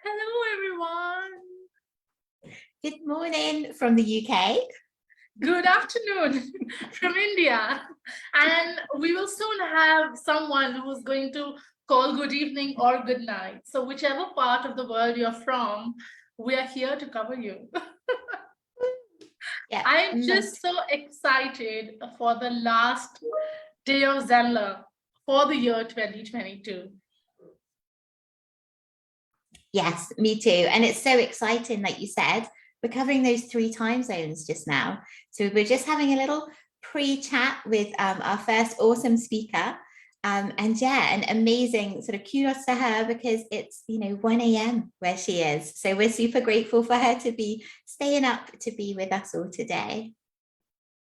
Hello, everyone. Good morning from the UK. Good afternoon from India. And we will soon have someone who's going to call good evening or good night. So whichever part of the world you're from, we are here to cover you. Yeah, I'm just so excited for the last day of Zenler for the year 2022. yes, me too. And it's so exciting, like you said, we're covering those 3 time zones just now. So we're just having a little pre-chat with our first awesome speaker. And yeah, an amazing sort of kudos to her because it's, 1 a.m. where she is. So we're super grateful for her to be staying up to be with us all today.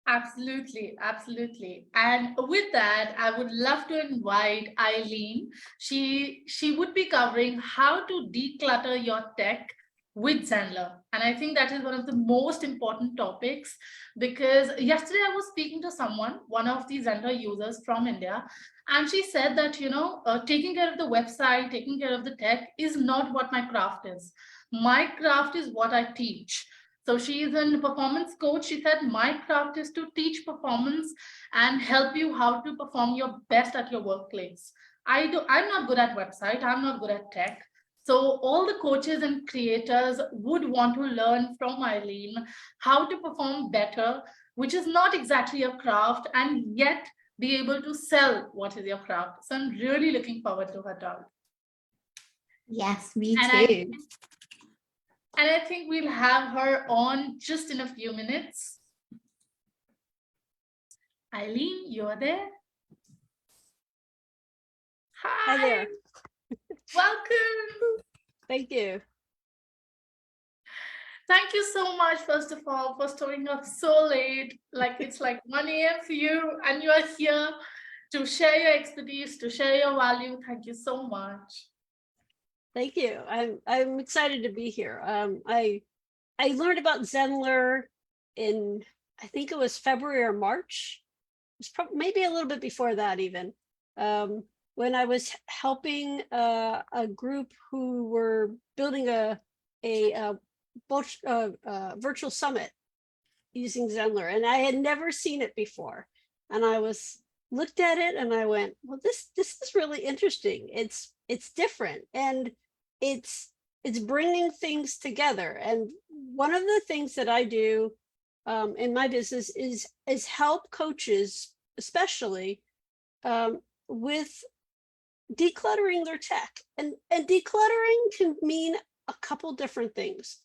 Absolutely, absolutely. And with that, I would love to invite Eileen. She would be covering how to declutter your tech with Zenler. And I think that is one of the most important topics because yesterday I was speaking to someone, one of the Zenler users from India, and she said that, taking care of the website, taking care of the tech is not what my craft is. My craft is what I teach. So she is a performance coach. She said, my craft is to teach performance and help you how to perform your best at your workplace. I'm not good at website. I'm not good at tech. So all the coaches and creators would want to learn from Eileen how to perform better, which is not exactly a craft, and yet be able to sell what is your craft. So I'm really looking forward to her talk. Yes, me And too. I think we'll have her on just in a few minutes. Eileen, you're there? Hi. Hi there. Welcome. Thank you. Thank you so much, first of all, for showing up so late. It's like 1 a.m. for you, and you are here to share your expertise, to share your value. Thank you so much. Thank you. I'm excited to be here. I learned about Zenler in, I think it was February or March. It was probably maybe a little bit before that even. When I was helping a group who were building a virtual summit using Zenler, and I had never seen it before. And I looked at it and I went, well, this is really interesting. It's different, and it's bringing things together. And one of the things that I do in my business is help coaches, especially with decluttering their tech. And decluttering can mean a couple different things.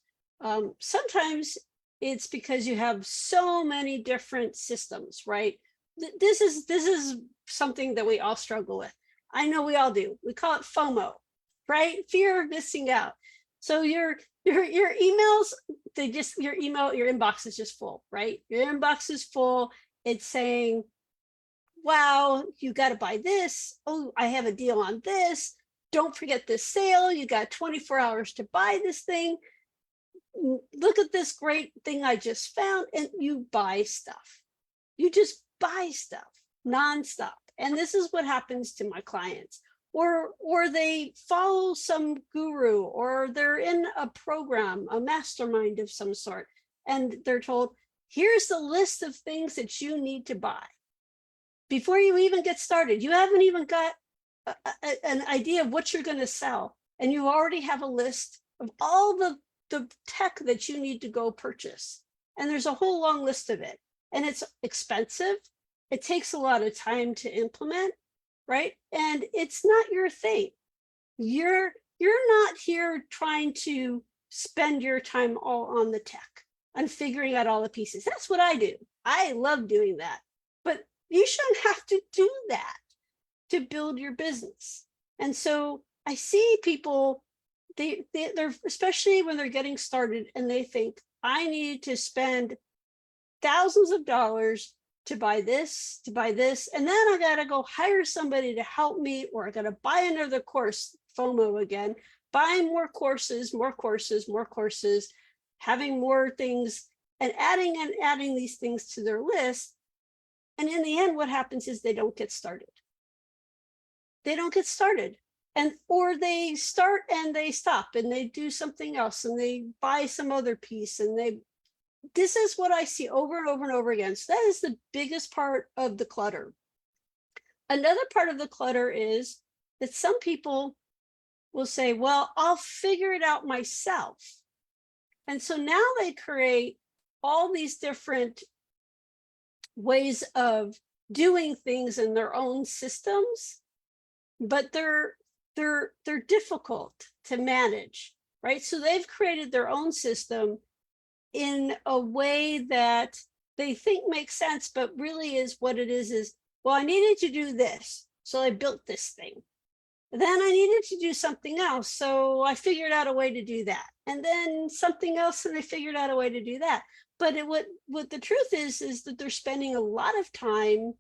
Sometimes it's because you have so many different systems, right? This is something that we all struggle with. I know we all do. We call it FOMO, right? Fear of missing out. So your emails, your inbox is just full, right? Your inbox is full. It's saying, wow, you got to buy this. Oh, I have a deal on this. Don't forget this sale. You got 24 hours to buy this thing. Look at this great thing I just found. And you buy stuff. You just buy stuff nonstop. And this is what happens to my clients. Or they follow some guru, or they're in a program, a mastermind of some sort, and they're told, here's the list of things that you need to buy. Before you even get started, you haven't even got an idea of what you're going to sell, and you already have a list of all the tech that you need to go purchase. And there's a whole long list of it, and it's expensive. It takes a lot of time to implement, right? And it's not your thing. You're not here trying to spend your time all on the tech and figuring out all the pieces. That's what I do. I love doing that. But you shouldn't have to do that to build your business. And so I see people, they're, especially when they're getting started, and they think, I need to spend thousands of dollars to buy this, and then I gotta go hire somebody to help me, or I gotta buy another course, FOMO again, buying more courses, having more things, and adding these things to their list. And in the end, what happens is they don't get started. And or they start and they stop and they do something else and they buy some other piece and this is what I see over and over and over again. So that is the biggest part of the clutter. Another part of the clutter is that some people will say, well, I'll figure it out myself. And so now they create all these different ways of doing things in their own systems, but they're difficult to manage, right? So they've created their own system in a way that they think makes sense, but really is what it is, well, I needed to do this, so I built this thing. Then I needed to do something else, so I figured out a way to do that. And then something else, and they figured out a way to do that. But what the truth is that they're spending a lot of time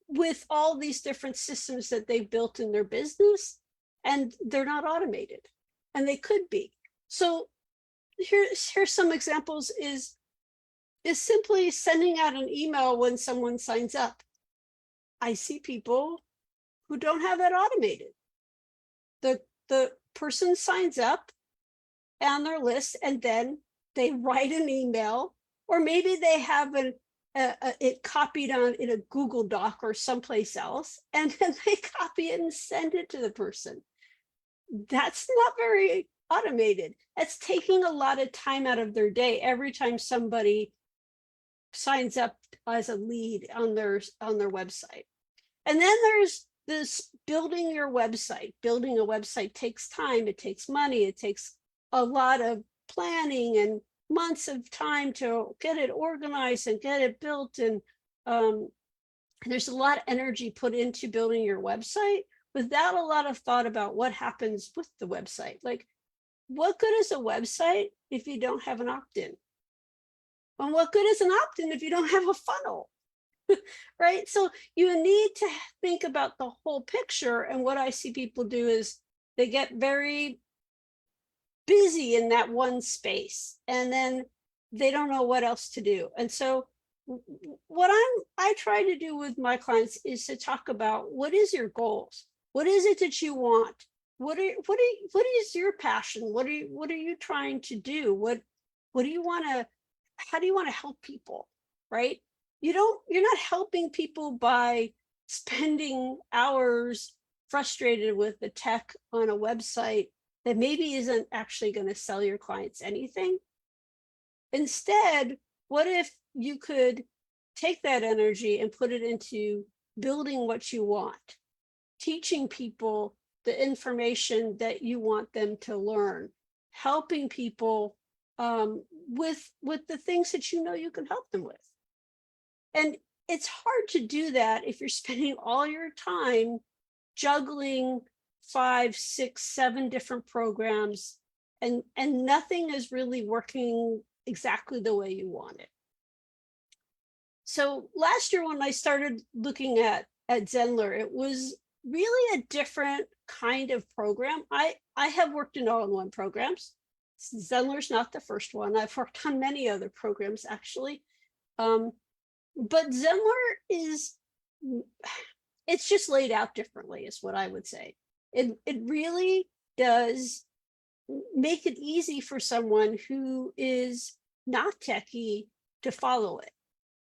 with all these different systems that they've built in their business, and they're not automated, and they could be. So here's some examples is simply sending out an email when someone signs up. I see people who don't have that automated. The person signs up on their list, and then they write an email, or maybe they have it copied on in a Google Doc or someplace else, and then they copy it and send it to the person. That's not very automated. That's taking a lot of time out of their day every time somebody signs up as a lead on their website. And then there's this building your website. Building a website takes time, it takes money, it takes a lot of planning and months of time to get it organized and get it built. And there's a lot of energy put into building your website without a lot of thought about what happens with the website. Like, what good is a website if you don't have an opt-in? And what good is an opt-in if you don't have a funnel? Right? So you need to think about the whole picture. And what I see people do is they get very busy in that one space, and then they don't know what else to do. And so what I try to do with my clients is to talk about, what is your goals? What is it that you want? What is your passion? What are you trying to do? What do you want to, how do you want to help people? Right? You're not helping people by spending hours frustrated with the tech on a website that maybe isn't actually going to sell your clients anything. Instead, what if you could take that energy and put it into building what you want, teaching people the information that you want them to learn, helping people with the things that you know you can help them with. And it's hard to do that if you're spending all your time juggling 5, 6, 7 different programs, and nothing is really working exactly the way you want it. So last year when I started looking at Zenler, it was really a different kind of program. I have worked in all-in-one programs. Zenler's not the first one. I've worked on many other programs actually. But Zenler it's just laid out differently is what I would say. It really does make it easy for someone who is not techie to follow it.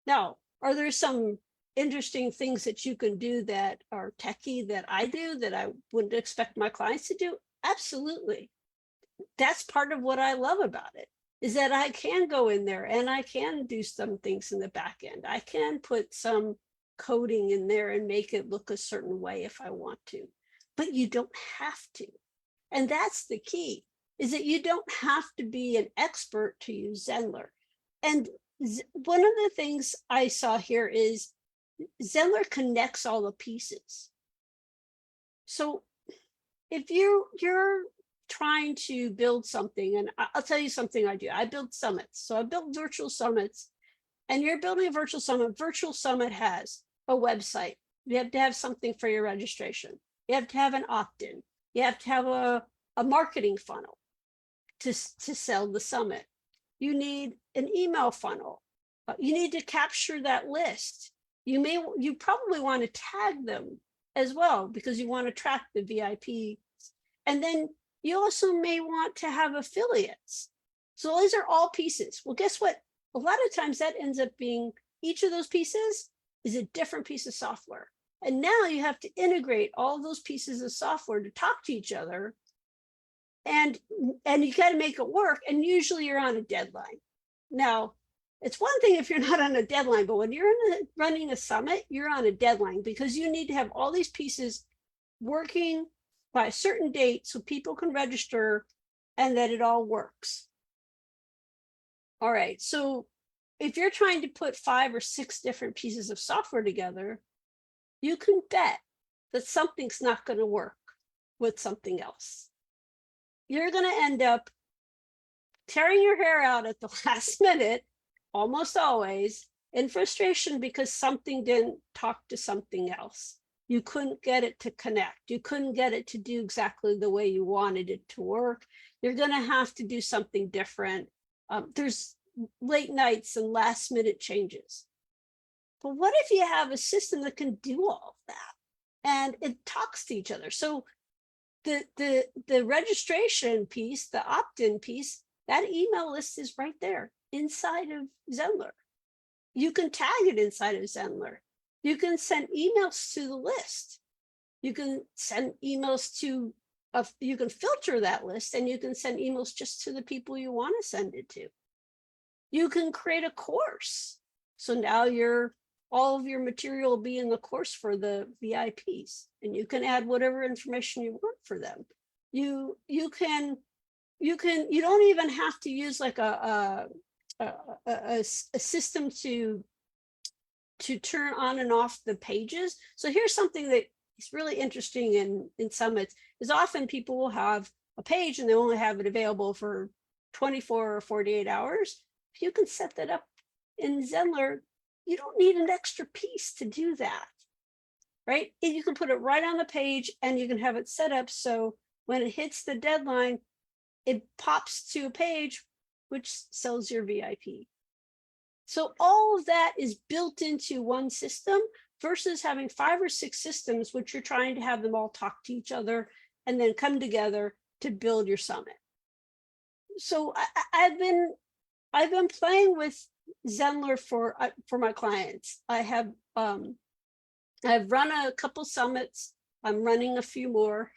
Now, are there some interesting things that you can do that are techie that I do that I wouldn't expect my clients to do? Absolutely. That's part of what I love about it, is that I can go in there and I can do some things in the back end. I can put some coding in there and make it look a certain way if I want to, but you don't have to. And that's the key, is that you don't have to be an expert to use Zenler. And one of the things I saw here is Zenler connects all the pieces. So if you're trying to build something, and I'll tell you something I do. I build summits. So I built virtual summits, and you're building a virtual summit. Virtual summit has a website. You have to have something for your registration. You have to have an opt-in. You have to have a marketing funnel to sell the summit. You need an email funnel. You need to capture that list. You probably want to tag them as well, because you want to track the VIP. And then you also may want to have affiliates. So these are all pieces. Well, guess what? A lot of times that ends up being, each of those pieces is a different piece of software. And now you have to integrate all those pieces of software to talk to each other. And you got to make it work. And usually you're on a deadline. Now, it's one thing if you're not on a deadline, but when you're running a summit, you're on a deadline because you need to have all these pieces working by a certain date so people can register and that it all works. All right, so if you're trying to put 5 or 6 different pieces of software together, you can bet that something's not going to work with something else. You're going to end up tearing your hair out at the last minute, almost always, in frustration because something didn't talk to something else. You couldn't get it to connect. You couldn't get it to do exactly the way you wanted it to work. You're going to have to do something different. There's late nights and last minute changes. But what if you have a system that can do all of that and it talks to each other? So the registration piece, the opt-in piece, that email list is right there inside of Zenler. You can tag it inside of Zenler. You can send emails to the list. You can send emails to, you can filter that list and you can send emails just to the people you want to send it to. You can create a course. So now all of your material will be in the course for the VIPs, and you can add whatever information you want for them. You don't even have to use like a system to turn on and off the pages. So here's something that is really interesting in summits is often people will have a page and they only have it available for 24 or 48 hours. If you can set that up in Zenler, you don't need an extra piece to do that, right? You can put it right on the page and you can have it set up so when it hits the deadline, it pops to a page which sells your VIP. So all of that is built into one system versus having 5 or 6 systems, which you're trying to have them all talk to each other and then come together to build your summit. So I've been playing with Zenler for my clients. I've run a couple summits. I'm running a few more.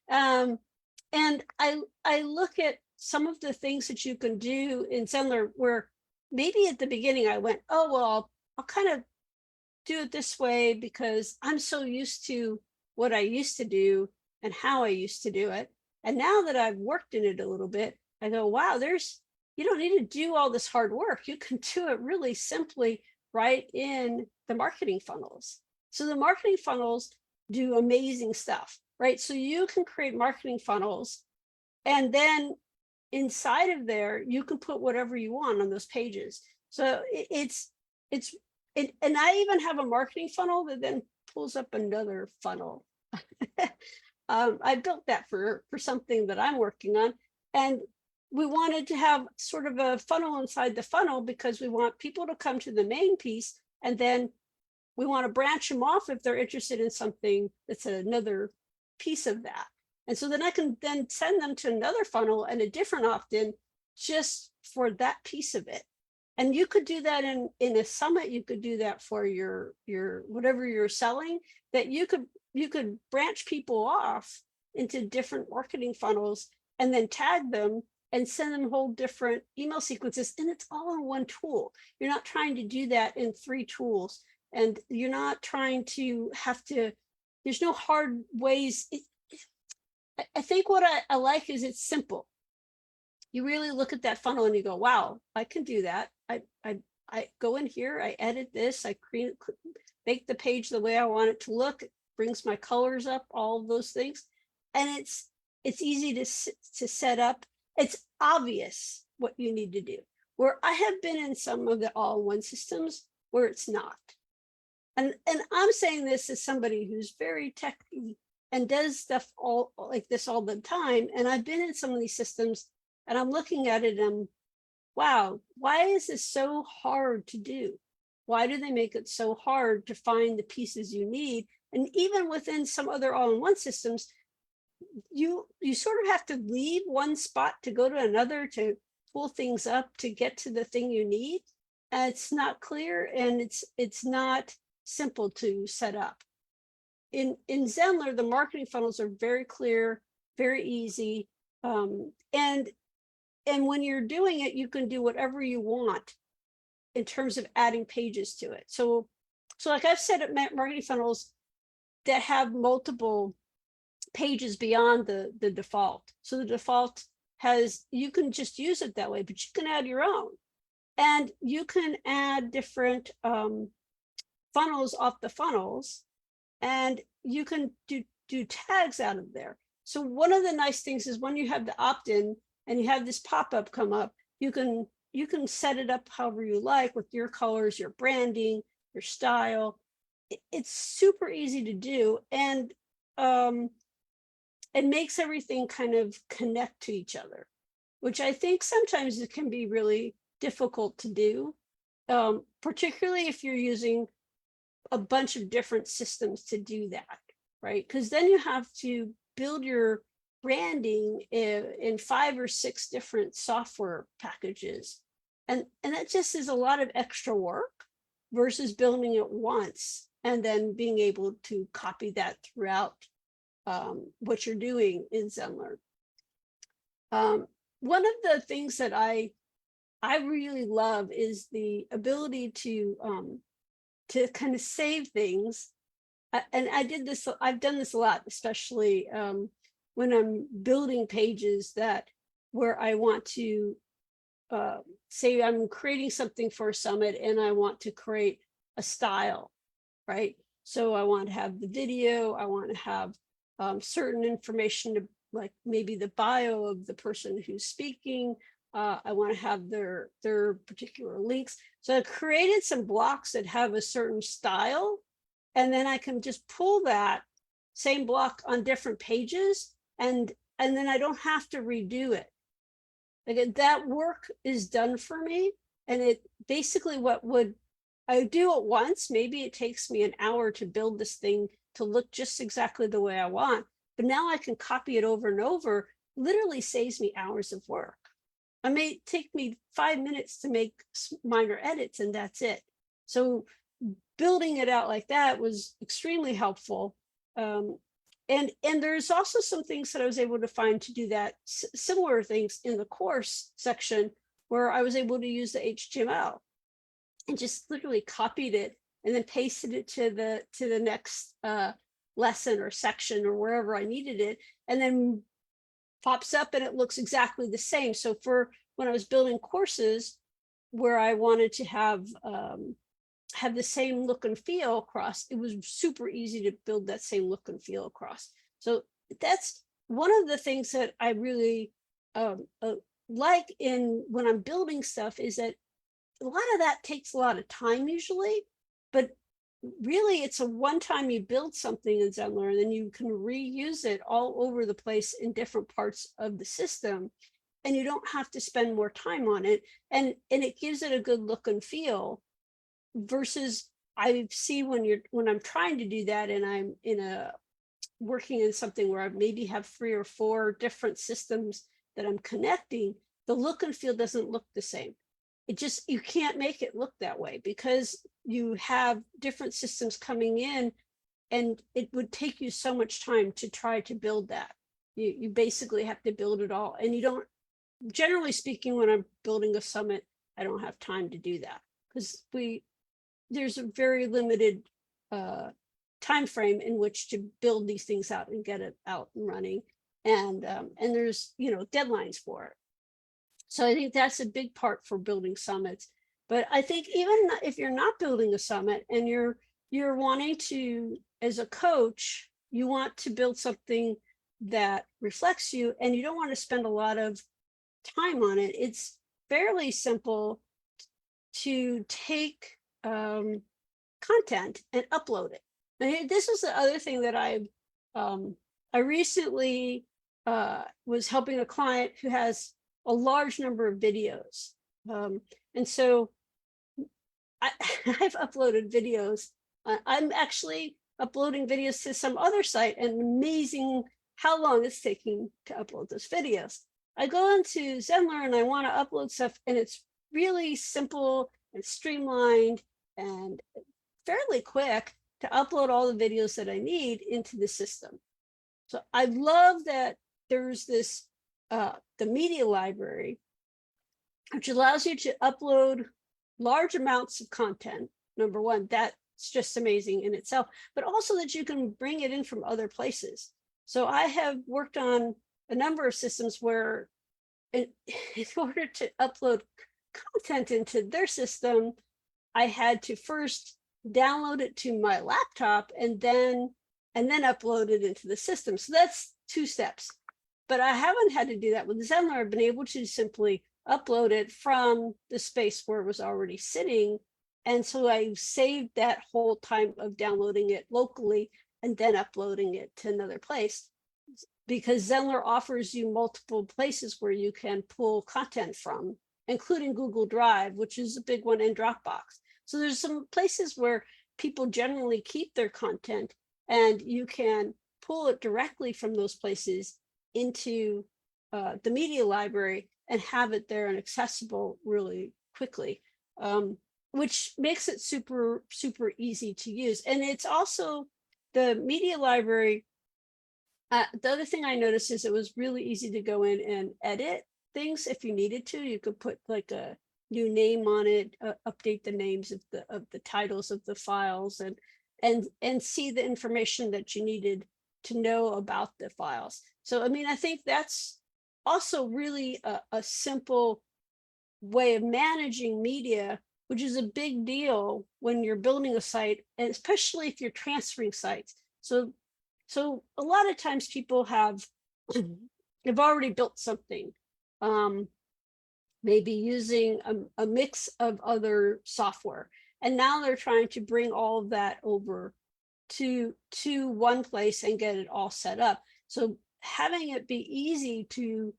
And I look at some of the things that you can do in Zenler where maybe at the beginning I went, oh, well, I'll kind of do it this way because I'm so used to what I used to do and how I used to do it. And now that I've worked in it a little bit, I go, wow, you don't need to do all this hard work. You can do it really simply right in the marketing funnels. So the marketing funnels do amazing stuff, right? So you can create marketing funnels and then inside of there, you can put whatever you want on those pages. So and I even have a marketing funnel that then pulls up another funnel. I built that for something that I'm working on. And we wanted to have sort of a funnel inside the funnel because we want people to come to the main piece and then we want to branch them off if they're interested in something that's another piece of that. And so then I can then send them to another funnel and a different opt-in just for that piece of it. And you could do that in a summit. You could do that for your whatever you're selling, that you could branch people off into different marketing funnels and then tag them and send them whole different email sequences. And it's all in one tool. You're not trying to do that in 3 tools. And you're not trying to there's no hard ways. I think what I like is it's simple. You really look at that funnel and you go, wow, I can do that. I go in here, I edit this, I make the page the way I want it to look, it brings my colors up, all of those things. And it's easy to set up. It's obvious what you need to do. Where I have been in some of the all-in-one systems where it's not. And I'm saying this as somebody who's very techy and does stuff all like this all the time. And I've been in some of these systems and I'm looking at it and wow, why is this so hard to do? Why do they make it so hard to find the pieces you need? And even within some other all-in-one systems, you sort of have to leave one spot to go to another to pull things up to get to the thing you need. And it's not clear, and it's not simple to set up. In Zenler, the marketing funnels are very clear, very easy. And when you're doing it, you can do whatever you want in terms of adding pages to it. So like I've set up marketing funnels that have multiple pages beyond the default. So the default has, you can just use it that way, but you can add your own. And you can add different funnels off the funnels, and you can do tags out of there. So one of the nice things is when you have the opt-in and you have this pop-up come up, you can set it up however you like with your colors, your branding, your style. It's super easy to do, and it makes everything kind of connect to each other, which I think sometimes it can be really difficult to do, particularly if you're using a bunch of different systems to do that, right? Because then you have to build your branding in 5 or 6 different software packages. And that just is a lot of extra work versus building it once and then being able to copy that throughout what you're doing in Zenler. One of the things that I really love is the ability to kind of save things. And I've done this a lot, especially when I'm building pages where I want to say I'm creating something for a summit and I want to create a style, right? So I want to have the video, I want to have certain information, to like maybe the bio of the person who's speaking. I want to have their particular links. So I created some blocks that have a certain style, and then I can just pull that same block on different pages, and then I don't have to redo it. Like that work is done for me, and it basically I do it once. Maybe it takes me an hour to build this thing to look just exactly the way I want, but now I can copy it over and over. Literally saves me hours of work. It may take me 5 minutes to make minor edits, and that's it. So building it out like that was extremely helpful. And there's also some things that I was able to find to do that, similar things in the course section, where I was able to use the HTML and just literally copied it and then pasted it to the next lesson or section or wherever I needed it, and then pops up and it looks exactly the same. So for when I was building courses where I wanted to have the same look and feel across, it was super easy to build that same look and feel across. So that's one of the things that I really like when I'm building stuff, is that a lot of that takes a lot of time usually, but really it's a one time you build something in Zenler, and then you can reuse it all over the place in different parts of the system, and you don't have to spend more time on it, and it gives it a good look and feel. Versus I see when I'm trying to do that and I'm working in something where I maybe have 3 or 4 different systems that I'm connecting, the look and feel doesn't look the same. You can't make it look that way because you have different systems coming in, and it would take you so much time to try to build that. You basically have to build it all, and you don't, generally speaking, when I'm building a summit, I don't have time to do that because there's a very limited time frame in which to build these things out and get it out and running, and there's deadlines for it. So I think that's a big part for building summits. But I think even if you're not building a summit and you're wanting to, as a coach, you want to build something that reflects you and you don't want to spend a lot of time on it, it's fairly simple to take content and upload it. And this is the other thing that I recently was helping a client who has a large number of videos. And so I've uploaded videos. I'm actually uploading videos to some other site and amazing how long it's taking to upload those videos. I go into Zenler and I want to upload stuff, and it's really simple and streamlined and fairly quick to upload all the videos that I need into the system. So I love that there's this, the media library, which allows you to upload large amounts of content. Number one, that's just amazing in itself, but also that you can bring it in from other places. So I have worked on a number of systems where in order to upload content into their system, I had to first download it to my laptop and then upload it into the system. So that's 2 steps. But I haven't had to do that with Zenler. I've been able to simply upload it from the space where it was already sitting. And so I saved that whole time of downloading it locally and then uploading it to another place, because Zenler offers you multiple places where you can pull content from, including Google Drive, which is a big one, and Dropbox. So there's some places where people generally keep their content, and you can pull it directly from those places into the media library and have it there and accessible really quickly, which makes it super, super easy to use. And it's also the media library. The other thing I noticed is it was really easy to go in and edit things if you needed to. You could put like a new name on it, update the names of the titles of the files, and see the information that you needed to know about the files. So, I mean, I think that's also really a simple way of managing media, which is a big deal when you're building a site, and especially if you're transferring sites. So a lot of times people have already built something, maybe using a mix of other software, and now they're trying to bring all of that over to one place and get it all set up. So having it be easy to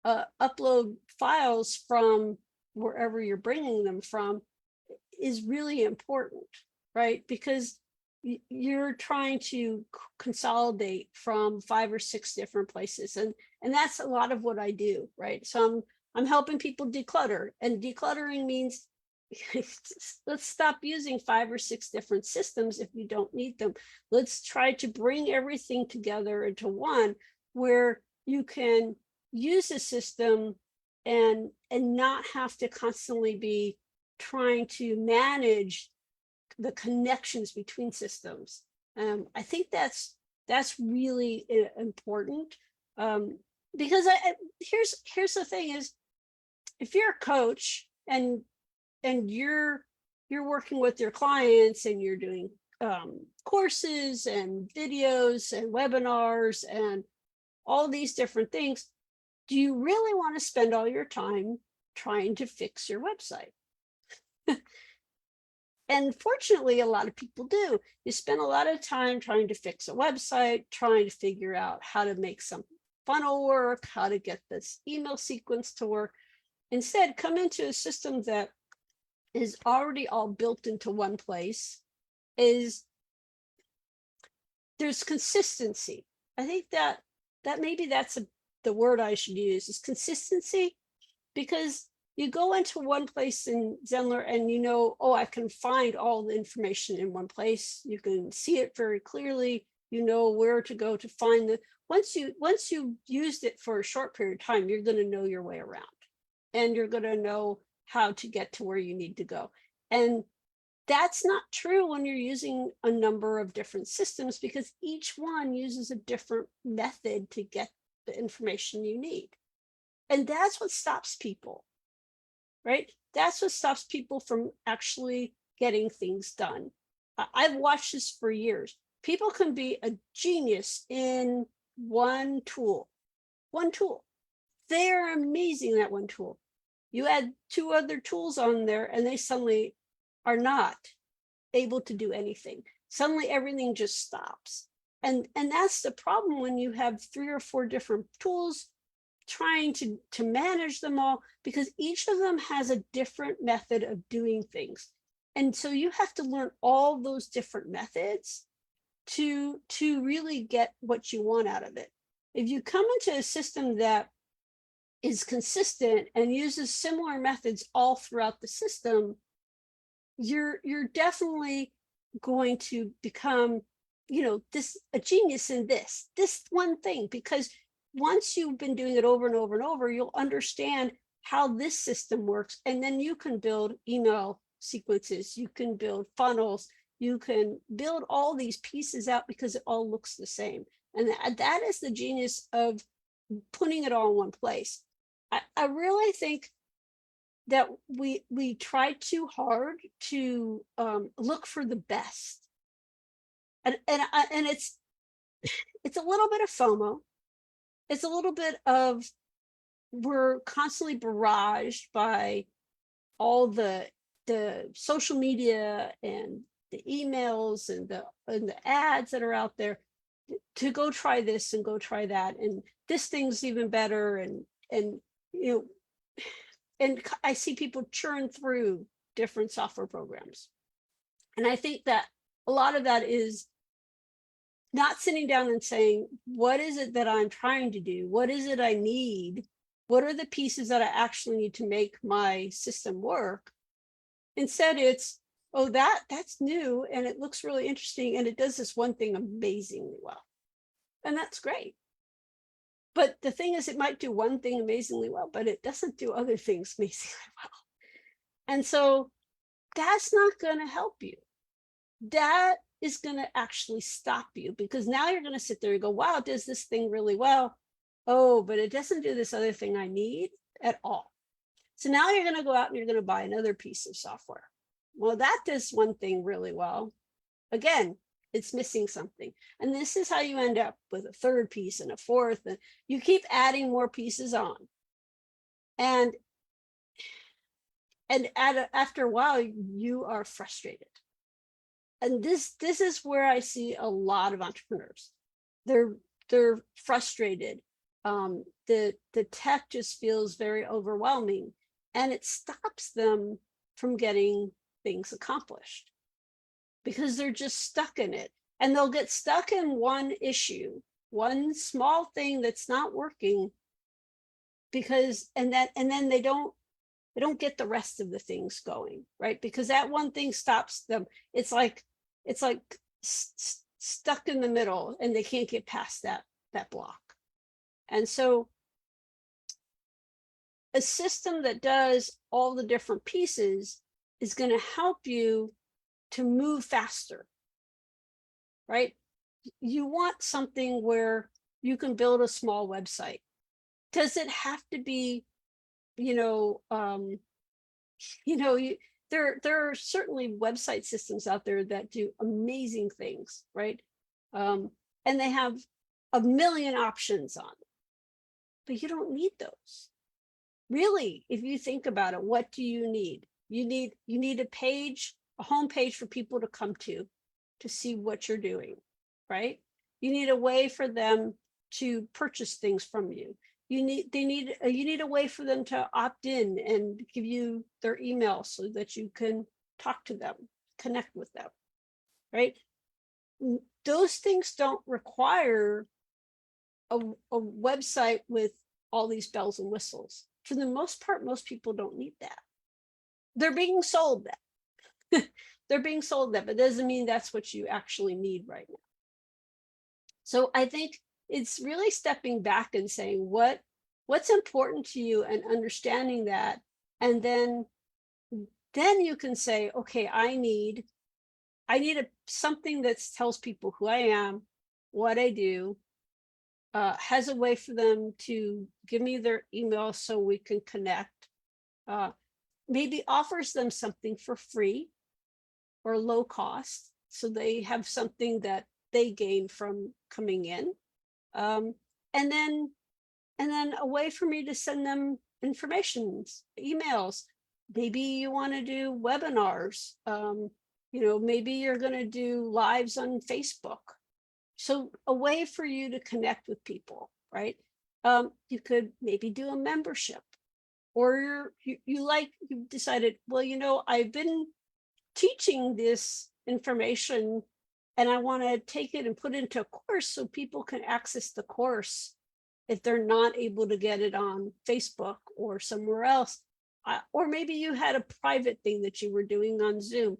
upload files from wherever you're bringing them from is really important, right? Because you're trying to consolidate from 5 or 6 different places, and that's a lot of what I do, right? So I'm helping people declutter, and decluttering means let's stop using 5 or 6 different systems if you don't need them. Let's try to bring everything together into one where you can use a system and not have to constantly be trying to manage the connections between systems. I think that's really important, because here's the thing is, if you're a coach and you're working with your clients and you're doing courses and videos and webinars and all these different things, do you really want to spend all your time trying to fix your website? And fortunately, a lot of people do. You spend a lot of time trying to fix a website, trying to figure out how to make some funnel work, how to get this email sequence to work. Instead, come into a system that is already all built into one place. There's consistency. I think that maybe that's the word I should use, is consistency, because you go into one place in Zenler and you know, oh, I can find all the information in one place. You can see it very clearly. You know where to go to find the, once you've used it for a short period of time, you're going to know your way around, and you're going to know how to get to where you need to go. And that's not true when you're using a number of different systems, because each one uses a different method to get the information you need. And that's what stops people, right? That's what stops people from actually getting things done. I've watched this for years. People can be a genius in one tool. They're amazing at one tool. You add 2 other tools on there and they suddenly are not able to do anything. Suddenly everything just stops. And that's the problem when you have 3 or 4 different tools trying to manage them all, because each of them has a different method of doing things. And so you have to learn all those different methods to really get what you want out of it. If you come into a system that is consistent and uses similar methods all throughout the system, you're definitely going to become, you know, a genius in this one thing, because once you've been doing it over and over and over, you'll understand how this system works. And then you can build email sequences, you can build funnels, you can build all these pieces out because it all looks the same. And that is the genius of putting it all in one place. I really think that we try too hard to look for the best. And it's a little bit of FOMO. It's a little bit of, we're constantly barraged by all the social media and the emails and the ads that are out there to go try this and go try that, and this thing's even better, and you know, and I see people churn through different software programs. And I think that a lot of that is not sitting down and saying, what is it that I'm trying to do? What is it I need? What are the pieces that I actually need to make my system work? Instead, it's, oh, that's new and it looks really interesting and it does this one thing amazingly well. And that's great. But the thing is, it might do one thing amazingly well, but it doesn't do other things amazingly well. And so that's not going to help you. That is going to actually stop you, because now you're going to sit there and go, wow, it does this thing really well. Oh, but it doesn't do this other thing I need at all. So now you're going to go out and you're going to buy another piece of software. Well, that does one thing really well. Again, it's missing something. And this is how you end up with a third piece and a fourth, and you keep adding more pieces on. And after a while, you are frustrated. And this is where I see a lot of entrepreneurs. They're frustrated. The tech just feels very overwhelming, and it stops them from getting things accomplished because they're just stuck in it. And they'll get stuck in one issue, one small thing that's not working, because and then they don't get the rest of the things going, right? Because that one thing stops them. It's like stuck in the middle, and they can't get past that block. And so a system that does all the different pieces is going to help you to move faster, right? You want something where you can build a small website. Does it have to be, there are certainly website systems out there that do amazing things, right? And they have a million options on it, but you don't need those. Really, if you think about it, what do you need? You need a page, a home page for people to come to see what you're doing, right? You need a way for them to purchase things from you. You need a way for them to opt in and give you their email so that you can talk to them, connect with them, right? Those things don't require a website with all these bells and whistles. For the most part, most people don't need that. They're being sold that. They're being sold that, but doesn't mean that's what you actually need right now. So I think it's really stepping back and saying what's important to you and understanding that. And then you can say, okay, I need something that tells people who I am, what I do, has a way for them to give me their email so we can connect, maybe offers them something for free or low cost, so they have something that they gain from coming in, and then a way for me to send them information, emails. Maybe you want to do webinars, maybe you're going to do lives on Facebook. So a way for you to connect with people, right? You could maybe do a membership, or you've decided, well, I've been teaching this information and I want to take it and put it into a course so people can access the course if they're not able to get it on Facebook or somewhere else. Or maybe you had a private thing that you were doing on Zoom,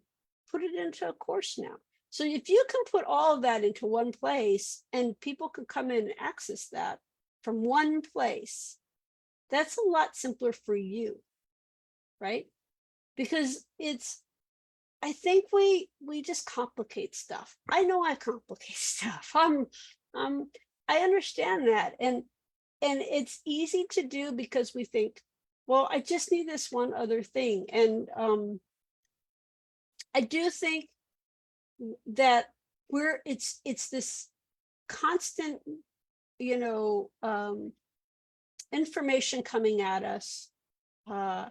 put it into a course now. So if you can put all of that into one place and people can come in and access that from one place, that's a lot simpler for you, right? Because I think we just complicate stuff. I know I complicate stuff. I understand that. And it's easy to do because we think, well, I just need this one other thing. And I do think that it's this constant, information coming at us, and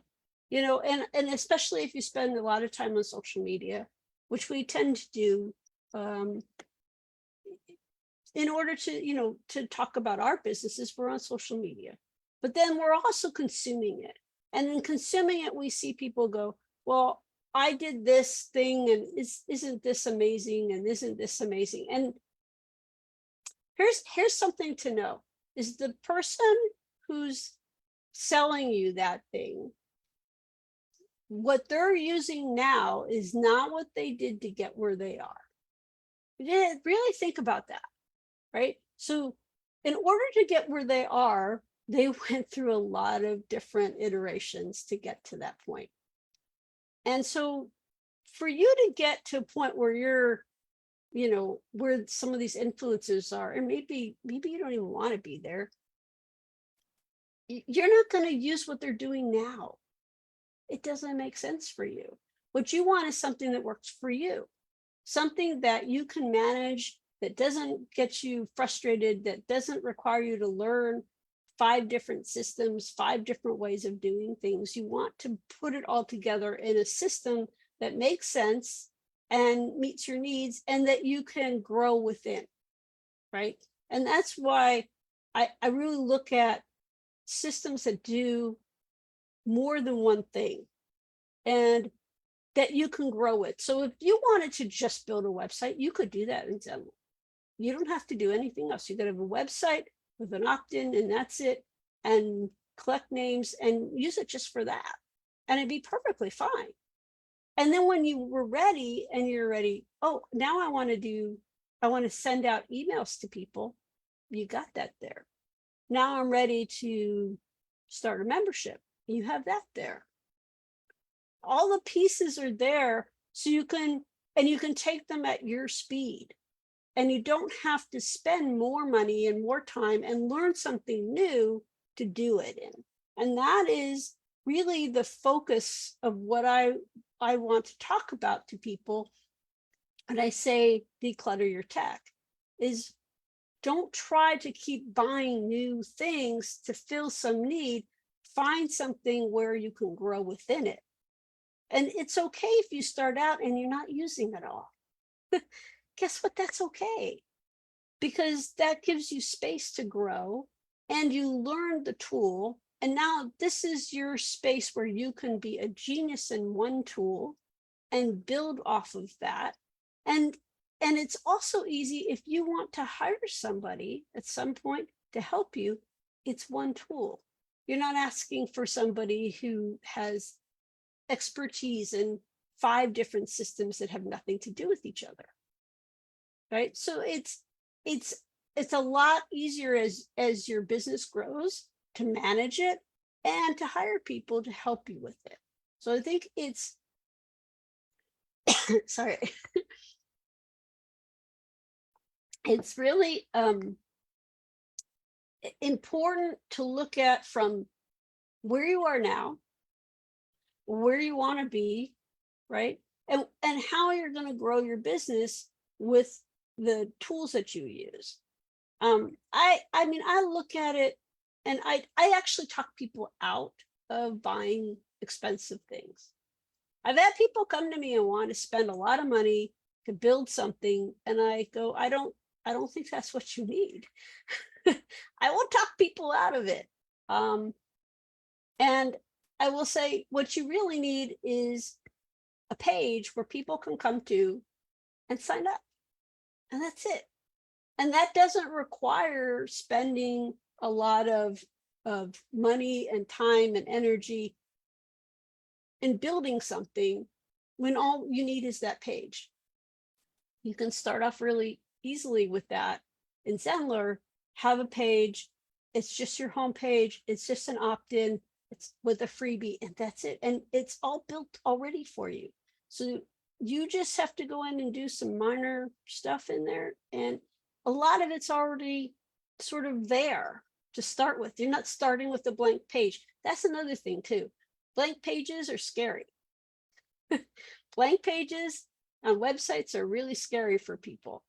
especially if you spend a lot of time on social media, which we tend to do, in order to, to talk about our businesses, we're on social media, but then we're also consuming it. And in consuming it, we see people go, well, I did this thing, and isn't this amazing? And isn't this amazing? And here's something to know, is the person who's selling you that thing, what they're using now is not what they did to get where they are. Really think about that, right? So in order to get where they are, they went through a lot of different iterations to get to that point. And so for you to get to a point where you're, where some of these influences are, and maybe you don't even want to be there, you're not going to use what they're doing now. It doesn't make sense for you. What you want is something that works for you, something that you can manage, that doesn't get you frustrated, that doesn't require you to learn 5 different systems, 5 different ways of doing things. You want to put it all together in a system that makes sense and meets your needs, and that you can grow within, right? And that's why I really look at systems that do more than one thing and that you can grow with. So if you wanted to just build a website, you could do that in Zenler. You don't have to do anything else. You could have a website with an opt-in, and that's it, and collect names and use it just for that, and it'd be perfectly fine. And then when you were ready and you're ready, oh, now I want to send out emails to people, you got that there. Now I'm ready to start a membership. You have that there. All the pieces are there, so you can take them at your speed, and you don't have to spend more money and more time and learn something new to do it in. And that is really the focus of what I want to talk about to people when I say declutter your tech, is don't try to keep buying new things to fill some need. Find something where you can grow within it. And it's okay if you start out and you're not using it all. Guess what? That's okay, because that gives you space to grow, and you learn the tool. And now this is your space where you can be a genius in one tool and build off of that. And it's also easy if you want to hire somebody at some point to help you. It's one tool. You're not asking for somebody who has expertise in 5 different systems that have nothing to do with each other, right? So it's a lot easier as your business grows to manage it and to hire people to help you with it. So I think it's sorry, it's really important to look at from where you are now, where you want to be, right? And how you're going to grow your business with the tools that you use. I mean, I look at it, and I actually talk people out of buying expensive things. I've had people come to me and want to spend a lot of money to build something, and I go, I don't think that's what you need. I will talk people out of it. And I will say, what you really need is a page where people can come to and sign up. And that's it. And that doesn't require spending a lot of money and time and energy in building something when all you need is that page. You can start off really easily with that in Zenler, have a page. It's just your home page. It's just an opt-in. It's with a freebie, and that's it. And it's all built already for you. So you just have to go in and do some minor stuff in there. And a lot of it's already sort of there to start with. You're not starting with a blank page. That's another thing too. Blank pages are scary. Blank pages on websites are really scary for people,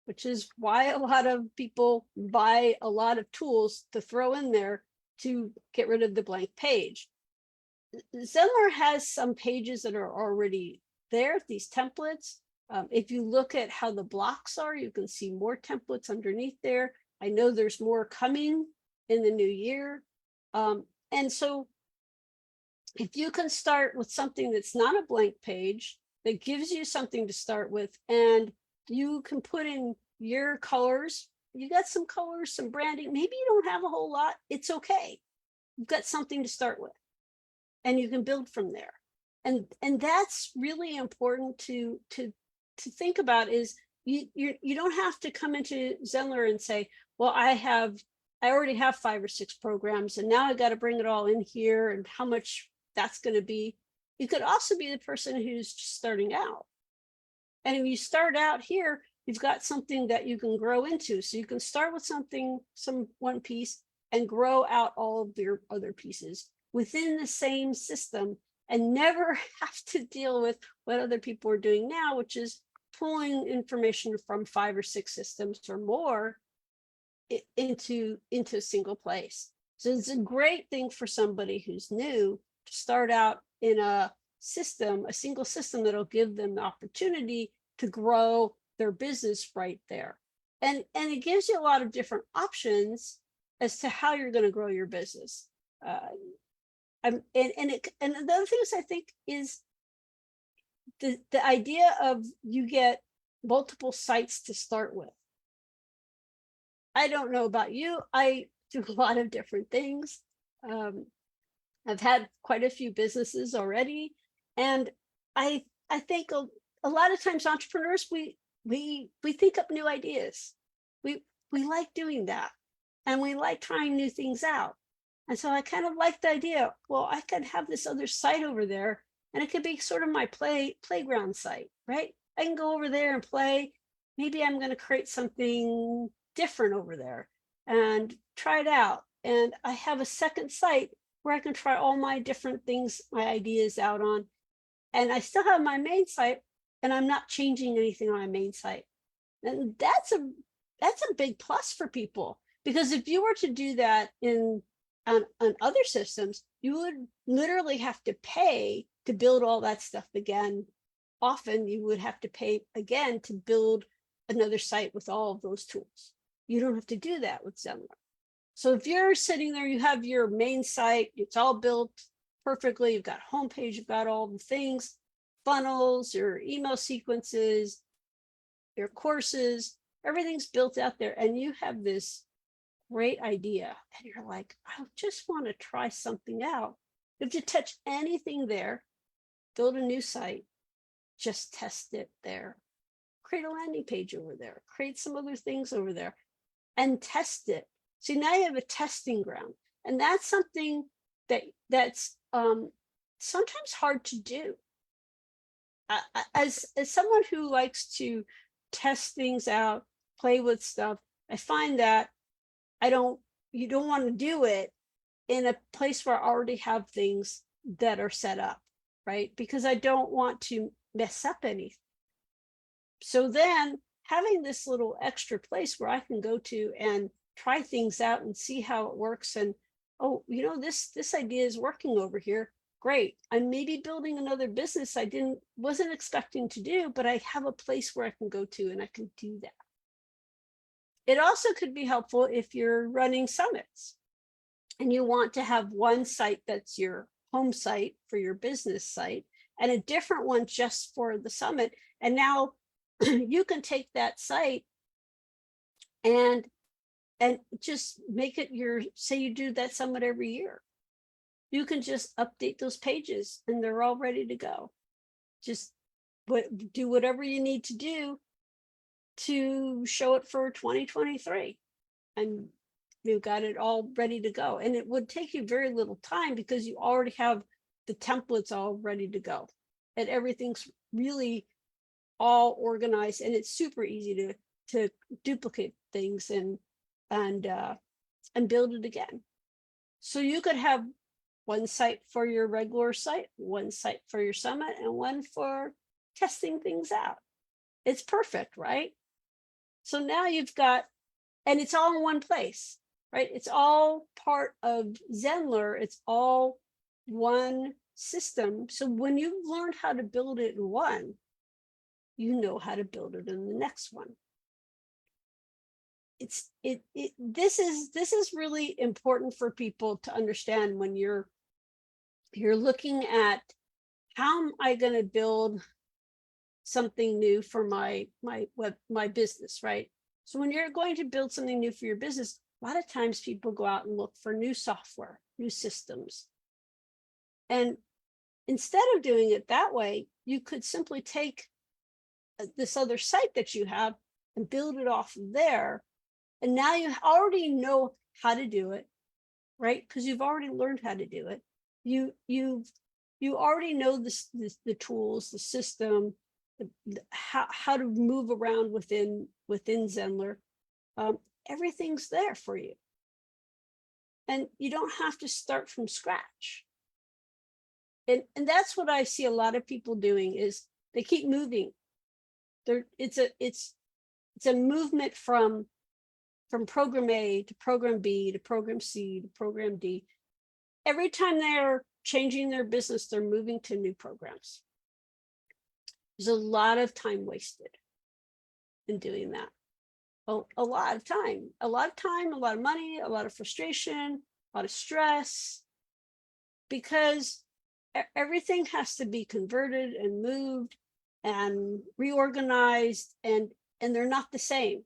which is why a lot of people buy a lot of tools to throw in there to get rid of the blank page. Zenler has some pages that are already there, these templates. If you look at how the blocks are, you can see more templates underneath there. I know there's more coming in the new year. And so if you can start with something that's not a blank page, that gives you something to start with, and you can put in your colors, you got some colors, some branding, maybe you don't have a whole lot, it's okay. You've got something to start with, and you can build from there. And that's really important to think about, is you don't have to come into Zenler and say, well, I already have 5 or 6 programs, and now I got to bring it all in here, and how much that's going to be. You could also be the person who's just starting out. And if you start out here, you've got something that you can grow into. So you can start with something, one piece, and grow out all of your other pieces within the same system, and never have to deal with what other people are doing now, which is pulling information from 5 or 6 systems or more into a single place. So it's a great thing for somebody who's new to start out in a single system that'll give them the opportunity to grow their business right there. And it gives you a lot of different options as to how you're going to grow your business. And the other things I think is the idea of you get multiple sites to start with. I don't know about you. I do a lot of different things. I've had quite a few businesses already, and I think a lot of times entrepreneurs, we think up new ideas. We like doing that, and we like trying new things out. And so I kind of like the idea, well, I could have this other site over there, and it could be sort of my playground site, right? I can go over there and play. Maybe I'm going to create something different over there and try it out. And I have a second site where I can try all my different things, my ideas out on. And I still have my main site, and I'm not changing anything on my main site. And that's a big plus for people, because if you were to do that on other systems, you would literally have to pay to build all that stuff again. Often you would have to pay again to build another site with all of those tools. You don't have to do that with Zenler. So if you're sitting there, you have your main site, it's all built perfectly, you've got a homepage, you've got all the things, funnels, your email sequences, your courses, everything's built out there, and you have this great idea, and you're like, I just want to try something out. If you touch anything there, build a new site, just test it there. Create a landing page over there, create some other things over there, and test it. So now you have a testing ground, and that's something that's sometimes hard to do. As someone who likes to test things out, play with stuff, I find that you don't want to do it in a place where I already have things that are set up, right? Because I don't want to mess up anything. So then having this little extra place where I can go to and try things out and see how it works, and this idea is working over here, great. I'm maybe building another business I wasn't expecting to do, but I have a place where I can go to and I can do that. It also could be helpful if you're running summits and you want to have one site that's your home site for your business site, and a different one just for the summit. And now you can take that site and just make it your, say you do that summit every year. You can just update those pages and they're all ready to go. Just do whatever you need to do to show it for 2023. And you've got it all ready to go. And it would take you very little time because you already have the templates all ready to go. And everything's really all organized, and it's super easy to duplicate things and build it again. So you could have one site for your regular site, one site for your summit, and one for testing things out. It's perfect, right? So now you've got, and it's all in one place, right? It's all part of Zenler. It's all one system. So when you've learned how to build it in one, you know how to build it in the next one. This is really important for people to understand when you're looking at, how am I going to build something new for my business, right? So when you're going to build something new for your business, a lot of times people go out and look for new software, new systems. And instead of doing it that way, you could simply take this other site that you have and build it off of there. And now you already know how to do it, right? Because you've already learned how to do it. You already know the tools, the system, how to move around within Zenler. Everything's there for you. And you don't have to start from scratch. And that's what I see a lot of people doing, is they keep moving. It's a movement from program A to program B to program C to program D. Every time they're changing their business, they're moving to new programs. There's a lot of time wasted in doing that. A lot of time, a lot of money, a lot of frustration, a lot of stress, because everything has to be converted and moved and reorganized, and they're not the same.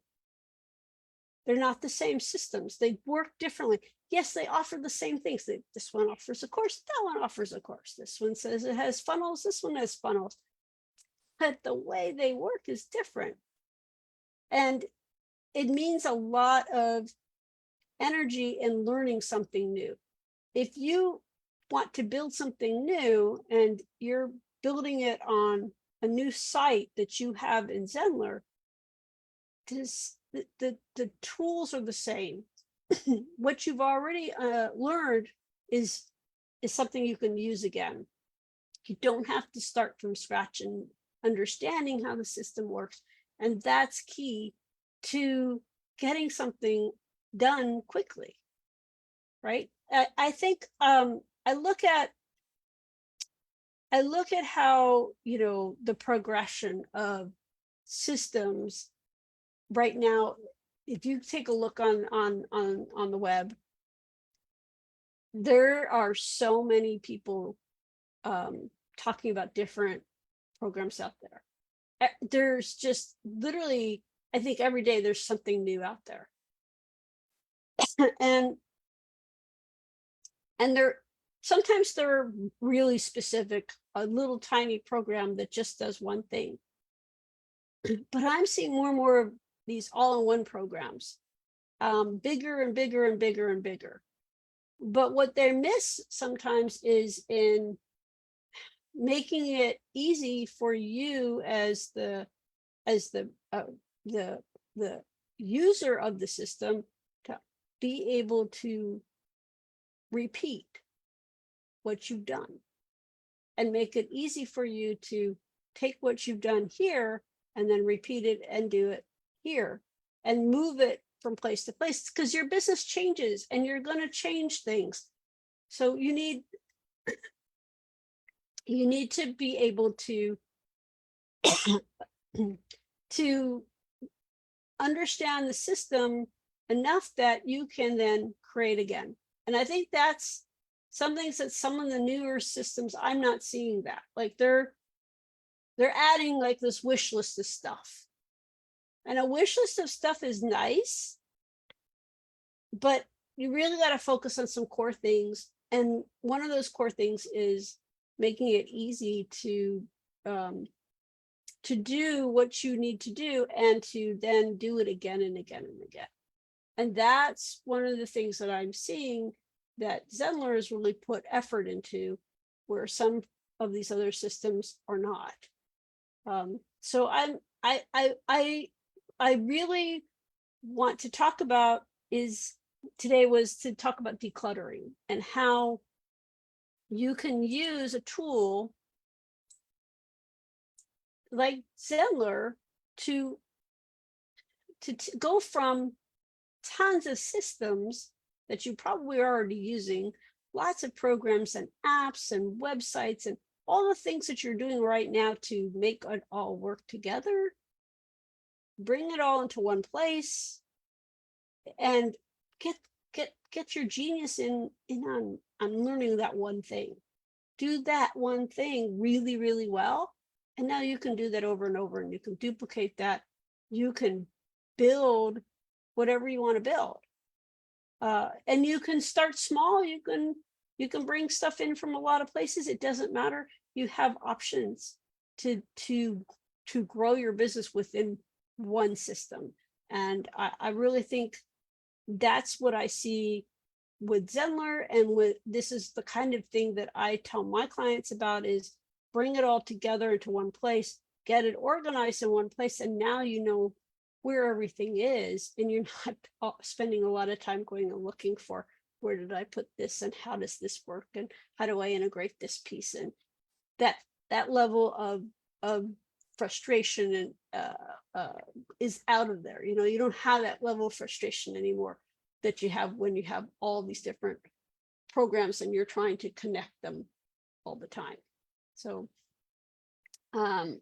They're not the same systems. They work differently. Yes, they offer the same things. This one offers a course, that one offers a course. This one says it has funnels, this one has funnels. But the way they work is different. And it means a lot of energy in learning something new. If you want to build something new and you're building it on a new site that you have in Zenler, the tools are the same. What you've already learned is something you can use again. You don't have to start from scratch and understanding how the system works. And that's key to getting something done quickly, right? I think I look at how, the progression of systems right now. If you take a look on the web, there are so many people talking about different programs out there. There's just literally, I think every day there's something new out there. and sometimes they're really specific, a little tiny program that just does one thing. But I'm seeing more and more of these all-in-one programs, bigger and bigger and bigger and bigger. But what they miss sometimes is in making it easy for you as the user of the system to be able to repeat what you've done, and make it easy for you to take what you've done here and then repeat it and do it here and move it from place to place, because your business changes and you're going to change things. So you need to be able to to understand the system enough that you can then create again. And I think that's some things that some of the newer systems, I'm not seeing that. Like they're they're adding like this wish list of stuff. And a wish list of stuff is nice, but you really got to focus on some core things. And one of those core things is making it easy to do what you need to do and to then do it again and again and again. And that's one of the things that I'm seeing that Zenler has really put effort into, where some of these other systems are not. So I really want to talk about today was to talk about decluttering and how you can use a tool like Zenler to go from tons of systems that you probably are already using, lots of programs and apps and websites and all the things that you're doing right now to make it all work together, bring it all into one place, and get your genius in on learning that one thing. Do that one thing really, really well. And now you can do that over and over, and you can duplicate that. You can build whatever you want to build. And you can start small. You can bring stuff in from a lot of places. It doesn't matter. You have options to grow your business within one system. And I really think that's what I see with Zenler, and this is the kind of thing that I tell my clients about, is bring it all together into one place, get it organized in one place, and now you know where everything is, and you're not spending a lot of time going and looking for, where did I put this, and how does this work, and how do I integrate this piece? And that level of frustration and is out of there. You don't have that level of frustration anymore that you have when you have all these different programs and you're trying to connect them all the time. So I'm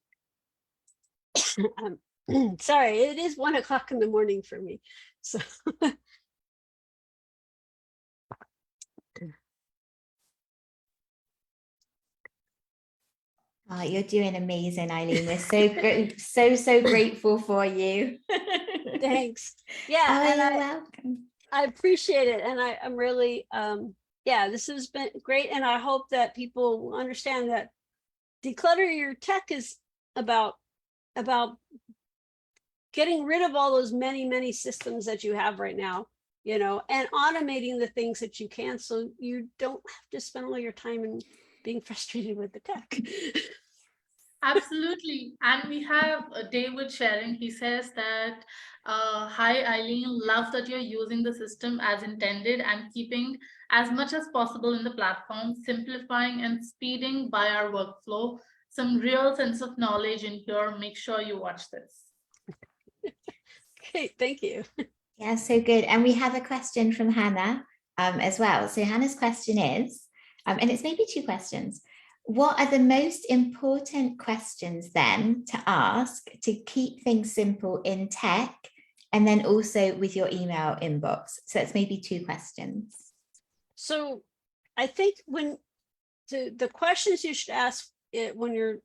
sorry, it is 1 o'clock in the morning for me. So Oh, you're doing amazing, Eileen. We're so grateful for you. thanks. Yeah, Oh, and you're welcome. I appreciate it. And I'm really, yeah, this has been great. And I hope that people will understand that Declutter Your Tech is about getting rid of all those many systems that you have right now, and automating the things that you can, so you don't have to spend all your time in being frustrated with the tech. Absolutely. And we have David sharing. He says that, hi, Eileen, love that you're using the system as intended and keeping as much as possible in the platform, simplifying and speeding by our workflow. Some real sense of knowledge in here. Make sure you watch this. Okay, thank you. Yeah, so good. And we have a question from Hannah as well. So Hannah's question is, and it's maybe 2 questions. What are the most important questions then to ask to keep things simple in tech, and then also with your email inbox? So that's maybe 2 questions. So I think when the questions you should ask when you're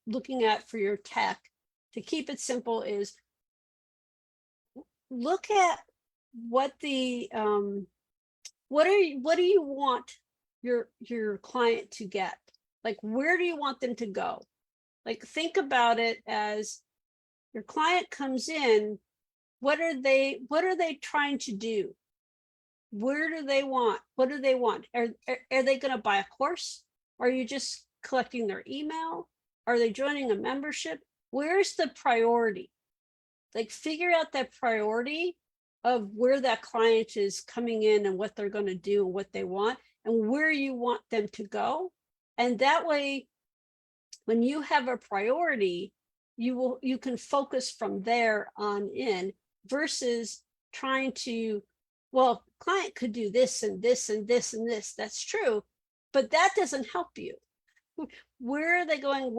looking at for your tech to keep it simple is, look at what do you want your client to get? Like, where do you want them to go? Like, think about it as your client comes in, what are they trying to do? Where do they want? What do they want? Are they going to buy a course? Are you just collecting their email? Are they joining a membership? Where's the priority? Like, figure out that priority of where that client is coming in and what they're going to do and what they want and where you want them to go. And that way, when you have a priority, you can focus from there on in, versus trying to, well, client could do this and this and this and this. That's true, but that doesn't help you. Where are they going?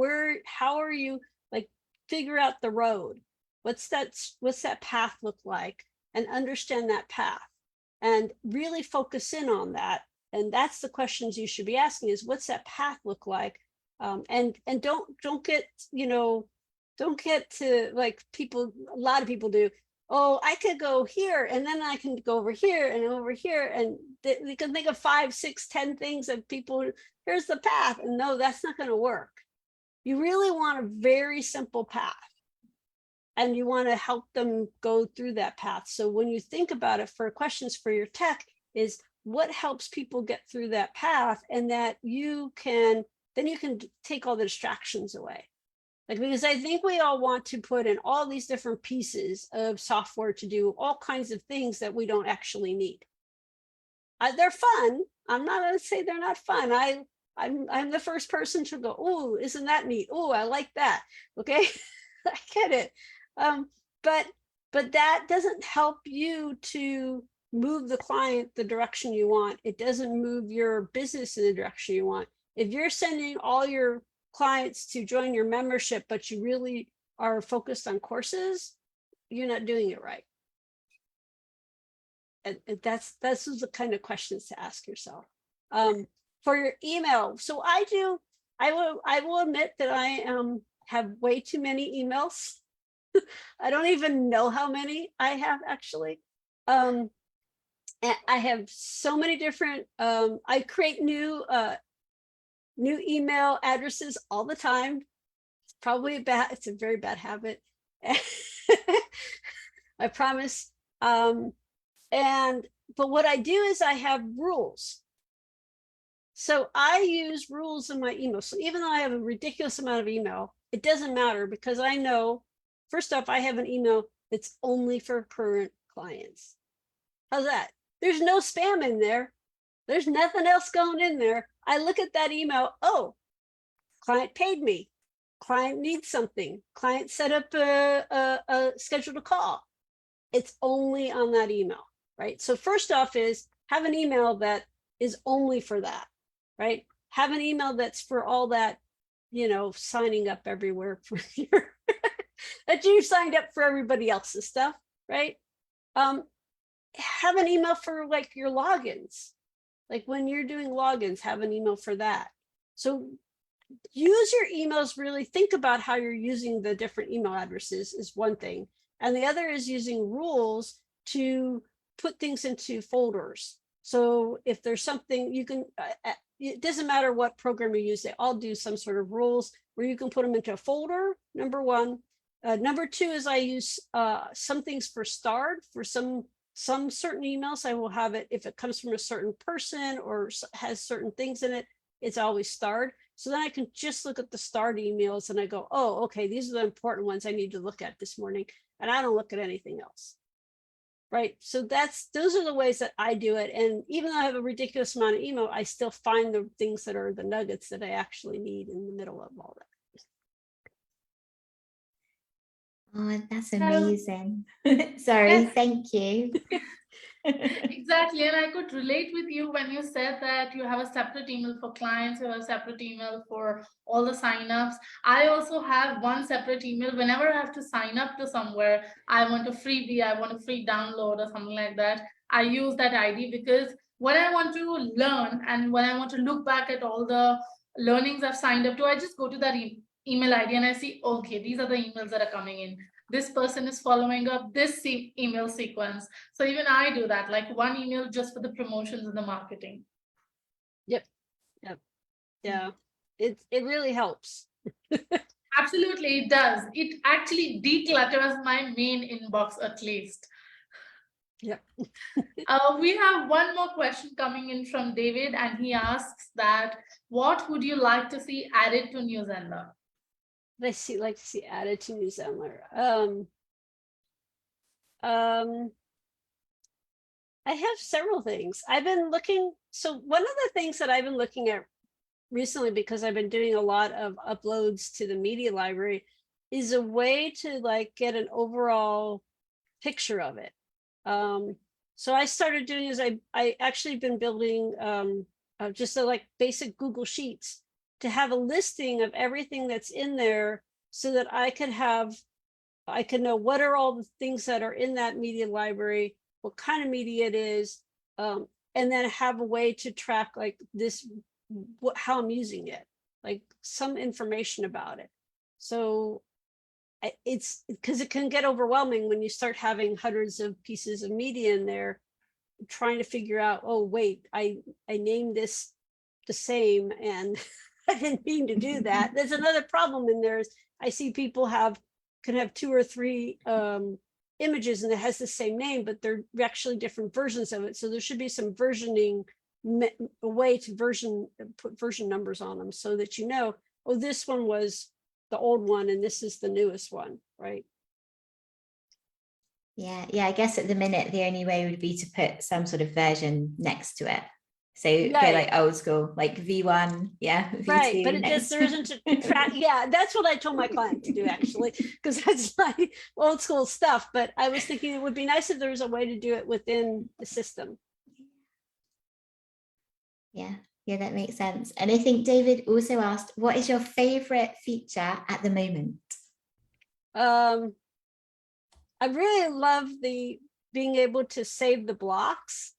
How are you, like, figure out the road? What's that path look like? And understand that path and really focus in on that. And that's the questions you should be asking, is what's that path look like? And don't get, don't get to like people, a lot of people do. Oh, I could go here and then I can go over here and over here. And they can think of 5, 6, 10 things that people, here's the path. And no, that's not going to work. You really want a very simple path. And you want to help them go through that path. So when you think about it, for questions for your tech is what helps people get through that path, and that then you can take all the distractions away. Like, because I think we all want to put in all these different pieces of software to do all kinds of things that we don't actually need. They're fun. I'm not going to say they're not fun. I'm the first person to go, oh, isn't that neat? Oh, I like that. Okay, I get it. But that doesn't help you to move the client the direction you want. It doesn't move your business in the direction you want. If you're sending all your clients to join your membership, but you really are focused on courses, you're not doing it right. And that's the kind of questions to ask yourself. For your email, so I will admit that I have way too many emails. I don't even know how many I have actually. And I have so many different, I create new email addresses all the time. It's probably it's a very bad habit. I promise. But what I do is I have rules. So I use rules in my email. So even though I have a ridiculous amount of email, it doesn't matter, because I know, first off, I have an email that's only for current clients. How's that? There's no spam in there. There's nothing else going in there. I look at that email. Oh, client paid me. Client needs something. Client set up a scheduled a call. It's only on that email, right? So first off is have an email that is only for that, right? Have an email that's for all that, signing up everywhere for your that you signed up for everybody else's stuff, right? Have an email for like your logins. Like when you're doing logins, have an email for that. So use your emails, really think about how you're using the different email addresses is one thing. And the other is using rules to put things into folders. So if there's something you can, it doesn't matter what program you use, they all do some sort of rules where you can put them into a folder, number one. Number two is I use some things for starred. For some certain emails, I will have it, if it comes from a certain person or has certain things in it, it's always starred. So then I can just look at the starred emails and I go, oh, okay, these are the important ones I need to look at this morning. And I don't look at anything else. Right. So those are the ways that I do it. And even though I have a ridiculous amount of email, I still find the things that are the nuggets that I actually need in the middle of all that. Oh, that's amazing. Sorry, Yes. thank you. Exactly. And I could relate with you when you said that you have a separate email for clients, you have a separate email for all the signups. I also have one separate email. Whenever I have to sign up to somewhere, I want a freebie, I want a free download or something like that, I use that ID, because when I want to learn and when I want to look back at all the learnings I've signed up to, I just go to that email ID and I see, okay, these are the emails that are coming in. This person is following up this email sequence. So even I do that, like one email just for the promotions and the marketing. Yep. Yeah. It really helps. Absolutely, it does. It actually declutters my main inbox at least. Yep. We have one more question coming in from David, and he asks that, what would you like to see added to New Zenler? Like to see added to New Zenler. I have several things. I've been looking. So one of the things that I've been looking at recently, because I've been doing a lot of uploads to the media library, is a way to like get an overall picture of it. So I started doing is I actually been building just like basic Google Sheets to have a listing of everything that's in there, so that I could know what are all the things that are in that media library, what kind of media it is, and then have a way to track like this, how I'm using it. like some information about it. So it's because it can get overwhelming when you start having hundreds of pieces of media in there, trying to figure out, oh, wait, I named this the same and I didn't mean to do that. There's another problem in there is I see people can have 2 or 3 images and it has the same name, but they're actually different versions of it. So there should be some versioning, a way to put version numbers on them so that you know, oh, this one was the old one and this is the newest one, right? Yeah, I guess at the minute the only way would be to put some sort of version next to it. So go like old school, like V1, yeah, V2. Right, but it just, there isn't a track. Yeah, that's what I told my client to do actually, because that's like old school stuff. But I was thinking it would be nice if there was a way to do it within the system. Yeah, that makes sense. And I think David also asked, what is your favorite feature at the moment? I really love being able to save the blocks.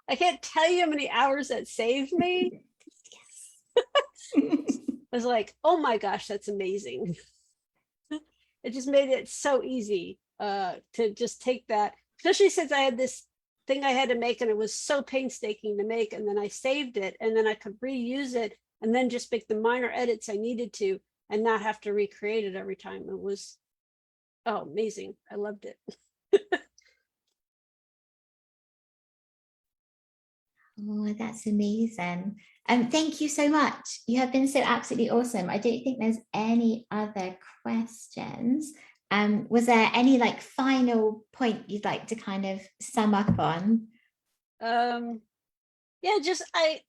I can't tell you how many hours that saved me. I was like, oh my gosh, that's amazing. It just made it so easy to just take that, especially since I had this thing I had to make and it was so painstaking to make, and then I saved it and then I could reuse it and then just make the minor edits I needed to and not have to recreate it every time. It was, oh, amazing. I loved it. Oh, that's amazing. Thank you so much. You have been so absolutely awesome. I don't think there's any other questions. Was there any like final point you'd like to kind of sum up on? Yeah, just I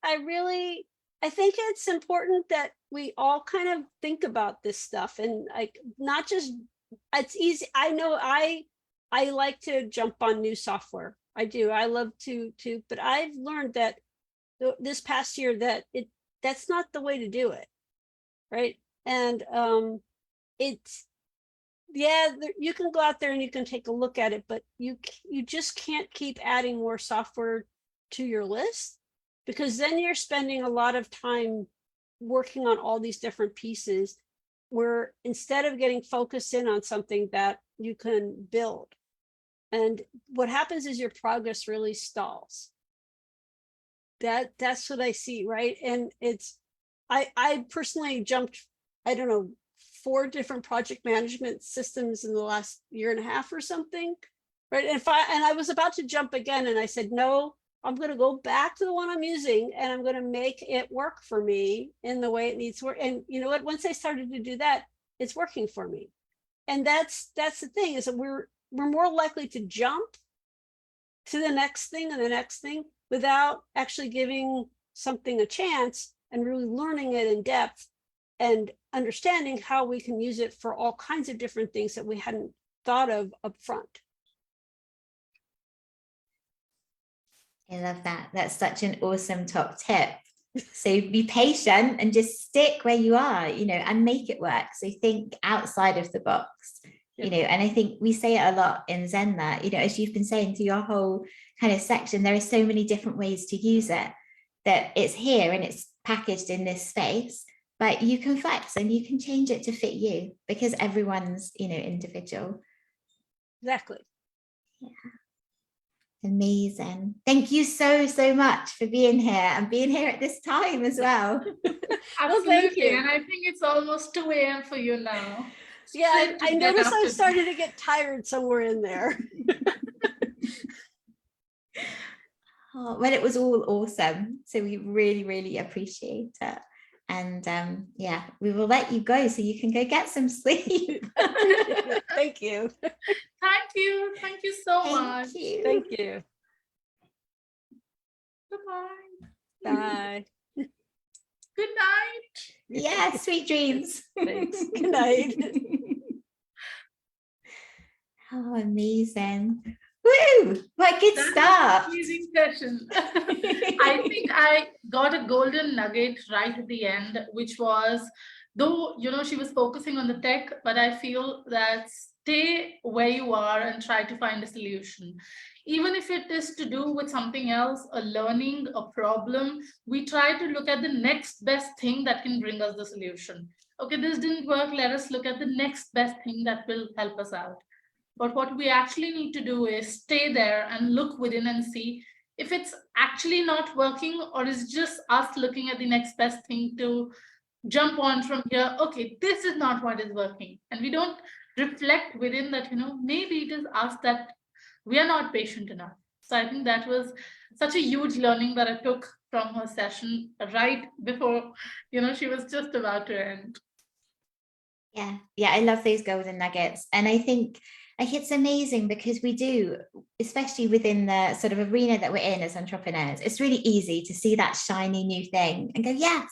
think it's important that we all kind of think about this stuff and like not just, it's easy. I know I like to jump on new software. I do. I love to, but I've learned that this past year that that's not the way to do it. Right. And it's, yeah, you can go out there and you can take a look at it, but you just can't keep adding more software to your list, because then you're spending a lot of time working on all these different pieces where instead of getting focused in on something that you can build. And what happens is your progress really stalls. That's what I see, right? And it's, I personally jumped, I don't know, 4 different project management systems in the last year and a half or something, right? And I was about to jump again, and I said, no, I'm going to go back to the one I'm using, and I'm going to make it work for me in the way it needs to work. And you know what? Once I started to do that, it's working for me. And that's the thing, is that we're more likely to jump to the next thing and the next thing without actually giving something a chance and really learning it in depth and understanding how we can use it for all kinds of different things that we hadn't thought of up front. I love that. That's such an awesome top tip. So be patient and just stick where you are, you know, and make it work. So think outside of the box, you know, and I think we say it a lot in Zenler, you know, as you've been saying through your whole kind of section, there are so many different ways to use it, that it's here and it's packaged in this space, but you can flex and you can change it to fit you, because everyone's, you know, individual. Exactly. Yeah. Amazing. Thank you so much for being here and being here at this time as well. Absolutely. And I think it's almost 2 a.m. for you now. Yeah, I noticed I started to get tired somewhere in there. Oh, well, it was all awesome. So we really appreciate it. And yeah, we will let you go so you can go get some sleep. Thank you. Thank you. Thank you so much. Thank you. Goodbye. Bye. Good night. Yeah, sweet dreams. Thanks. Good night. Oh, amazing. Woo! What a good start. Amazing session. I think I got a golden nugget right at the end, which was, though, you know, she was focusing on the tech, but I feel that's stay where you are and try to find a solution. Even if it is to do with something else, a learning, a problem, we try to look at the next best thing that can bring us the solution. Okay, this didn't work. Let us look at the next best thing that will help us out. But what we actually need to do is stay there and look within and see if it's actually not working, or is just us looking at the next best thing to jump on from here. Okay, this is not what is working. And we don't reflect within that, maybe it is us that we are not patient enough. So I think that was such a huge learning that I took from her session right before, she was just about to end. Yeah, I love those golden nuggets. And I think it's amazing because we do, especially within the sort of arena that we're in as entrepreneurs, it's really easy to see that shiny new thing and go, yes,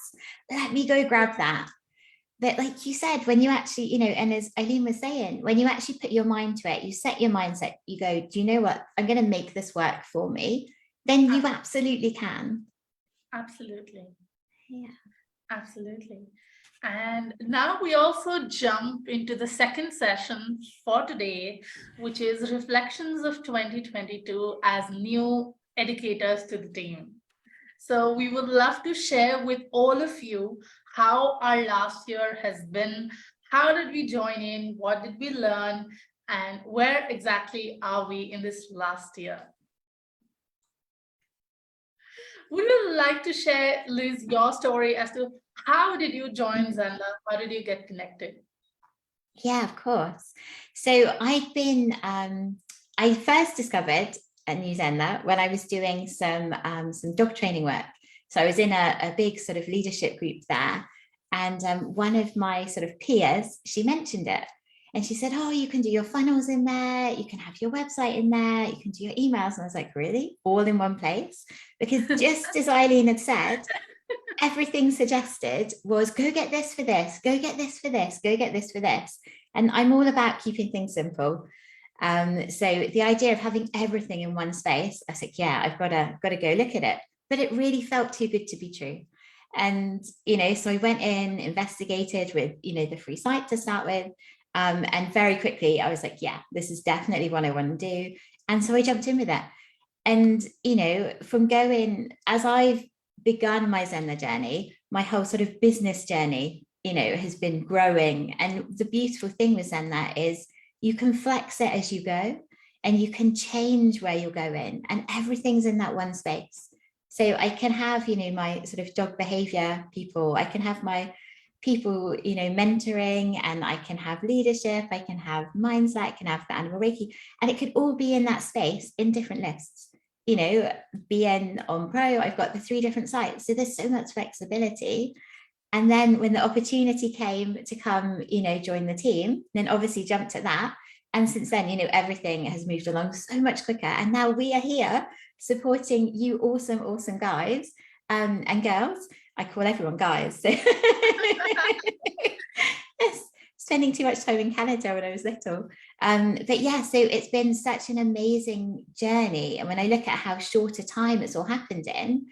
let me go grab that. But like you said, when you actually, and as Eileen was saying, when you actually put your mind to it, you set your mindset, you go, do you know what? I'm going to make this work for me. Then you absolutely can. Absolutely. Yeah. Absolutely. And now we also jump into the second session for today, which is Reflections of 2022 as new educators to the team. So we would love to share with all of you how our last year has been. How did we join in? What did we learn? And where exactly are we in this last year? Would you like to share, Liz, your story as to how did you join Zenler? How did you get connected? Yeah, of course. So I've been, I first discovered a new Zenler when I was doing some dog training work. So I was in a big sort of leadership group there. And one of my sort of peers, she mentioned it. And she said, oh, you can do your funnels in there. You can have your website in there. You can do your emails. And I was like, really? All in one place? Because just as Eileen had said, everything suggested was go get this for this, go get this for this, go get this for this. And I'm all about keeping things simple. So the idea of having everything in one space, I was like, yeah, I've got to go look at it. But it really felt too good to be true. And, so I went in, investigated with, the free site to start with. And very quickly, I was like, yeah, this is definitely what I want to do. And so I jumped in with it. And, from going, as I've begun my Zenler journey, my whole sort of business journey, has been growing. And the beautiful thing with Zenler is you can flex it as you go and you can change where you're going, and everything's in that one space. So I can have, my sort of dog behavior people, I can have my people, mentoring, and I can have leadership, I can have mindset, I can have the animal Reiki, and it could all be in that space in different lists. BN on Pro, I've got the 3 different sites. So there's so much flexibility. And then when the opportunity came to come, join the team, then obviously jumped at that. And since then, everything has moved along so much quicker. And now we are here supporting you awesome, awesome guys and girls. I call everyone guys. So spending too much time in Canada when I was little. But yeah, so it's been such an amazing journey. And when I look at how short a time it's all happened in,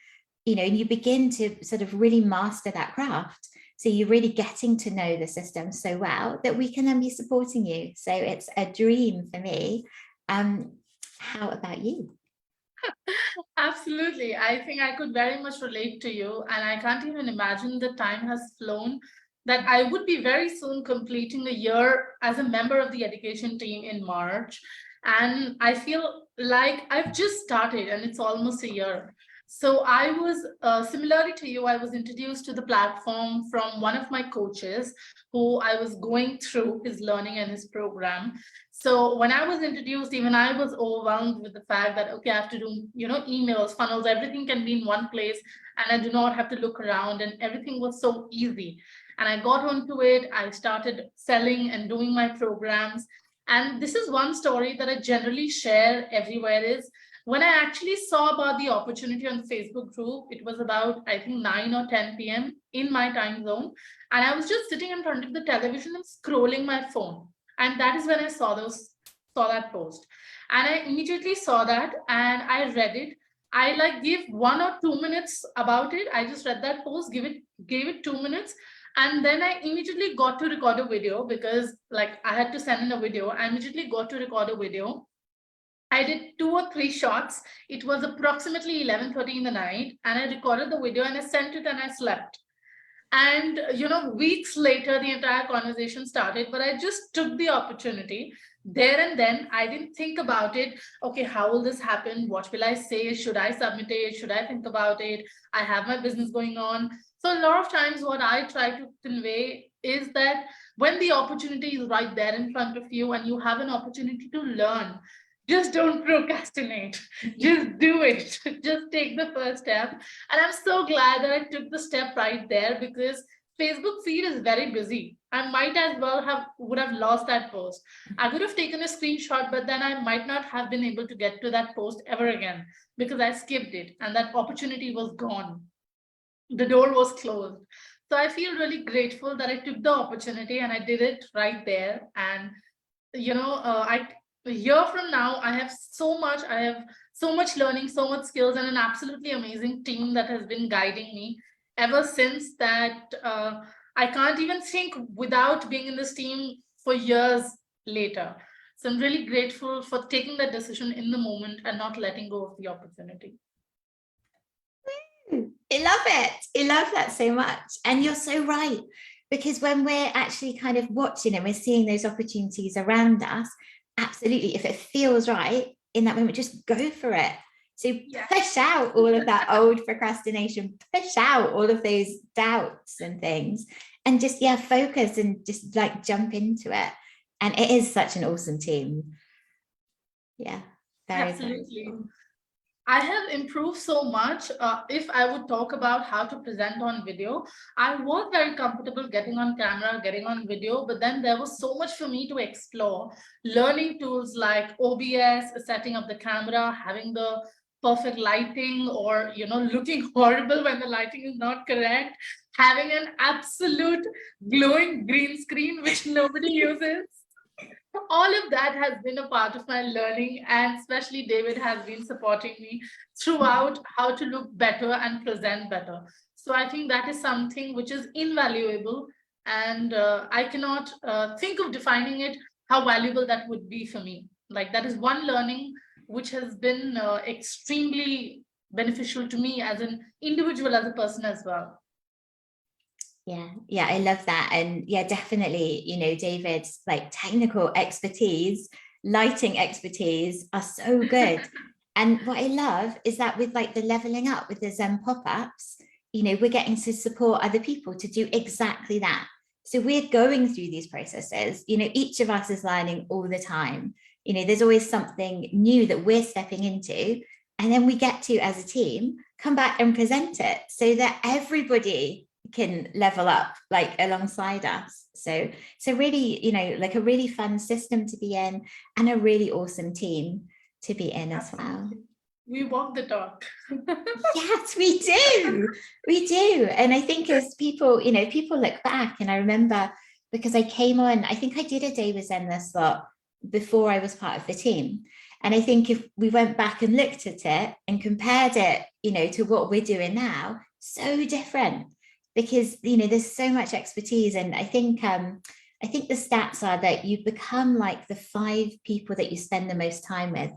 you begin to sort of really master that craft. So you're really getting to know the system so well that we can then be supporting you. So it's a dream for me. How about you? Absolutely. I think I could very much relate to you. And I can't even imagine the time has flown that I would be very soon completing a year as a member of the education team in March. And I feel like I've just started and it's almost a year. So I was, similarly to you, I was introduced to the platform from one of my coaches who I was going through his learning and his program. So when I was introduced, even I was overwhelmed with the fact that, okay, I have to do, emails, funnels, everything can be in one place and I do not have to look around, and everything was so easy. And I got onto it. I started selling and doing my programs. And this is one story that I generally share everywhere is when I actually saw about the opportunity on the Facebook group, it was about, I think, 9 or 10 p.m. in my time zone. And I was just sitting in front of the television and scrolling my phone. And that is when I saw that post. And I immediately saw that and I read it. I gave 1 or 2 minutes about it. I just read that post, gave it 2 minutes. And then I immediately got to record a video because like I had to send in a video. I immediately got to record a video. I did 2 or 3 shots. It was approximately 11:30 in the night, and I recorded the video and I sent it and I slept. And weeks later, the entire conversation started, but I just took the opportunity there and then. I didn't think about it. Okay, how will this happen? What will I say? Should I submit it? Should I think about it? I have my business going on. So a lot of times what I try to convey is that when the opportunity is right there in front of you and you have an opportunity to learn, just don't procrastinate. Just do it. Just take the first step. And I'm so glad that I took the step right there, because Facebook feed is very busy. I might as well would have lost that post. I could have taken a screenshot, but then I might not have been able to get to that post ever again because I skipped it and that opportunity was gone. The door was closed. So I feel really grateful that I took the opportunity and I did it right there. And a year from now, I have so much learning, so much skills, and an absolutely amazing team that has been guiding me ever since that. I can't even think without being in this team for years later. So I'm really grateful for taking that decision in the moment and not letting go of the opportunity. I love it. I love that so much. And you're so right, because when we're actually kind of watching and we're seeing those opportunities around us, absolutely, if it feels right in that moment, just go for it. So push out all of that old procrastination, push out all of those doubts and things, and just focus and just like jump into it. And it is such an awesome team. Yeah, very, absolutely. very cool. I have improved so much. If I would talk about how to present on video, I was very comfortable getting on camera, getting on video, but then there was so much for me to explore. Learning tools like OBS, setting up the camera, having the perfect lighting, or looking horrible when the lighting is not correct, having an absolute glowing green screen which nobody uses. All of that has been a part of my learning, and especially David has been supporting me throughout how to look better and present better. So I think that is something which is invaluable, and I cannot think of defining it how valuable that would be for me. Like, that is one learning which has been extremely beneficial to me as an individual, as a person as well. Yeah, I love that. And definitely, David's like technical expertise, lighting expertise are so good. And what I love is that with like the leveling up with the Zen pop-ups, we're getting to support other people to do exactly that. So we're going through these processes, each of us is learning all the time. There's always something new that we're stepping into. And then we get to, as a team, come back and present it so that everybody can level up like alongside us. So really, like a really fun system to be in, and a really awesome team to be in as well. We walk the talk. Yes, we do. We do. And I think as people, people look back, and I remember, because I came on, I think I did a day with Zenler slot before I was part of the team. And I think if we went back and looked at it and compared it, to what we're doing now, so different. Because there's so much expertise, and I think the stats are that you become like the 5 people that you spend the most time with,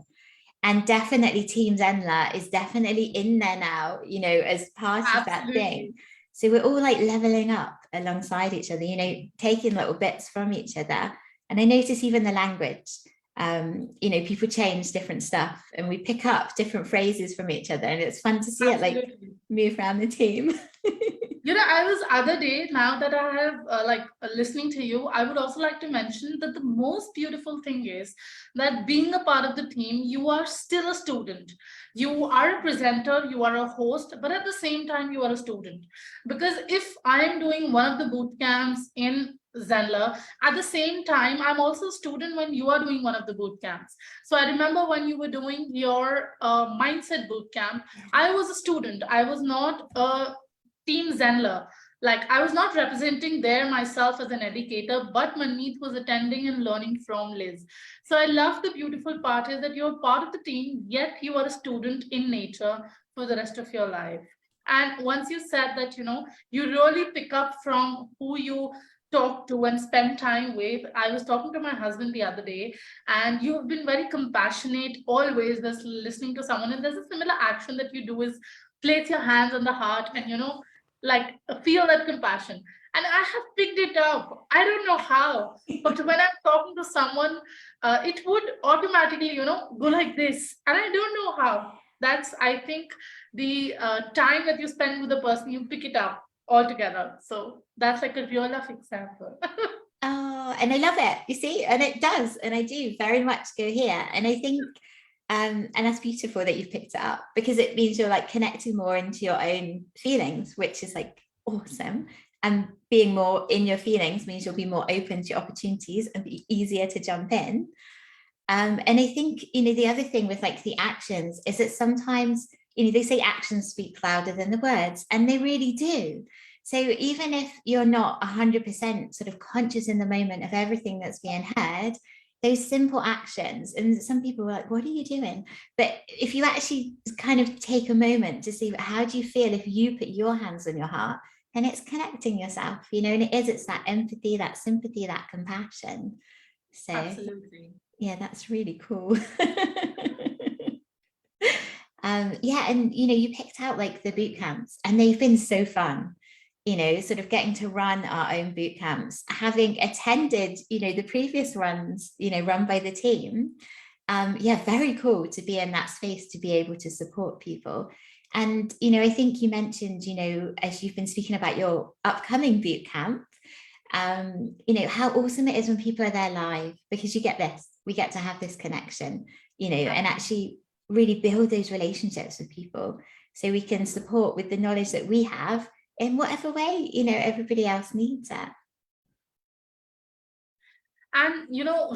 and definitely Team Zenler is definitely in there now, as part of that thing. So we're all like leveling up alongside each other, taking little bits from each other. And I notice even the language, people change different stuff, and we pick up different phrases from each other, and it's fun to see it like move around the team. I was other day, now that I have listening to you, I would also like to mention that the most beautiful thing is that being a part of the team, you are still a student. You are a presenter, you are a host, but at the same time, you are a student. Because if I am doing one of the boot camps in Zenler, at the same time, I'm also a student when you are doing one of the boot camps. So I remember when you were doing your mindset boot camp, I was a student. I was not a Team Zenler. Like, I was not representing there myself as an educator, but Manmeet was attending and learning from Liz. So I love the beautiful part is that you're part of the team, yet you are a student in nature for the rest of your life. And once you said that, you really pick up from who you talk to and spend time with. I was talking to my husband the other day, and you've been very compassionate always, just listening to someone. And there's a similar action that you do is place your hands on the heart and, like feel that compassion. And I have picked it up. I don't know how, but when I'm talking to someone, it would automatically, go like this. And I don't know how. That's, I think, the time that you spend with the person, you pick it up altogether. So that's like a real life example. Oh, and I love it. You see, and it does, and I do very much go here. And I think, and that's beautiful that you've picked it up, because it means you're like connecting more into your own feelings, which is like awesome. And being more in your feelings means you'll be more open to opportunities and be easier to jump in. And I think, the other thing with like the actions is that sometimes, they say actions speak louder than the words, and they really do. So even if you're not 100% sort of conscious in the moment of everything that's being heard, those simple actions, and some people are like, what are you doing? But if you actually kind of take a moment to see, how do you feel if you put your hands on your heart, and it's connecting yourself, and it's that empathy, that sympathy, that compassion. So Absolutely. yeah, that's really cool. Yeah, and you picked out like the boot camps, and they've been so fun. Sort of getting to run our own boot camps, having attended, the previous ones, run by the team. Yeah, very cool to be in that space, to be able to support people. And, I think you mentioned, as you've been speaking about your upcoming boot camp, how awesome it is when people are there live, because we get to have this connection, and actually really build those relationships with people, so we can support with the knowledge that we have in whatever way, everybody else needs it. And,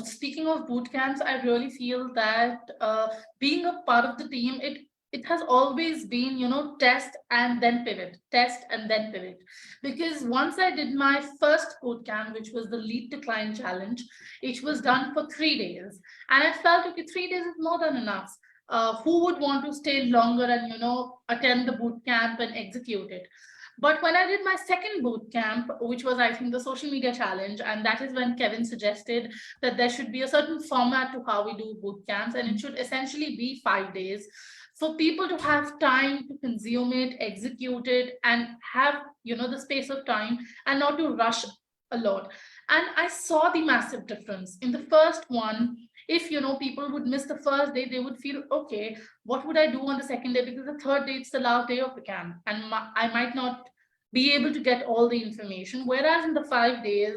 speaking of boot camps, I really feel that being a part of the team, it has always been, test and then pivot, test and then pivot. Because once I did my first boot camp, which was the Lead to Client Challenge, it was done for 3 days. And I felt, okay, 3 days is more than enough. Who would want to stay longer and, attend the boot camp and execute it? But when I did my second boot camp, which was, I think, the social media challenge, and that is when Kevin suggested that there should be a certain format to how we do boot camps, and it should essentially be 5 days for people to have time to consume it, execute it, and have, the space of time and not to rush a lot. And I saw the massive difference. In the first one, if people would miss the first day, they would feel, okay, what would I do on the second day? Because the third day, it's the last day of the camp, and I might not be able to get all the information. Whereas in the 5 days,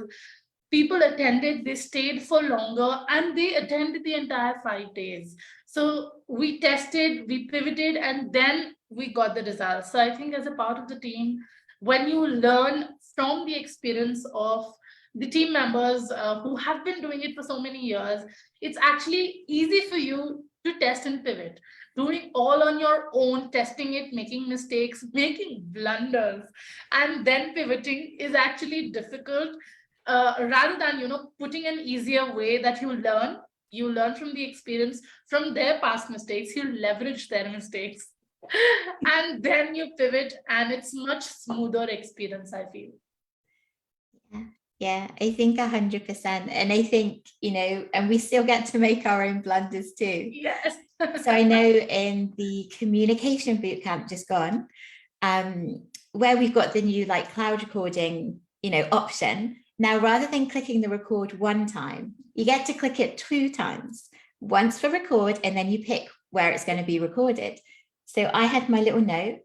people attended, they stayed for longer, and they attended the entire 5 days. So we tested, we pivoted, and then we got the results. So I think as a part of the team, when you learn from the experience of the team members who have been doing it for so many years, it's actually easy for you to test and pivot. Doing all on your own, testing it, making mistakes, making blunders, and then pivoting is actually difficult. Rather than putting an easier way that you learn from the experience, from their past mistakes, you leverage their mistakes, and then you pivot, and it's much smoother experience, I feel. Yeah, I think 100%. And I think, and we still get to make our own blunders too. Yes. So I know in the communication bootcamp just gone, where we've got the new like cloud recording, option. Now, rather than clicking the record one time, you get to click it 2 times, once for record, and then you pick where it's going to be recorded. So I had my little note,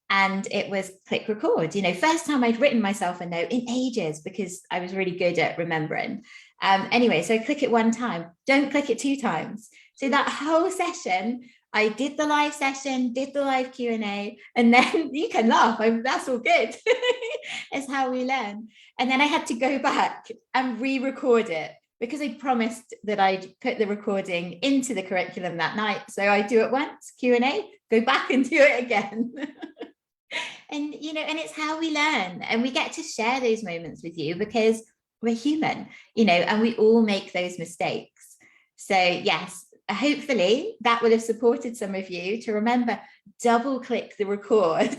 and it was click record. First time I'd written myself a note in ages, because I was really good at remembering. Anyway, so I click it 1 time, don't click it 2 times. So that whole session, I did the live session, did the live Q&A, and then you can laugh, that's all good. It's how we learn. And then I had to go back and re-record it, because I promised that I'd put the recording into the curriculum that night. So I do it once, Q&A, go back and do it again. And, and it's how we learn, and we get to share those moments with you, because we're human, and we all make those mistakes. So yes, hopefully that will have supported some of you to remember, double click the record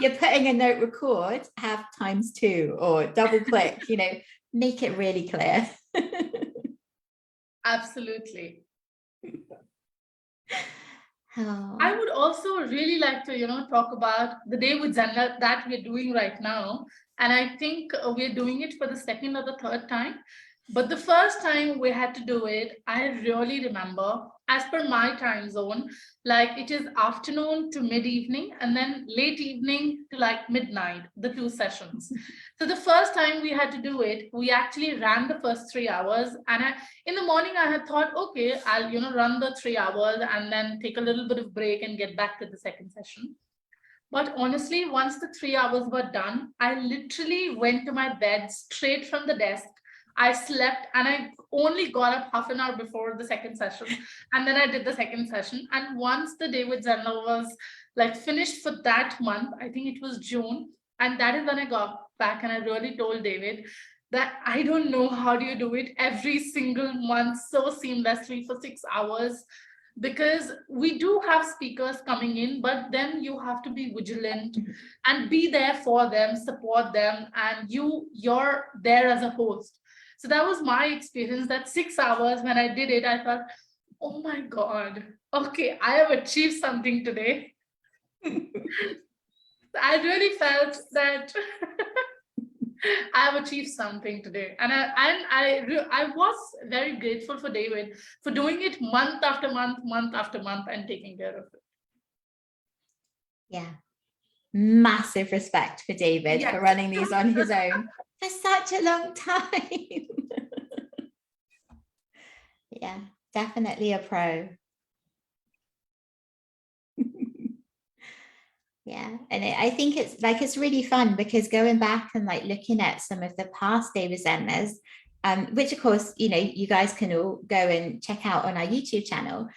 you're putting a note record, have ×2 or double click, make it really clear. Absolutely. Oh. I would also really like to, talk about the day with Zenler that we're doing right now. And I think we're doing it for the second or the third time. But the first time we had to do it, I really remember, as per my time zone, like it is afternoon to mid-evening and then late evening to like midnight, the 2 sessions. So the first time we had to do it, we actually ran the first 3 hours. And in the morning, I had thought, okay, I'll, run the 3 hours and then take a little bit of break and get back to the second session. But honestly, once the 3 hours were done, I literally went to my bed straight from the desk. I slept and I only got up half an hour before the second session. And then I did the second session. And once the day with Zenler was like finished for that month, I think it was June. And that is when I got back and I really told David that I don't know how do you do it every single month so seamlessly for 6 hours, because we do have speakers coming in, but then you have to be vigilant and be there for them, support them, and you're there as a host. So that was my experience. That 6 hours when I did it, I thought, oh my God, okay, I have achieved something today. I really felt that I have achieved something today. And I was very grateful for David for doing it month after month, and taking care of it. Yeah. Massive respect for David Yes. for running these on his own for such a long time. Yeah, definitely a pro. Yeah, and I think it's really fun because going back and like looking at some of the past David Zenlers, which of course, you guys can all go and check out on our YouTube channel.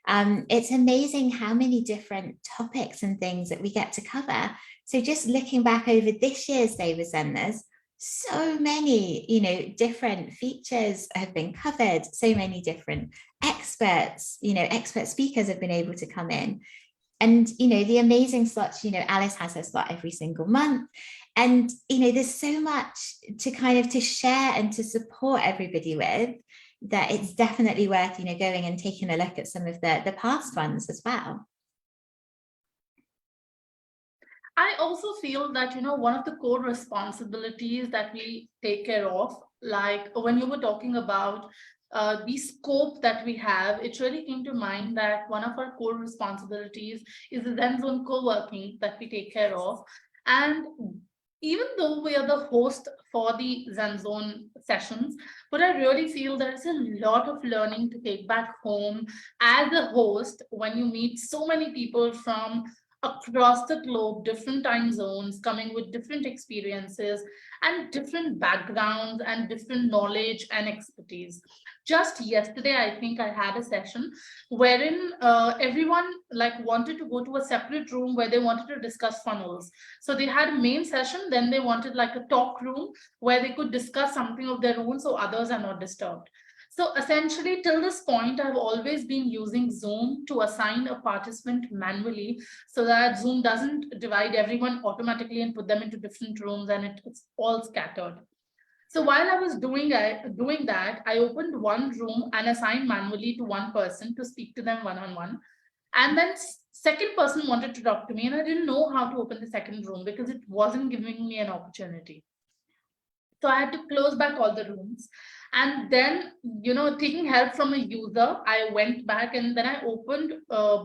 It's amazing how many different topics and things that we get to cover. So just looking back over this year's David Zenlers, so many, different features have been covered, so many different experts, expert speakers have been able to come in. And, the amazing slots, Alice has her slot every single month. And, there's so much to to share and to support everybody with, that it's definitely worth, going and taking a look at some of the past ones as well. I also feel that, one of the core responsibilities that we take care of, like when you were talking about the scope that we have, it really came to mind that one of our core responsibilities is the Zen Zone co-working that we take care of. And even though we are the host for the Zen Zone sessions, but I really feel there's a lot of learning to take back home as a host when you meet so many people from across the globe, different time zones, coming with different experiences and different backgrounds and different knowledge and expertise. Just yesterday, I think I had a session wherein everyone wanted to go to a separate room where they wanted to discuss funnels. So they had a main session, then they wanted like a talk room where they could discuss something of their own so others are not disturbed. So essentially, till this point, I've always been using Zoom to assign a participant manually so that Zoom doesn't divide everyone automatically and put them into different rooms and it's all scattered. So while I was doing that, I opened one room and assigned manually to one person to speak to them one-on-one. And then second person wanted to talk to me and I didn't know how to open the second room because it wasn't giving me an opportunity. So I had to close back all the rooms. And then, taking help from a user, I went back and then I opened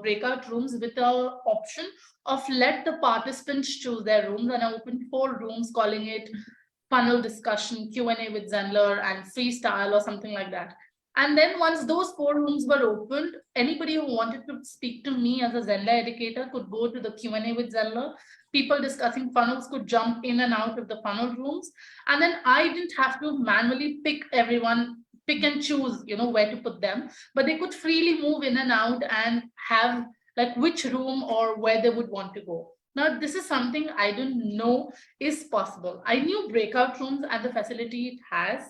breakout rooms with the option of let the participants choose their rooms. And I opened 4 rooms, calling it funnel discussion, Q&A with Zenler, and freestyle or something like that. And then once those 4 rooms were opened, anybody who wanted to speak to me as a Zenler educator could go to the Q&A with Zenler. People discussing funnels could jump in and out of the funnel rooms. And then I didn't have to manually pick and choose, where to put them, but they could freely move in and out and have like which room or where they would want to go. Now, this is something I didn't know is possible. I knew breakout rooms and the facility it has,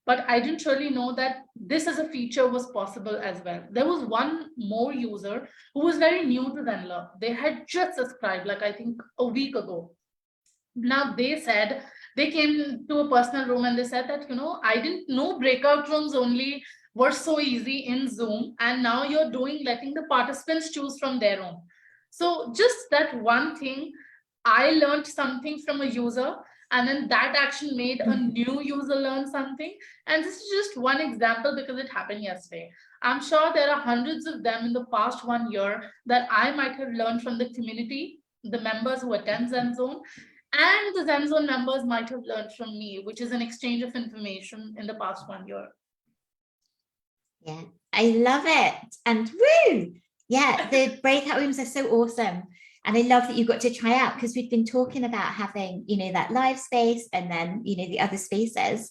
but I didn't really know that this as a feature was possible as well. There was one more user who was very new to Zenler. They had just subscribed, like I think a week ago. Now they came to a personal room and they said that, I didn't know breakout rooms only were so easy in Zoom. And now you're letting the participants choose from their own. So just that one thing, I learned something from a user, and then that action made a new user learn something. And this is just one example because it happened yesterday. I'm sure there are hundreds of them in the past 1 year that I might have learned from the community, the members who attend ZenZone, and the ZenZone members might have learned from me, which is an exchange of information in the past 1 year. Yeah, I love it. And woo! Yeah, the breakout rooms are so awesome. And I love that you got to try out, because we've been talking about having, that live space and then, the other spaces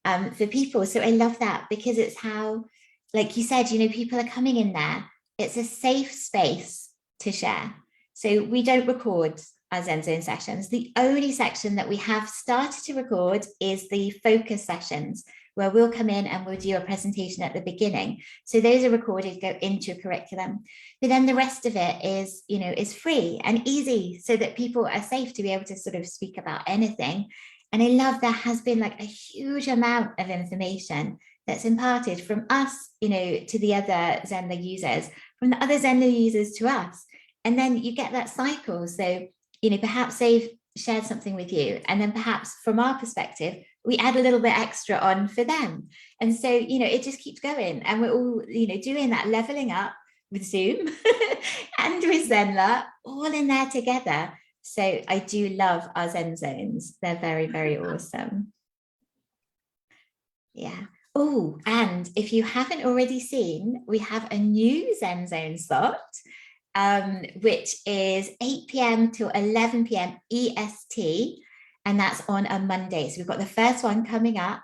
for people. So I love that, because it's how, like you said, people are coming in there. It's a safe space to share. So we don't record our ZenZone sessions. The only section that we have started to record is the focus sessions, where we'll come in and we'll do a presentation at the beginning. So those are recorded, go into curriculum. But then the rest of it is free and easy, so that people are safe to be able to sort of speak about anything. And I love there has been like a huge amount of information that's imparted from us, to the other Zenler users, from the other Zenler users to us. And then you get that cycle. So, perhaps they've shared something with you, and then perhaps from our perspective, we add a little bit extra on for them. And so, it just keeps going, and we're all, doing that leveling up with Zoom and with Zenler, all in there together. So I do love our Zen zones. They're very, very awesome. Yeah. Oh, and if you haven't already seen, we have a new Zen zone slot, which is 8 p.m. to 11 p.m. EST. And that's on a Monday. So we've got the first one coming up.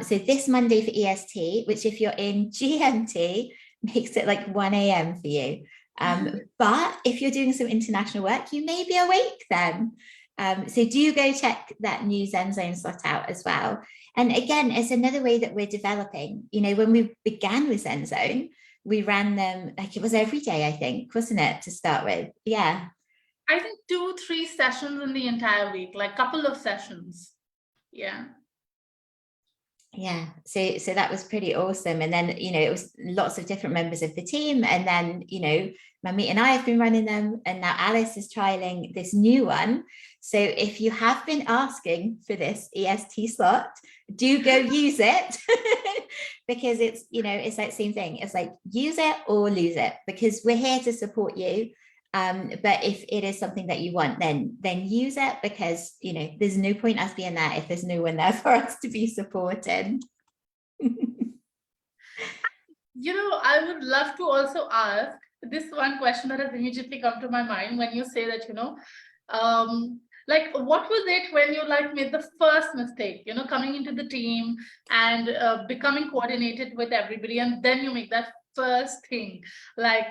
So this Monday for EST, which if you're in GMT, makes it like 1 a.m. for you. But if you're doing some international work, you may be awake then. So do go check that new Zen Zone slot out as well. And again, it's another way that we're developing. When we began with Zen Zone, we ran them like it was every day, I think, wasn't it, to start with? Yeah. I think 2-3 sessions in the entire week, like a couple of sessions. Yeah. Yeah, so that was pretty awesome. And then, it was lots of different members of the team. And then, Manmeet and I have been running them, and now Alice is trialing this new one. So if you have been asking for this EST slot, do go use it because it's, it's that same thing. It's like use it or lose it, because we're here to support you. But if it is something that you want, then use it, because there's no point us being there if there's no one there for us to be supported. I would love to also ask this one question that has immediately come to my mind when you say that, like what was it when you made the first mistake, coming into the team and becoming coordinated with everybody, and then you make that first thing, like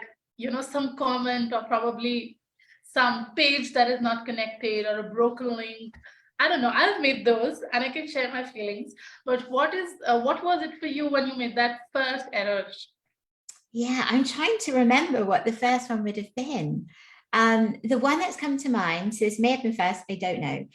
some comment or probably some page that is not connected or a broken link. I don't know. I've made those and I can share my feelings. But what was it for you when you made that first error? Yeah, I'm trying to remember what the first one would have been. The one that's come to mind, so this may have been first, I don't know,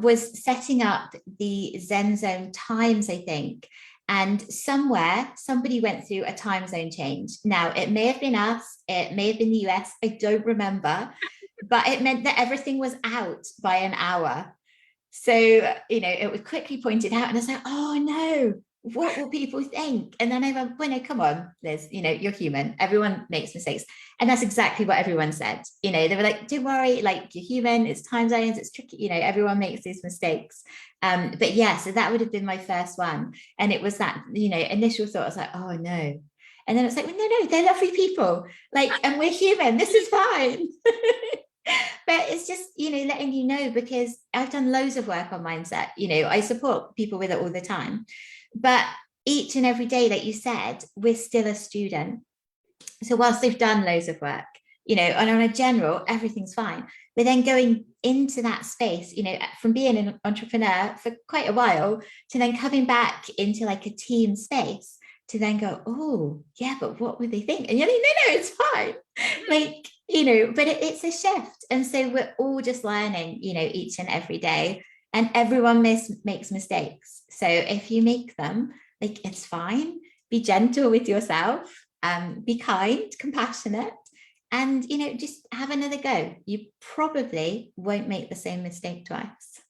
was setting up the Zen Zone times, I think. And somewhere, somebody went through a time zone change. Now, it may have been us, it may have been the US, I don't remember, but it meant that everything was out by an hour. So, it was quickly pointed out, and I was like, oh no, what will people think? And then I went, well, no, come on, Liz, you're human. Everyone makes mistakes. And that's exactly what everyone said. They were like, don't worry, like you're human, it's time zones, it's tricky, everyone makes these mistakes. But yeah, so that would have been my first one. And it was that, initial thought, I was like, oh no. And then it's like, well, no, they're lovely people. Like, and we're human, this is fine. But it's just, letting you know, because I've done loads of work on mindset. I support people with it all the time. But each and every day, like you said, we're still a student. So whilst they've done loads of work, and on a general, everything's fine. But then going into that space, from being an entrepreneur for quite a while to then coming back into like a team space to then go, oh, yeah, but what would they think? And you're like, no, it's fine. Like, but it's a shift. And so we're all just learning, each and every day. And everyone makes mistakes. So if you make them, like, it's fine. Be gentle with yourself, be kind, compassionate, and, just have another go. You probably won't make the same mistake twice.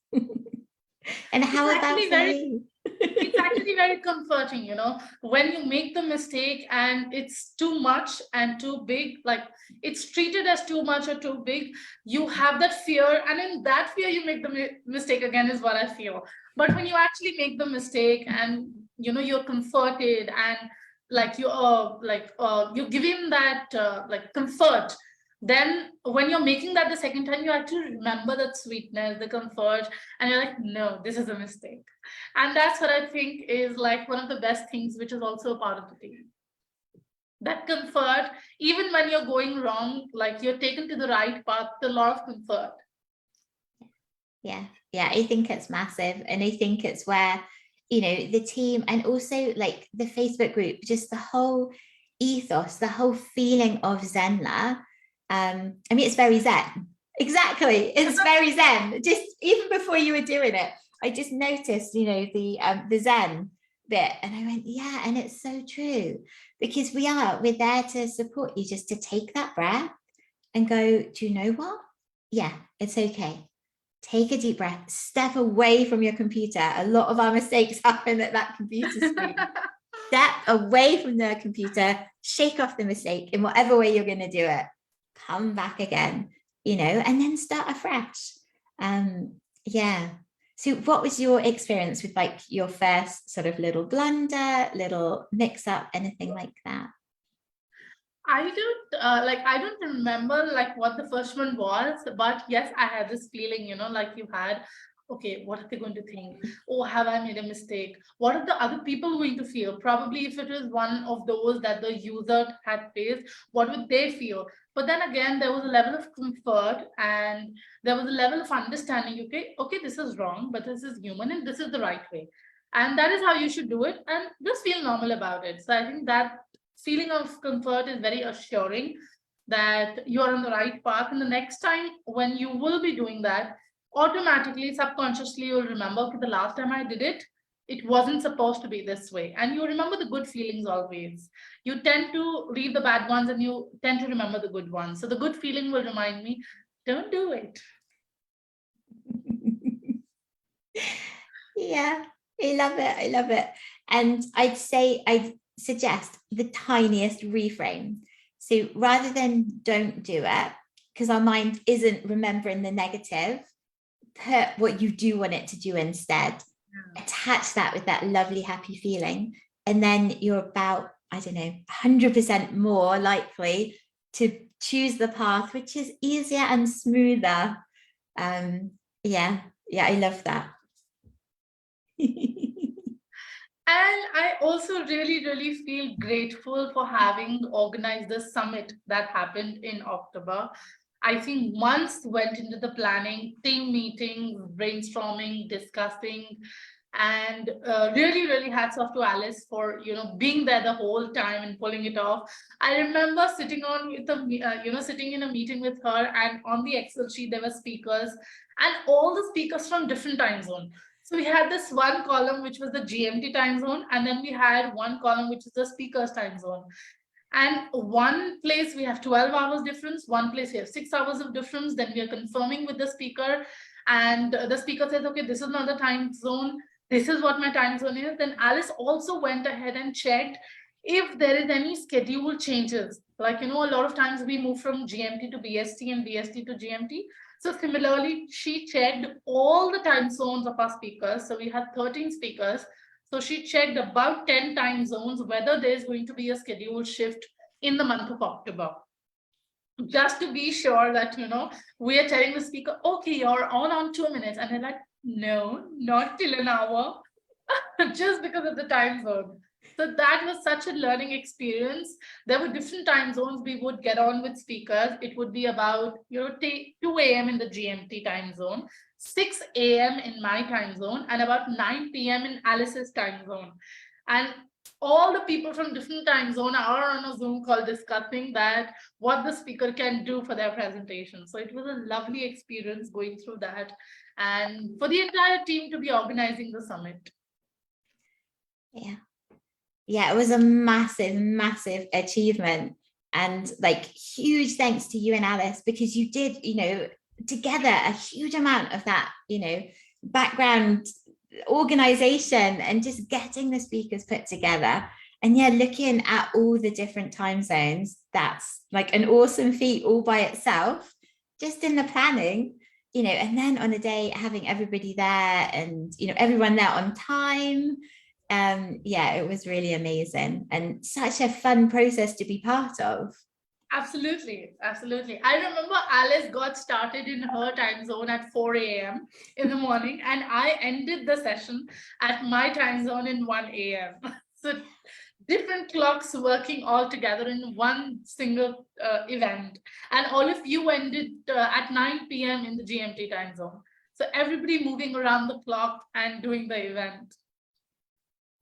And how about for you? It's actually very comforting, when you make the mistake and it's too much and too big, like it's treated as too much or too big, you have that fear, and in that fear you make the mistake again, is what I feel. But when you actually make the mistake and you're comforted, and like you give him that like comfort, then when you're making that the second time, you actually remember that sweetness, the comfort, and you're like, no, this is a mistake. And that's what I think is like one of the best things, which is also a part of the team. That comfort, even when you're going wrong, like you're taken to the right path, a lot of comfort. Yeah, I think it's massive. And I think it's where, the team, and also like the Facebook group, just the whole ethos, the whole feeling of Zenler. It's very Zen. Exactly. It's very Zen. Just even before you were doing it, I just noticed, the Zen bit, and I went, yeah, and it's so true, because we're there to support you, just to take that breath and go, do you know what? Yeah, it's okay. Take a deep breath, step away from your computer. A lot of our mistakes happen at that computer screen. Step away from the computer, shake off the mistake in whatever way you're going to do it. Come back again, and then start afresh. Yeah. So what was your experience with like your first sort of little blunder, little mix up, anything like that? I don't remember like what the first one was, but yes, I had this feeling, like you had, okay, what are they going to think? Oh, have I made a mistake? What are the other people going to feel? Probably if it was one of those that the user had faced, what would they feel? But then again, there was a level of comfort, and there was a level of understanding, okay, this is wrong, but this is human and this is the right way. And that is how you should do it, and just feel normal about it. So I think that feeling of comfort is very assuring that you are on the right path. And the next time when you will be doing that, automatically, subconsciously, you'll remember, okay, the last time I did it, it wasn't supposed to be this way. And you remember the good feelings always. You tend to leave the bad ones and you tend to remember the good ones. So the good feeling will remind me, don't do it. Yeah, I love it. I love it. And I'd suggest the tiniest reframe. So rather than don't do it, because our mind isn't remembering the negative, put what you do want it to do instead. Attach that with that lovely, happy feeling. And then you're about, 100% more likely to choose the path which is easier and smoother. Yeah, I love that. And I also really, really feel grateful for having organized the summit that happened in October. I think months went into the planning, team meetings, brainstorming, discussing, and really, really hats off to Alice for being there the whole time and pulling it off. I remember sitting sitting in a meeting with her, and on the Excel sheet there were speakers, and all the speakers from different time zones. So we had this one column, which was the GMT time zone, and then we had one column, which is the speaker's time zone. And one place we have 12 hours difference, one place we have 6 hours of difference. Then we are confirming with the speaker, and the speaker says, okay, this is not the time zone. This is what my time zone is. Then Alice also went ahead and checked if there is any schedule changes. Like, a lot of times we move from GMT to BST and BST to GMT. So similarly, she checked all the time zones of our speakers. So we had 13 speakers. So she checked about 10 time zones, whether there's going to be a schedule shift in the month of October. Just to be sure that, we are telling the speaker, okay, you're on 2 minutes. And they're like, no, not till an hour, just because of the time zone. So that was such a learning experience. There were different time zones we would get on with speakers. It would be about 2 a.m. in the GMT time zone, 6 a.m. in my time zone, and about 9 p.m. in Alice's time zone. and all the people from different time zone are on a Zoom call discussing that what the speaker can do for their presentation. So it was a lovely experience going through that, and for the entire team to be organizing the summit. Yeah, it was a massive achievement, and like huge thanks to you and Alice, because you did, together a huge amount of that, background organization and just getting the speakers put together. And yeah, looking at all the different time zones, that's like an awesome feat all by itself, just in the planning, and then on a day having everybody there and, everyone there on time. Yeah, it was really amazing and such a fun process to be part of. Absolutely. I remember Alice got started in her time zone at 4 a.m. in the morning, and I ended the session at my time zone in 1 a.m. So different clocks working all together in one single event. And all of you ended at 9 p.m. in the GMT time zone. So everybody moving around the clock and doing the event.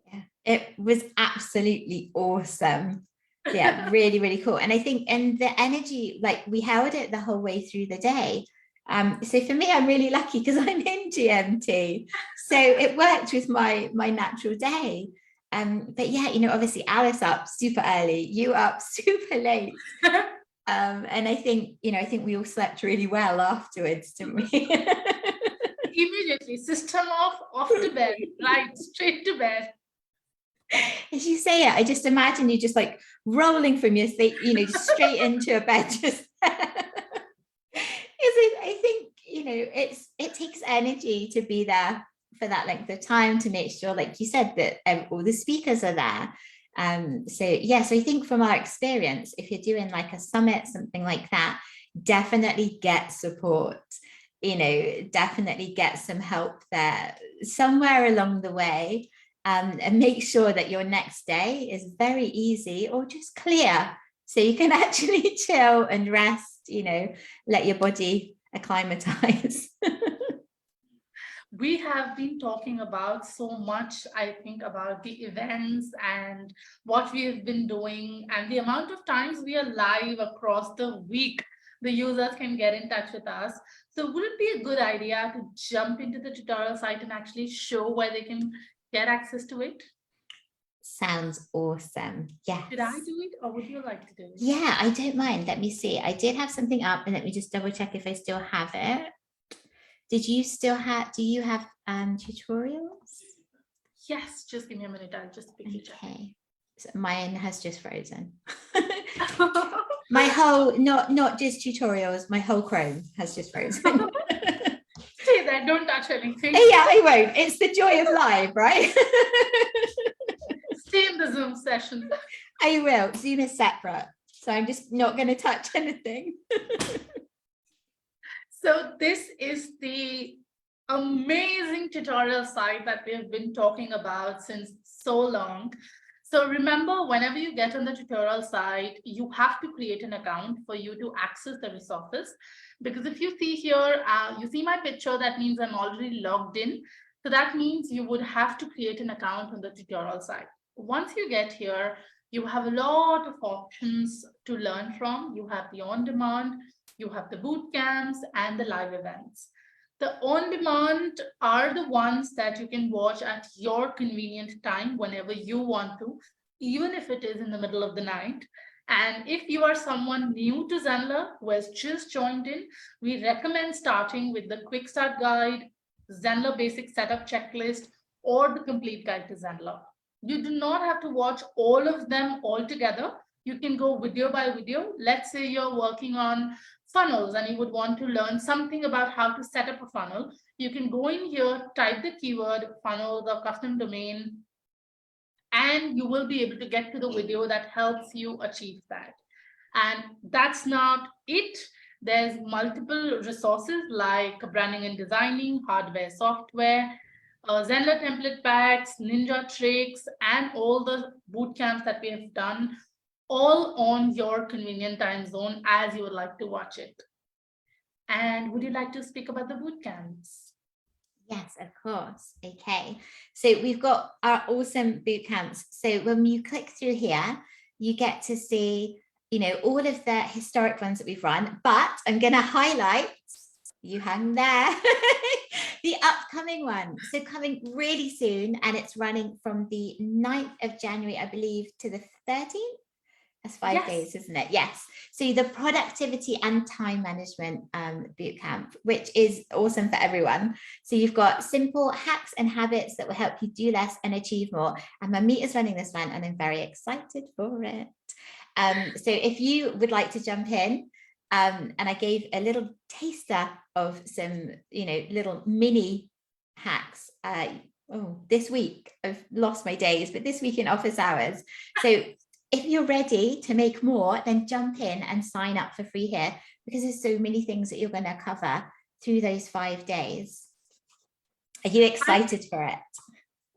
Yeah, it was absolutely awesome. Yeah, really cool. And I think, and the energy, like we held it the whole way through the day. So for me, I'm really lucky because I'm in GMT, so it worked with my natural day. But yeah, obviously Alice up super early, you up super late. And I think we all slept really well afterwards, didn't we? Immediately, system off to bed, right, straight to bed. As you say it, I just imagine you just like rolling from your seat, just straight into a bed. Just I think it takes energy to be there for that length of time, to make sure, like you said, that all the speakers are there. So yes, I think from our experience, if you're doing like a summit, something like that, definitely get support. Definitely get some help there somewhere along the way. And make sure that your next day is very easy or just clear, so you can actually chill and rest, let your body acclimatize. We have been talking about so much, I think, about the events and what we have been doing and the amount of times we are live across the week. The users can get in touch with us. So would it be a good idea to jump into the tutorial site and actually show where they can get access to it? Sounds awesome. Yes. Should I do it or would you like to do it? Yeah, I don't mind. Let me see. I did have something up, and let me just double check if I still have it. Do you have tutorials? Yes, just give me a minute. I'll just quickly check. Okay. So mine has just frozen. My whole, not just tutorials, my whole Chrome has just frozen. Say that, don't touch anything. Yeah, I won't. It's the joy of live, right? Stay in the Zoom session. I will. Zoom is separate, so I'm just not going to touch anything. So this is the amazing tutorial site that we have been talking about since so long. So remember, whenever you get on the tutorial site, you have to create an account for you to access the resources. Because if you see here, you see my picture, that means I'm already logged in. So that means you would have to create an account on the tutorial site. Once you get here, you have a lot of options to learn from. You have the on-demand, you have the boot camps and the live events. The on-demand are the ones that you can watch at your convenient time whenever you want to, even if it is in the middle of the night. And if you are someone new to Zenler who has just joined in, we recommend starting with the Quick Start Guide, Zenler Basic Setup Checklist, or the Complete Guide to Zenler. You do not have to watch all of them all together. You can go video by video. Let's say you're working on funnels and you would want to learn something about how to set up a funnel. You can go in here, type the keyword funnels or custom domain, and you will be able to get to the video that helps you achieve that. And that's not it. There's multiple resources like branding and designing, hardware, software, Zenler template packs, ninja tricks, and all the boot camps that we have done, all on your convenient time zone as you would like to watch it. And would you like to speak about the boot camps? Yes, of course. Okay. So we've got our awesome boot camps. So when you click through here, you get to see, all of the historic ones that we've run, but I'm going to highlight, you hung there, the upcoming one. So coming really soon, and it's running from the 9th of January, I believe, to the 13th. That's 5 days, isn't it? Yes. So the productivity and time management bootcamp, which is awesome for everyone. So you've got simple hacks and habits that will help you do less and achieve more. And Manmeet is running this one, and I'm very excited for it. So if you would like to jump in, and I gave a little taster of some, little mini hacks. This week, I've lost my days, but this week in office hours. So if you're ready to make more, then jump in and sign up for free here, because there's so many things that you're going to cover through those 5 days. Are you excited for it?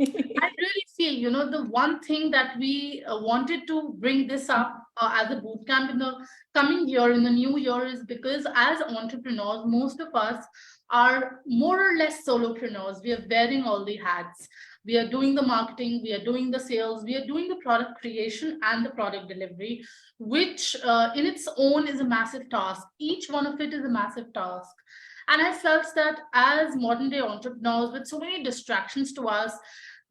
I really feel, the one thing that we wanted to bring this up as a bootcamp in the coming year, in the new year, is because as entrepreneurs, most of us are more or less solopreneurs. We are wearing all the hats. We are doing the marketing, we are doing the sales, we are doing the product creation and the product delivery, which in its own is a massive task. Each one of it is a massive task. And I felt that as modern day entrepreneurs with so many distractions to us,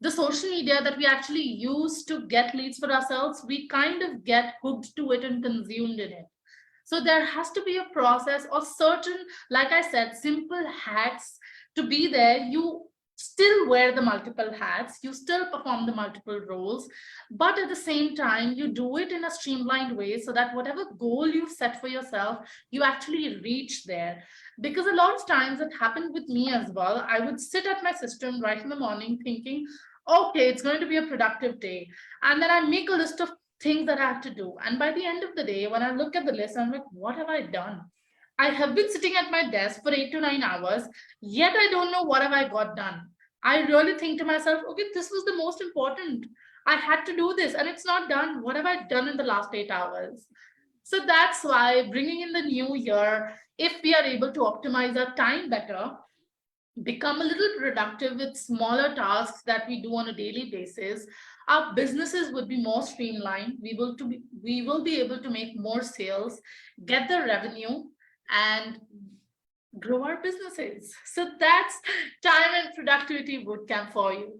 the social media that we actually use to get leads for ourselves, we kind of get hooked to it and consumed in it. So there has to be a process or certain, like I said, simple hacks to be there. You still wear the multiple hats, you still perform the multiple roles, but at the same time, you do it in a streamlined way so that whatever goal you've set for yourself, you actually reach there. Because a lot of times it happened with me as well. I would sit at my system right in the morning thinking, okay, it's going to be a productive day. And then I make a list of things that I have to do. And by the end of the day, when I look at the list, I'm like, what have I done? I have been sitting at my desk for 8 to 9 hours, yet I don't know what have I got done. I really think to myself, okay, this was the most important. I had to do this and it's not done. What have I done in the last 8 hours? So that's why bringing in the new year, if we are able to optimize our time better, become a little productive with smaller tasks that we do on a daily basis, our businesses would be more streamlined. We will be able to make more sales, get the revenue, and grow our businesses. So that's time and productivity bootcamp for you.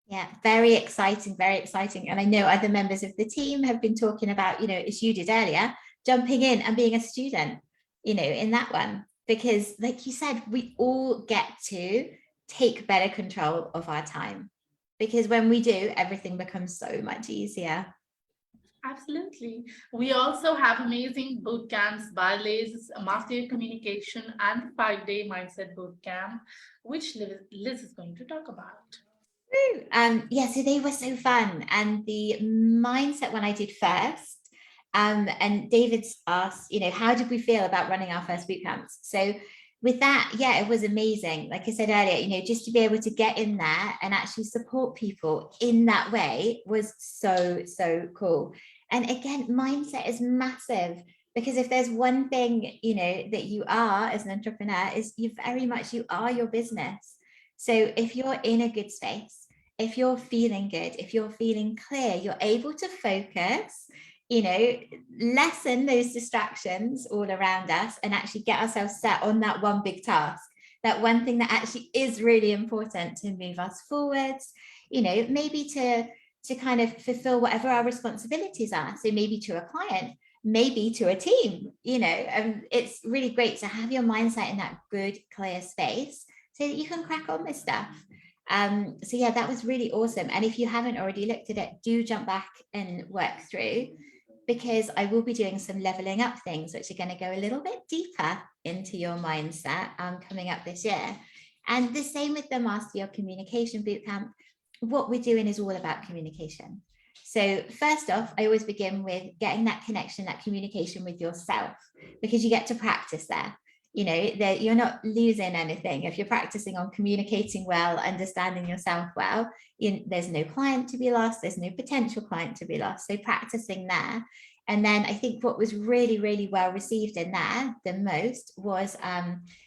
Yeah, very exciting, very exciting. And I know other members of the team have been talking about, as you did earlier, jumping in and being a student, in that one. Because like you said, we all get to take better control of our time. Because when we do, everything becomes so much easier. Absolutely. We also have amazing boot camps by Liz, Master Communication and 5-day Mindset Bootcamp, which Liz is going to talk about. Yeah, so they were so fun. And the mindset one I did first, and David's asked, how did we feel about running our first boot camps? So with that, yeah, it was amazing. Like I said earlier, just to be able to get in there and actually support people in that way was so, so cool. And again, mindset is massive, because if there's one thing, that you are as an entrepreneur, is you are your business. So if you're in a good space, if you're feeling good, if you're feeling clear, you're able to focus, lessen those distractions all around us and actually get ourselves set on that one big task, that one thing that actually is really important to move us forwards, maybe to kind of fulfill whatever our responsibilities are. So maybe to a client, maybe to a team, it's really great to have your mindset in that good, clear space so that you can crack on with stuff. So yeah, that was really awesome. And if you haven't already looked at it, do jump back and work through, because I will be doing some leveling up things, which are going to go a little bit deeper into your mindset coming up this year. And the same with the Master Your Communication Bootcamp. What we're doing is all about communication. So first off, I always begin with getting that connection, that communication with yourself, because you get to practice there. That you're not losing anything if you're practicing on communicating well, understanding yourself well. There's no client to be lost, there's no potential client to be lost. So practicing there, And then I think what was really, really well received in there the most was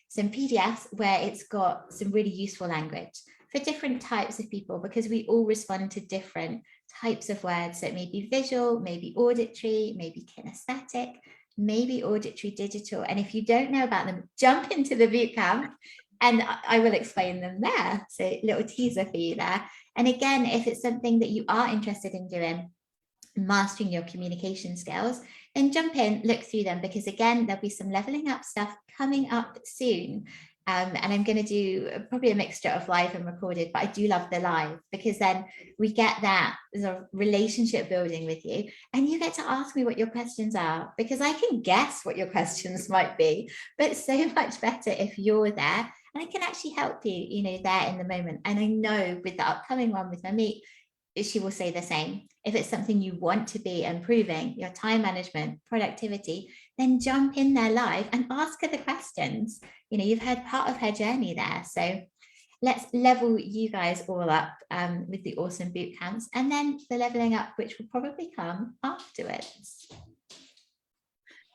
some PDFs where it's got some really useful language for different types of people, because we all respond to different types of words. So it may be visual, maybe auditory, maybe kinesthetic, maybe auditory digital. And if you don't know about them, jump into the bootcamp and I will explain them there. So a little teaser for you there. And again, if it's something that you are interested in doing, mastering your communication skills, then jump in, look through them, because again, there'll be some leveling up stuff coming up soon. And I'm going to do probably a mixture of live and recorded, but I do love the live, because then we get that sort of relationship building with you, and you get to ask me what your questions are, because I can guess what your questions might be, but it's so much better if you're there and I can actually help you, you know, there in the moment. And I know with the upcoming one with Manmeet, she will say the same. If it's something you want to be improving, your time management, productivity, then jump in there live and ask her the questions. You know, you've had part of her journey there. So let's level you guys all up with the awesome boot camps, and then the leveling up, which will probably come afterwards.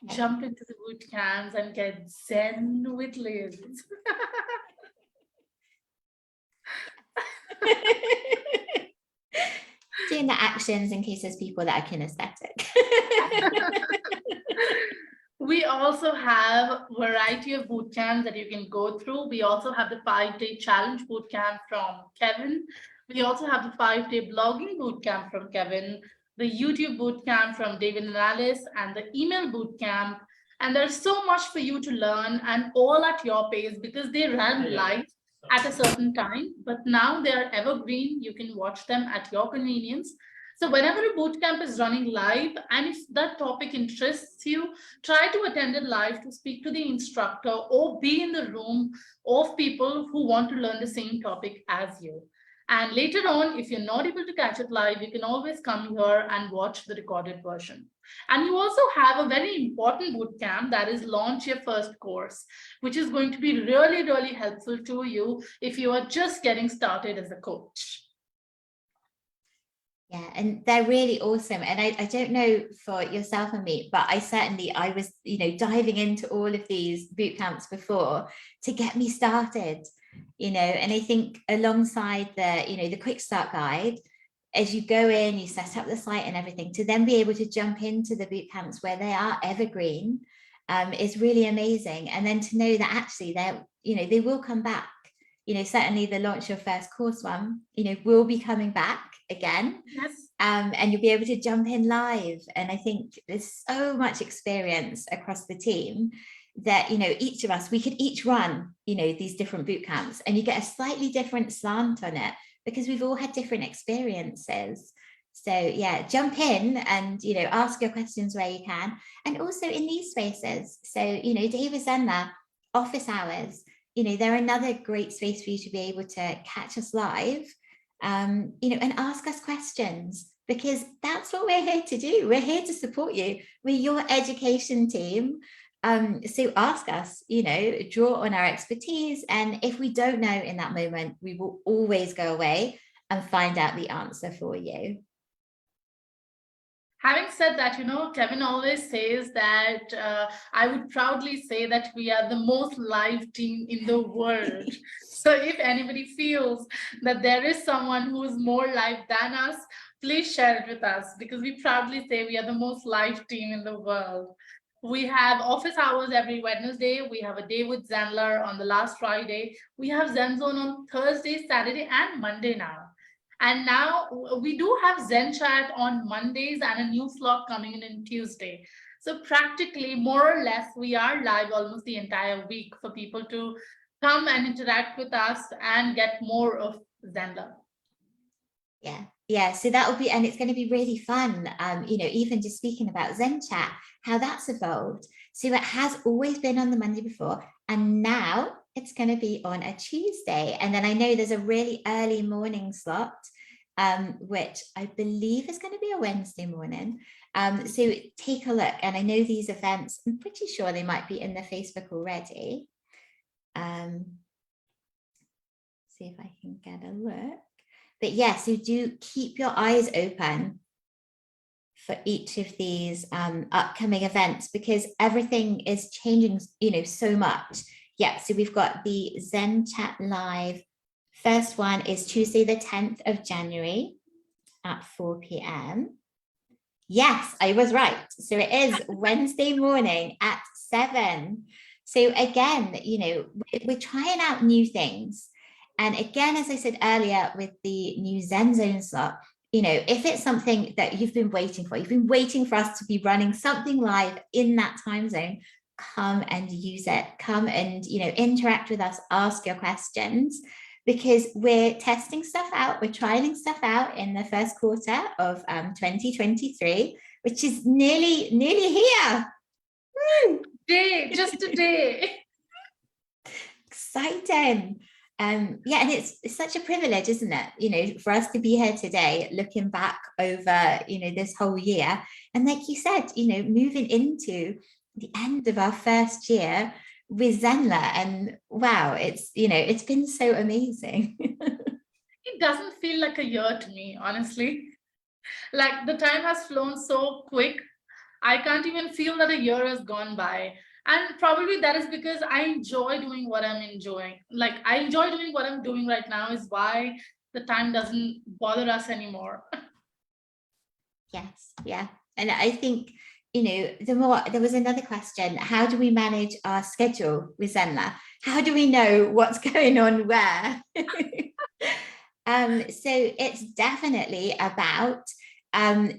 Jump into the boot camps and get zen with Liz. Doing the actions in case there's people that are kinesthetic. We also have a variety of boot camps that you can go through. We also have the 5-day challenge boot camp from Kevin. We also have the 5-day blogging boot camp from Kevin, the YouTube boot camp from David and Alice, and the email boot camp. And there's so much for you to learn, and all at your pace, because they run live at a certain time, but now they are evergreen. You can watch them at your convenience. So whenever a bootcamp is running live, and if that topic interests you, try to attend it live to speak to the instructor or be in the room of people who want to learn the same topic as you. And later on, if you're not able to catch it live, you can always come here and watch the recorded version. And you also have a very important bootcamp, that is Launch Your First Course, which is going to be really, really helpful to you if you are just getting started as a coach. Yeah, and they're really awesome. And I don't know for yourself and me, but I was, you know, diving into all of these boot camps before to get me started, you know. And I think alongside the, you know, the quick start guide, as you go in, you set up the site and everything, to then be able to jump into the boot camps where they are evergreen is really amazing. And then to know that actually they're, you know, they will come back. You know, certainly the Launch Your First Course one, you know, will be coming back again. Yes. And you'll be able to jump in live. And I think there's so much experience across the team that, you know, each of us, we could each run, you know, these different boot camps, and you get a slightly different slant on it because we've all had different experiences. So yeah, jump in and, you know, ask your questions where you can. And also in these spaces. So, you know, David Zenler, office hours, you know, they're another great space for you to be able to catch us live, you know, and ask us questions, because that's what we're here to do. We're here to support you. We're your education team. So ask us, you know, draw on our expertise. And if we don't know in that moment, we will always go away and find out the answer for you. Having said that, you know, Kevin always says that I would proudly say that we are the most live team in the world. So if anybody feels that there is someone who is more live than us, please share it with us, because we proudly say we are the most live team in the world. We have office hours every Wednesday. We have a day with Zenler on the last Friday. We have Zen Zone on Thursday, Saturday, and Monday now. And now we do have Zen Chat on Mondays and a new slot coming in Tuesday. So practically, more or less, we are live almost the entire week for people to come and interact with us and get more of Zenler. Yeah, so that will be, and it's going to be really fun. You know, even just speaking about Zen Chat, how that's evolved. So it has always been on the Monday before, and now it's going to be on a Tuesday. And then I know there's a really early morning slot, which I believe is going to be a Wednesday morning. So take a look. And I know these events, I'm pretty sure they might be in the Facebook already. See if I can get a look. But yes, so do keep your eyes open for each of these upcoming events, because everything is changing, so much. Yeah, so we've got the Zen Chat Live. First one is Tuesday, the 10th of January at 4 p.m. Yes, I was right. So it is Wednesday morning at 7. So again, we're trying out new things. And again, as I said earlier, with the new Zen Zone slot, if it's something that you've been waiting for us to be running something live in that time zone, come and use it. Come and, interact with us, ask your questions, because we're testing stuff out. We're trialing stuff out in the first quarter of 2023, which is nearly here. Woo! Just a day. Exciting. Yeah, and it's such a privilege, isn't it, for us to be here today, looking back over, this whole year. And like you said, moving into the end of our first year with Zenler, and wow, it's been so amazing. It doesn't feel like a year to me, honestly. Like the time has flown so quick. I can't even feel that a year has gone by. And probably that is because I enjoy doing what I'm enjoying. Like I enjoy doing what I'm doing right now is why the time doesn't bother us anymore. Yes, yeah. And I think, there was another question: how do we manage our schedule with Zenler? How do we know what's going on where? So it's definitely about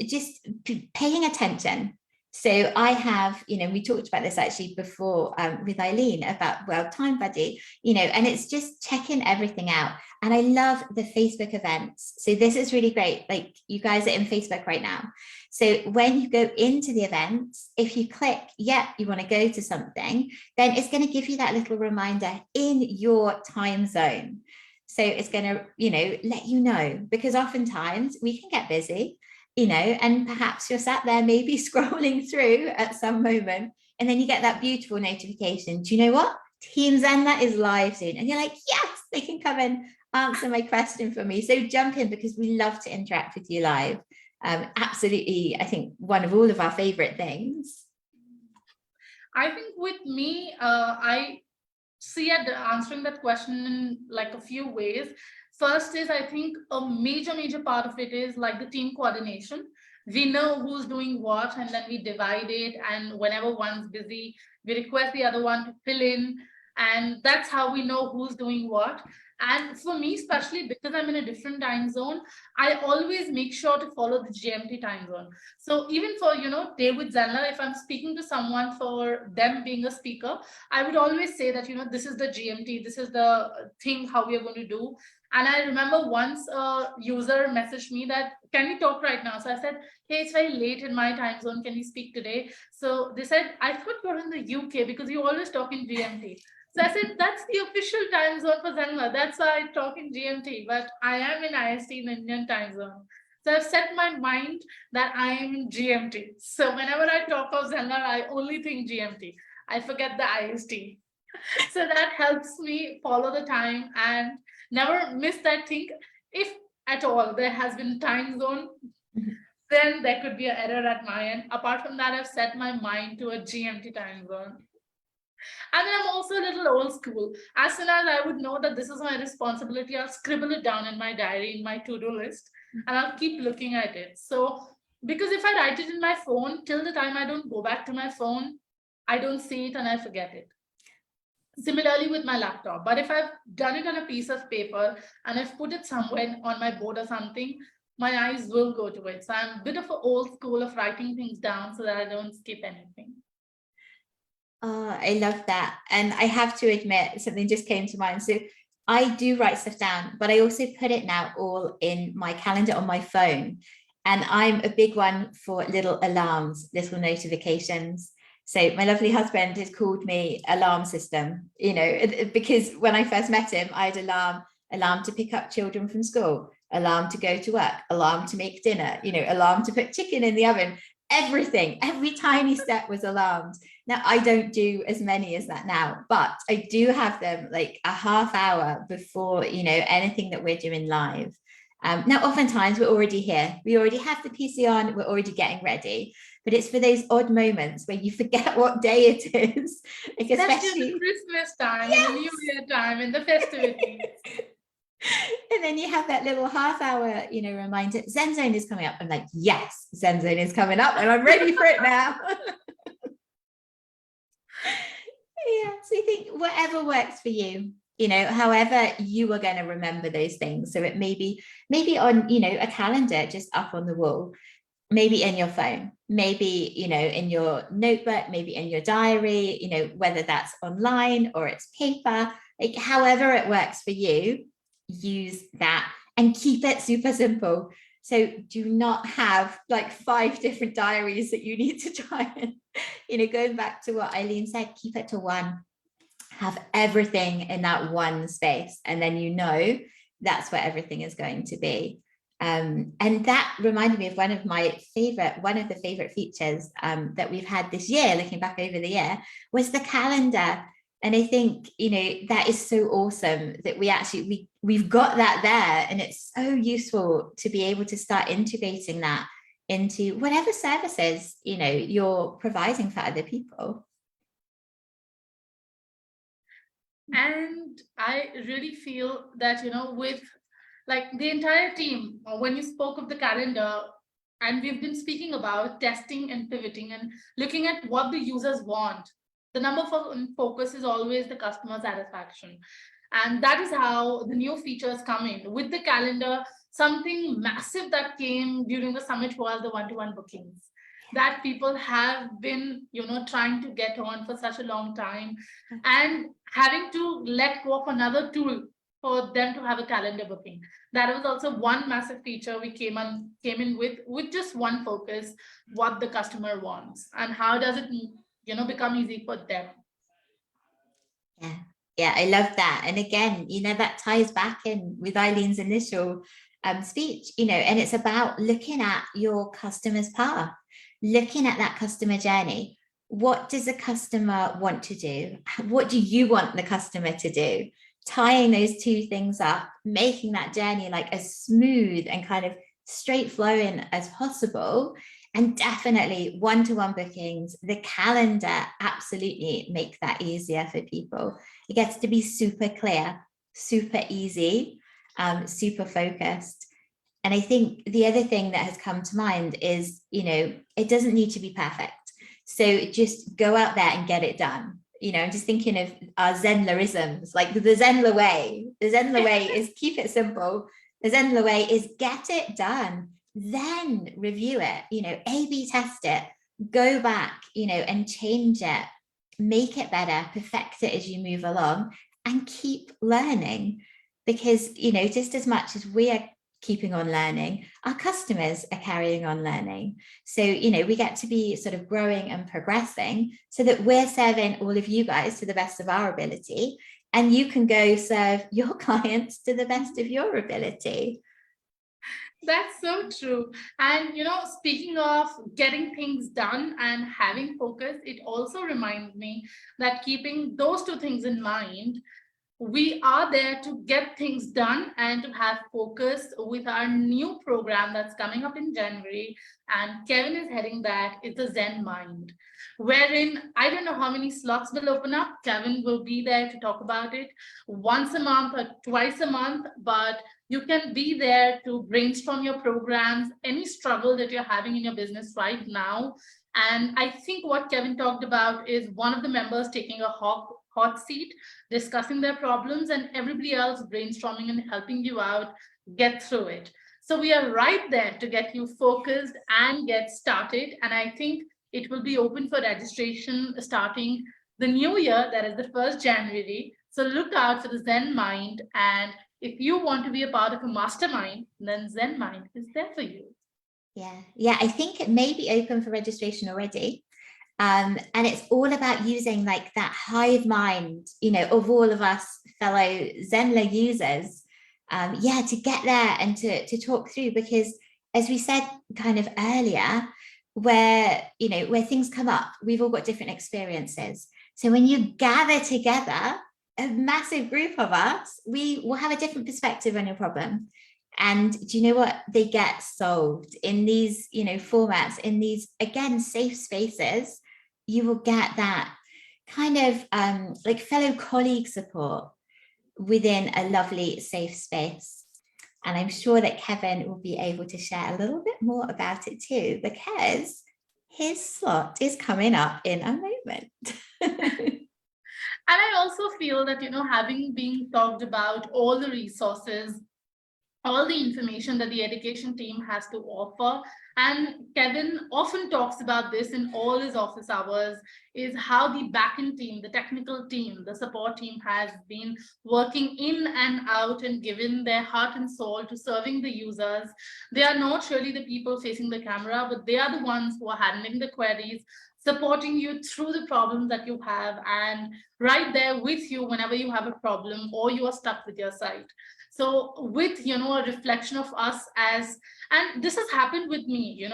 just paying attention. So I have, we talked about this actually before with Eileen about Time Buddy, and it's just checking everything out. And I love the Facebook events. So this is really great. Like you guys are in Facebook right now. So when you go into the events, if you click, you want to go to something, then it's going to give you that little reminder in your time zone. So it's going to, let you know, because oftentimes we can get busy, and perhaps you're sat there maybe scrolling through at some moment, and then you get that beautiful notification. Do you know what? Team Zenler is live soon. And you're like, yes, they can come and answer my question for me. So jump in, because we love to interact with you live. Absolutely, I think one of all of our favorite things. I think with me, I see at answering that question in like a few ways. First is, I think a major part of it is like the team coordination. We know who's doing what, and then we divide it. And whenever one's busy, we request the other one to fill in. And that's how we know who's doing what. And for me, especially because I'm in a different time zone, I always make sure to follow the GMT time zone. So even for, David Zenler, if I'm speaking to someone for them being a speaker, I would always say that, this is the GMT, this is the thing how we are going to do. And I remember once a user messaged me that, can we talk right now? So I said, hey, it's very late in my time zone. Can we speak today? So they said, I thought you're in the UK because you always talk in GMT. So I said, that's the official time zone for Zenler. That's why I talk in GMT, but I am in IST in the Indian time zone. So I've set my mind that I am in GMT. So whenever I talk of Zenler, I only think GMT. I forget the IST. So that helps me follow the time and never miss that thing. If at all there has been time zone, then there could be an error at my end. Apart from that, I've set my mind to a GMT time zone. And then I'm also a little old school. As soon as I would know that this is my responsibility, I'll scribble it down in my diary, in my to-do list, and I'll keep looking at it. So, because if I write it in my phone, till the time I don't go back to my phone, I don't see it and I forget it. Similarly with my laptop. But if I've done it on a piece of paper and I've put it somewhere on my board or something, my eyes will go to it. So I'm a bit of an old school of writing things down so that I don't skip anything. Oh, I love that. And I have to admit, something just came to mind. So I do write stuff down, but I also put it now all in my calendar on my phone. And I'm a big one for little alarms, little notifications. So my lovely husband has called me alarm system, because when I first met him, I had alarm to pick up children from school, alarm to go to work, alarm to make dinner, alarm to put chicken in the oven. Everything, every tiny step was alarmed. Now, I don't do as many as that now, but I do have them like a half hour before, anything that we're doing live. Now, oftentimes we're already here. We already have the PC on, we're already getting ready. But it's for those odd moments where you forget what day it is. Like Especially the Christmas time and the New Year time and the festivities. And then you have that little half hour, reminder, Zen Zone is coming up. I'm like, yes, Zen Zone is coming up and I'm ready for it now. Yeah, so I think whatever works for you, however you are going to remember those things. So it may be on, a calendar just up on the wall, maybe in your phone, maybe, in your notebook, maybe in your diary, whether that's online or it's paper, like however it works for you, use that and keep it super simple. So do not have like 5 different diaries that you need to try and, going back to what Eileen said, keep it to one, have everything in that one space. And then, that's where everything is going to be. And that reminded me of one of the favorite features that we've had this year, looking back over the year, was the calendar. And I think, that is so awesome that we've got that there, and it's so useful to be able to start integrating that into whatever services, you're providing for other people. And I really feel that, with like the entire team, when you spoke of the calendar, and we've been speaking about testing and pivoting and looking at what the users want, the number for focus is always the customer satisfaction. And that is how the new features come in. With the calendar, something massive that came during the summit was the one-to-one bookings that people have been, trying to get on for such a long time, and having to let go of another tool for them to have a calendar booking. That was also one massive feature we came in with just one focus: what the customer wants and how does it become easy for them. Yeah, I love that. And again, that ties back in with Eileen's initial speech, and it's about looking at your customer's path, looking at that customer journey. What does the customer want to do? What do you want the customer to do? Tying those two things up, making that journey like as smooth and kind of straight flowing as possible. And definitely one-to-one bookings, the calendar absolutely make that easier for people. It gets to be super clear, super easy, super focused. And I think the other thing that has come to mind is, it doesn't need to be perfect. So just go out there and get it done. I'm just thinking of our Zenlerisms, like the Zenler way. The Zenler way is keep it simple. The Zenler way is get it done. Then review it, A/B test it, go back, and change it, make it better, perfect it as you move along, and keep learning. Because, just as much as we are keeping on learning, our customers are carrying on learning. So, we get to be sort of growing and progressing so that we're serving all of you guys to the best of our ability, and you can go serve your clients to the best of your ability. That's so true. And, speaking of getting things done and having focus, it also reminds me that keeping those two things in mind, we are there to get things done and to have focus with our new program that's coming up in January. And Kevin is heading that. It's the Zen Mind, wherein I don't know how many slots will open up. Kevin will be there to talk about it once a month or twice a month, but you can be there to brainstorm your programs, any struggle that you're having in your business right now. And I think what Kevin talked about is one of the members taking a hot seat, discussing their problems, and everybody else brainstorming and helping you out get through it. So we are right there to get you focused and get started. And I think it will be open for registration starting the new year, that is the 1st January. So look out for the Zen Mind. And if you want to be a part of a mastermind, then Zen Mind is there for you. Yeah, I think it may be open for registration already. And it's all about using like that hive mind, of all of us fellow Zenler users, to get there and to talk through, because as we said kind of earlier, where things come up, we've all got different experiences. So when you gather together, a massive group of us, we will have a different perspective on your problem. And do you know what? They get solved in these, formats, in these, again, safe spaces. You will get that kind of like fellow colleague support within a lovely safe space. And I'm sure that Kevin will be able to share a little bit more about it too, because his slot is coming up in a moment. And I also feel that, having been talked about all the resources, all the information that the education team has to offer, and Kevin often talks about this in all his office hours, is how the backend team, the technical team, the support team has been working in and out and given their heart and soul to serving the users. They are not really the people facing the camera, but they are the ones who are handling the queries, supporting you through the problems that you have, and right there with you whenever you have a problem or you are stuck with your site. So with, a reflection of us as, and this has happened with me,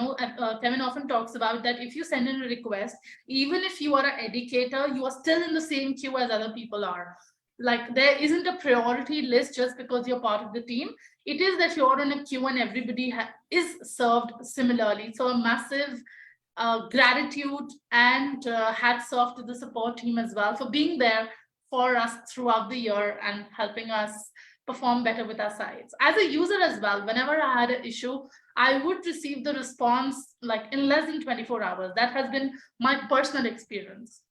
Kevin often talks about that if you send in a request, even if you are an educator, you are still in the same queue as other people are. Like there isn't a priority list just because you're part of the team. It is that you're in a queue and everybody is served similarly. So a massive gratitude and hats off to the support team as well for being there for us throughout the year and helping us perform better with our sites. As a user as well, whenever I had an issue, I would receive the response like in less than 24 hours. That has been my personal experience.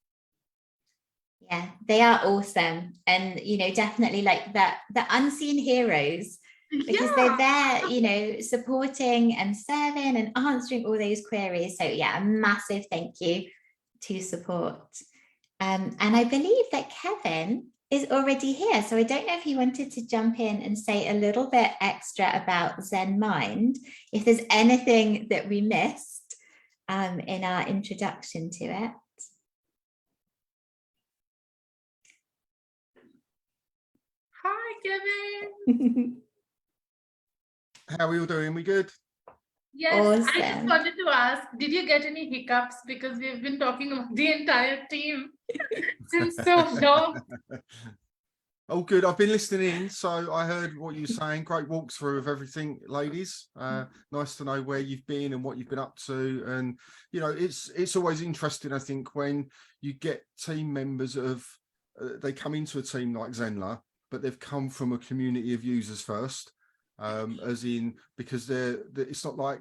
Yeah, they are awesome. And, definitely like the unseen heroes, because they're there, supporting and serving and answering all those queries. So yeah, a massive thank you to support. And I believe that Kevin is already here. So I don't know if he wanted to jump in and say a little bit extra about ZenMind, if there's anything that we missed in our introduction to it. Hi, Kevin. How are we all doing? We good? Yes, I just Awesome. wanted to ask, did you get any hiccups? Because we've been talking about the entire team since so long. Oh, good. I've been listening in, so I heard what you were saying. Great walkthrough of everything, ladies. Nice to know where you've been and what you've been up to. And, it's always interesting, I think, when you get team members they come into a team like Zenler, but they've come from a community of users first. As in, because it's not like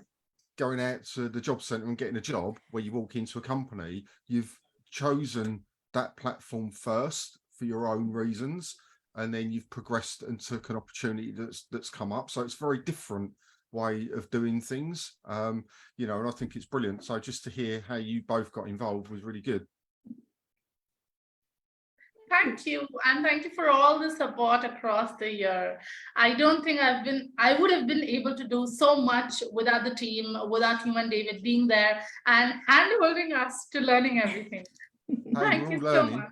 going out to the job centre and getting a job where you walk into a company. You've chosen that platform first for your own reasons, and then you've progressed and took an opportunity that's come up. So it's a very different way of doing things, and I think it's brilliant. So just to hear how you both got involved was really good. Thank you. And thank you for all the support across the year. I don't think I would have been able to do so much without the team, without you and David being there and hand-holding us to learning everything. Thank you so much.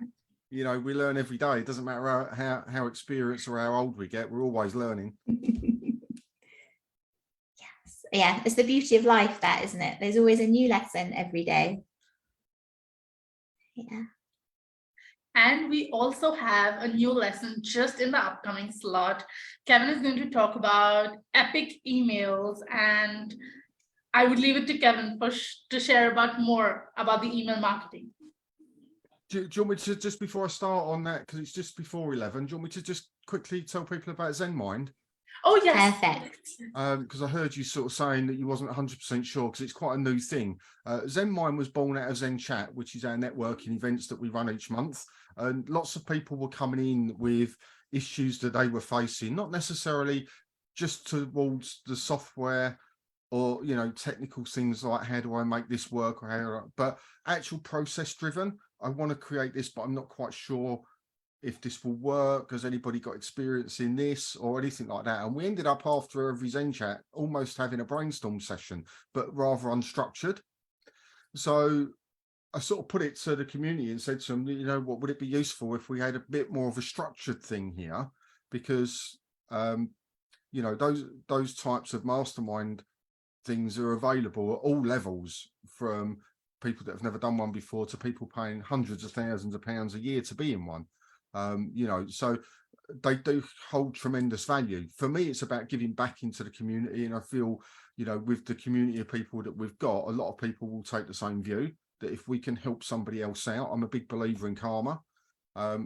We learn every day. It doesn't matter how experienced or how old we get, we're always learning. Yes. Yeah, it's the beauty of life, that, isn't it? There's always a new lesson every day. Yeah. And we also have a new lesson just in the upcoming slot. Kevin is going to talk about epic emails, and I would leave it to Kevin to share more about the email marketing. Do you want me to, just before I start on that, because it's just before 11, do you want me to just quickly tell people about ZenMind? Oh, yes. Perfect. Because I heard you sort of saying that you wasn't 100% sure, because it's quite a new thing. ZenMind was born out of Zen Chat, which is our networking events that we run each month. And lots of people were coming in with issues that they were facing, not necessarily just towards the software or, technical things like how do I make this work, or but actual process driven. I want to create this, but I'm not quite sure if this will work. Has anybody got experience in this or anything like that? And we ended up after every Zen Chat almost having a brainstorm session, but rather unstructured. So I sort of put it to the community and said to them, what would it be useful if we had a bit more of a structured thing here? Because, those types of mastermind things are available at all levels, from people that have never done one before to people paying hundreds of thousands of pounds a year to be in one. So they do hold tremendous value. For me, it's about giving back into the community. And I feel, you know, with the community of people that we've got, a lot of people will take the same view, that if we can help somebody else out, I'm a big believer in karma.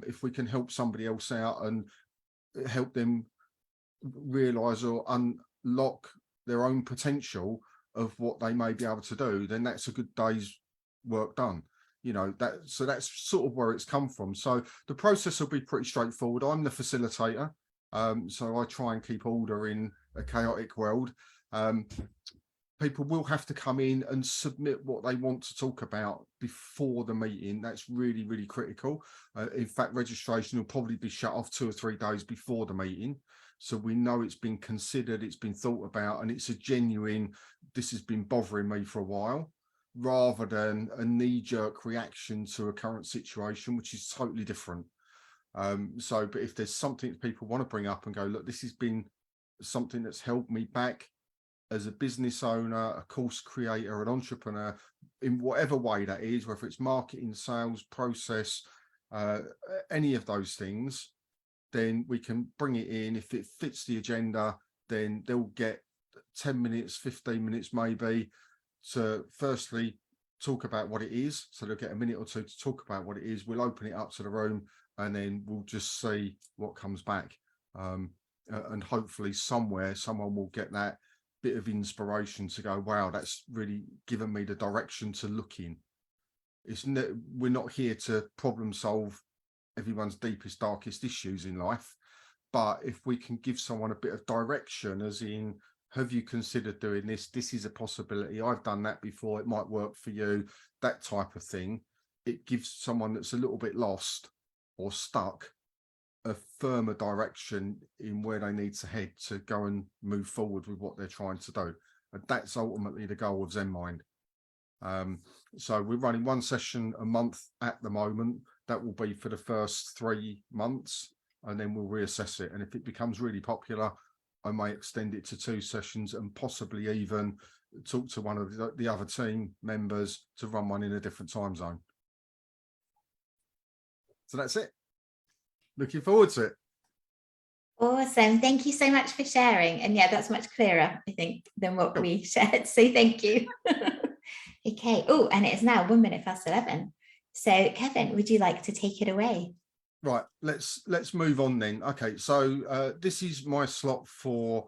If we can help somebody else out and help them realize or unlock their own potential of what they may be able to do, then that's a good day's work done. You know, so that's sort of where it's come from. So the process will be pretty straightforward. I'm the facilitator, so I try and keep order in a chaotic world. People will have to come in and submit what they want to talk about before the meeting. That's really, really critical. In fact, registration will probably be shut off 2 or 3 days before the meeting. So we know it's been considered, it's been thought about, and it's a genuine, this has been bothering me for a while, rather than a knee-jerk reaction to a current situation, which is totally different. But if there's something that people want to bring up and go, look, this has been something that's held me back as a business owner, a course creator, an entrepreneur, in whatever way that is, whether it's marketing, sales, process, any of those things, then we can bring it in. If it fits the agenda, then they'll get 10 minutes, 15 minutes maybe, to firstly talk about what it is. So they'll get a minute or two to talk about what it is. We'll open it up to the room, and then we'll just see what comes back. And hopefully somewhere someone will get that bit of inspiration to go, wow, that's really given me the direction to look in. We're not here to problem solve everyone's deepest, darkest issues in life, but if we can give someone a bit of direction, as in, have you considered doing this? This is a possibility. I've done that before. It might work for you. That type of thing. It gives someone that's a little bit lost or stuck a firmer direction in where they need to head to go and move forward with what they're trying to do. And that's ultimately the goal of ZenMind. So we're running 1 session a month at the moment. That will be for the first 3 months, and then we'll reassess it. And if it becomes really popular, I may extend it to 2 sessions and possibly even talk to one of the other team members to run one in a different time zone. So that's it. Looking forward to it. Awesome. Thank you so much for sharing. And yeah, that's much clearer, I think, than what we shared. So thank you. Okay. Oh, and it is now 11:01. So Kevin, would you like to take it away? Right. Let's move on then. Okay. So this is my slot for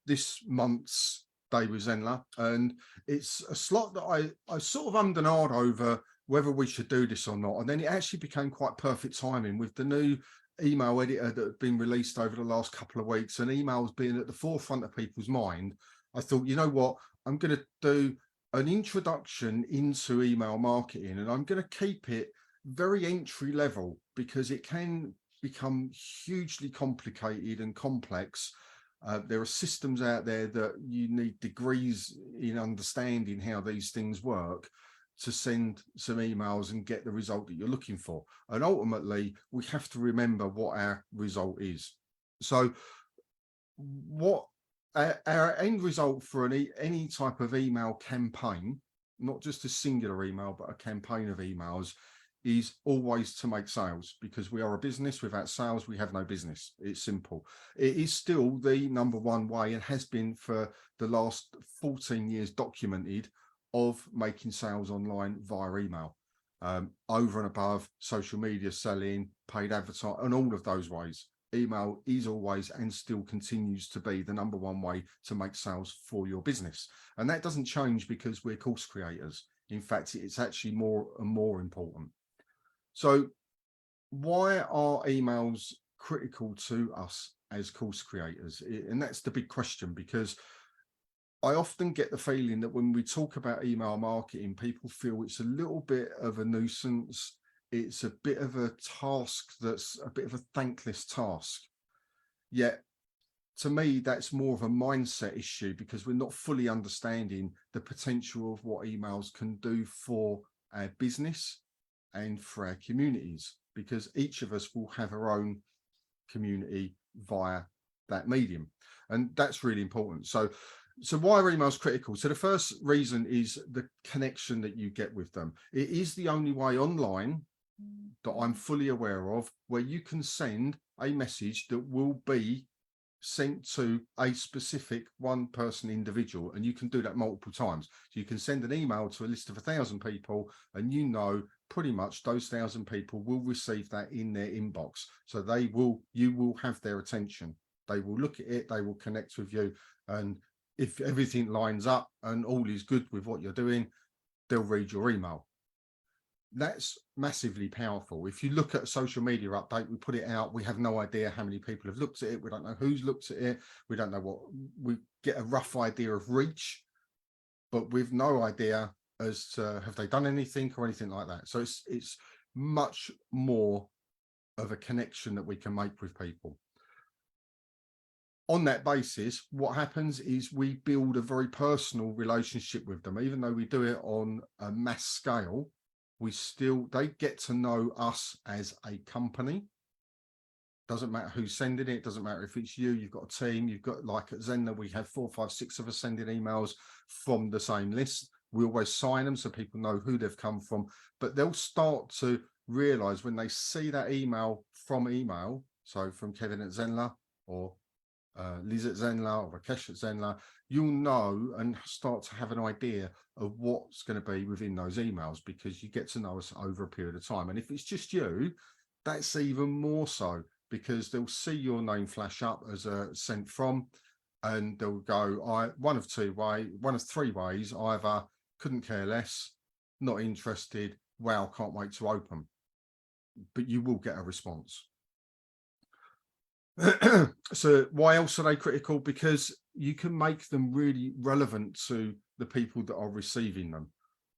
this month's Day with Zenler, and it's a slot that I sort of ummed and ahed over whether we should do this or not. And then it actually became quite perfect timing with the new email editor that had been released over the last couple of weeks, and emails being at the forefront of people's mind. I thought, you know what, I'm going to do an introduction into email marketing, and I'm going to keep it very entry level because it can become hugely complicated and complex. There are systems out there that you need degrees in understanding how these things work to send some emails and get the result that you're looking for. And ultimately, we have to remember what our result is. So what our end result for any type of email campaign, not just a singular email, but a campaign of emails, is always to make sales, because we are a business. Without sales, we have no business. It's simple. It is still the #1 way, and has been for the last 14 years documented, of making sales online via email, over and above social media selling, paid advertising, and all of those ways. Email is always and still continues to be the #1 way to make sales for your business. And that doesn't change because we're course creators. In fact, it's actually more and more important. So why are emails critical to us as course creators? And that's the big question, because I often get the feeling that when we talk about email marketing, people feel it's a little bit of a nuisance. It's a bit of a task that's a bit of a thankless task. Yet, to me, that's more of a mindset issue, because we're not fully understanding the potential of what emails can do for our business and for our communities, because each of us will have our own community via that medium. And that's really important. So why are emails critical? So the first reason is the connection that you get with them. It is the only way online that I'm fully aware of where you can send a message that will be sent to a specific one person individual, and you can do that multiple times. So you can send an email to a list of 1,000 people, and you know pretty much those 1,000 people will receive that in their inbox. So you will have their attention. They will look at it, they will connect with you, and if everything lines up and all is good with what you're doing, they'll read your email. That's massively powerful. If you look at a social media update, we put it out, we have no idea how many people have looked at it, we don't know who's looked at it, we don't know what, we get a rough idea of reach, but we've no idea as to have they done anything or anything like that. So it's much more of a connection that we can make with people. On that basis, what happens is we build a very personal relationship with them. Even though we do it on a mass scale, they get to know us as a company. Doesn't matter who's sending it, doesn't matter if it's you, you've got a team, you've got, like at Zenler, we have 4, 5, 6 of us sending emails from the same list. We always sign them so people know who they've come from, but they'll start to realize when they see that email, so from Kevin at Zenler or Liz at Zenler or Rakesh at Zenler, you'll know and start to have an idea of what's going to be within those emails, because you get to know us over a period of time. And if it's just you, that's even more so, because they'll see your name flash up as a sent from, and they'll go, one of 3 ways, either couldn't care less, not interested, wow, can't wait to open. But you will get a response. So why else are they critical? Because you can make them really relevant to the people that are receiving them.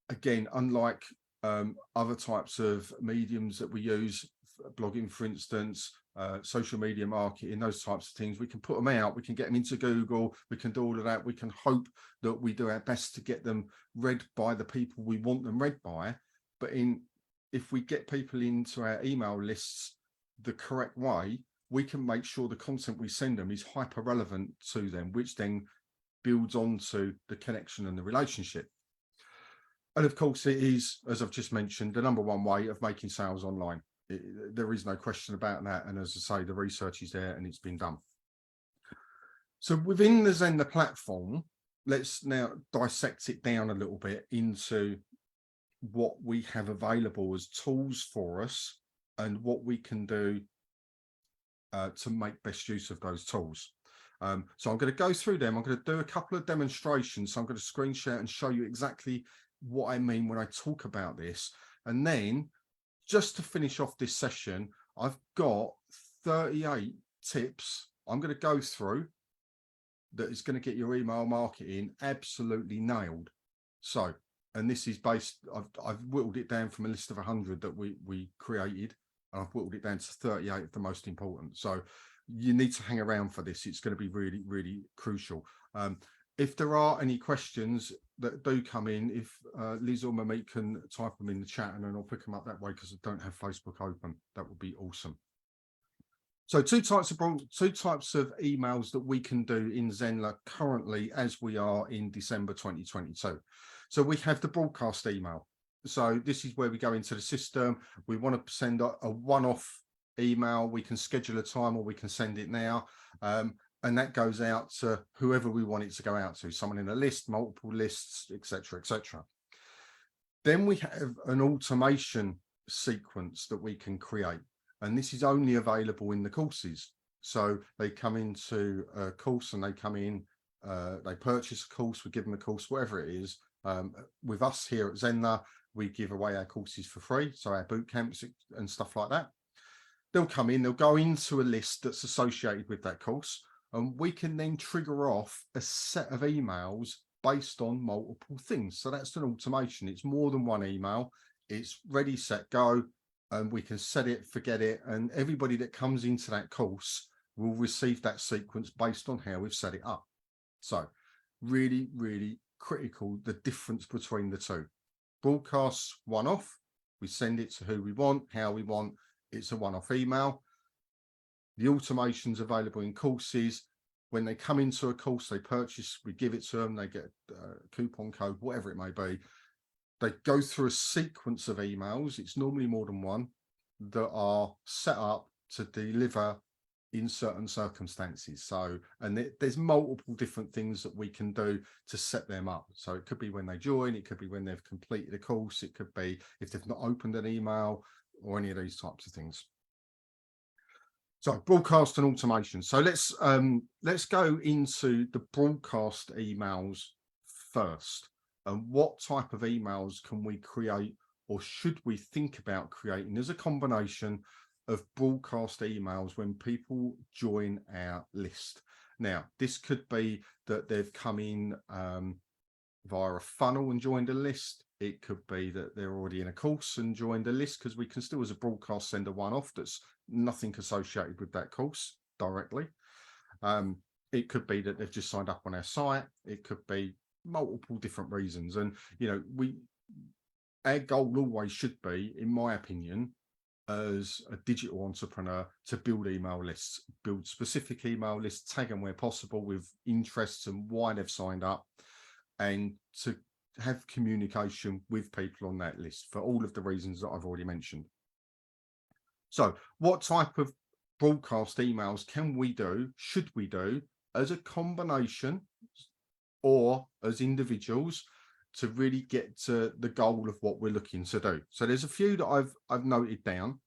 Again, unlike other types of mediums that we use, blogging, for instance, social media marketing, those types of things, we can put them out, we can get them into Google, we can do all of that. We can hope that we do our best to get them read by the people we want them read by. But if we get people into our email lists the correct way, we can make sure the content we send them is hyper relevant to them, which then builds onto the connection and the relationship. And of course, it is, as I've just mentioned, the #1 way of making sales online. There is no question about that. And as I say, the research is there and it's been done. So within the Zenler platform, let's now dissect it down a little bit into what we have available as tools for us and what we can do to make best use of those tools. So I'm going to go through them. I'm going to do a couple of demonstrations. So I'm going to screen share and show you exactly what I mean when I talk about this. And then just to finish off this session, I've got 38 tips I'm going to go through that is going to get your email marketing absolutely nailed. So, and this is based, I've whittled it down from a list of 100 that we created. I've whittled it down to 38 of the most important. So you need to hang around for this. It's going to be really, really crucial. If there are any questions that do come in, if Liz or Manmeet can type them in the chat, and then I'll pick them up that way because I don't have Facebook open. That would be awesome. So two types of emails that we can do in Zenler currently as we are in December 2022. So we have the broadcast email. So this is where we go into the system. We want to send a one-off email. We can schedule a time or we can send it now. And that goes out to whoever we want it to go out to, someone in a list, multiple lists, etc., etc. Then we have an automation sequence that we can create. And this is only available in the courses. So they come into a course and they come in, they purchase a course, we give them a course, whatever it is. With us here at Zenler, we give away our courses for free. So our boot camps and stuff like that. They'll come in, they'll go into a list that's associated with that course. And we can then trigger off a set of emails based on multiple things. So that's an automation. It's more than one email. It's ready, set, go. And we can set it, forget it. And everybody that comes into that course will receive that sequence based on how we've set it up. So really, really critical, the difference between the two. Broadcasts one-off. We send it to who we want, how we want. It's a one-off email. The automation's available in courses. When they come into a course, they purchase, we give it to them, they get a coupon code, whatever it may be. they go through a sequence of emails. It's normally more than one that are set up to deliver in certain circumstances. So, and there's multiple different things that we can do to set them up. So it could be when they join, it could be when they've completed a course, it could be if they've not opened an email or any of these types of things. So broadcast and automation. So let's go into the broadcast emails first. And what type of emails can we create, or should we think about creating as a combination of broadcast emails when people join our list? Now, this could be that they've come in via a funnel and joined a list. It could be that they're already in a course and joined a list, because we can still, as a broadcast, send a one-off that's nothing associated with that course directly. It could be that they've just signed up on our site. It could be multiple different reasons. And, you know, our goal always should be, in my opinion, as a digital entrepreneur, to build email lists, build specific email lists, tag them where possible with interests and why they've signed up, and to have communication with people on that list for all of the reasons that I've already mentioned. So what type of broadcast emails can we do, should we do, as a combination or as individuals, to really get to the goal of what we're looking to do? So there's a few that I've noted down,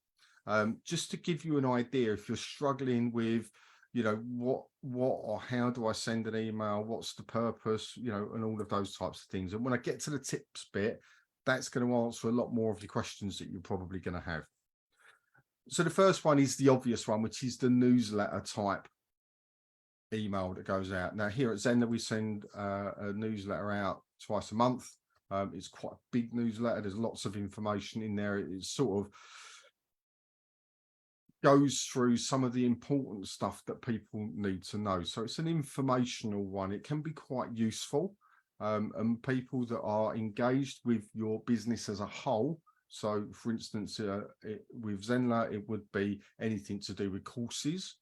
just to give you an idea. If you're struggling with, you know, what or how do I send an email, what's the purpose, you know, and all of those types of things. And when I get to the tips bit, that's going to answer a lot more of the questions that you're probably going to have. So the first one is the obvious one, which is the newsletter type email that goes out. Now here at Zenler, we send a newsletter out twice a month. It's quite a big newsletter. There's lots of information in there. It sort of goes through some of the important stuff that people need to know. So it's an informational one. It can be quite useful, and people that are engaged with your business as a whole. So for instance, with Zenler, it would be anything to do with courses,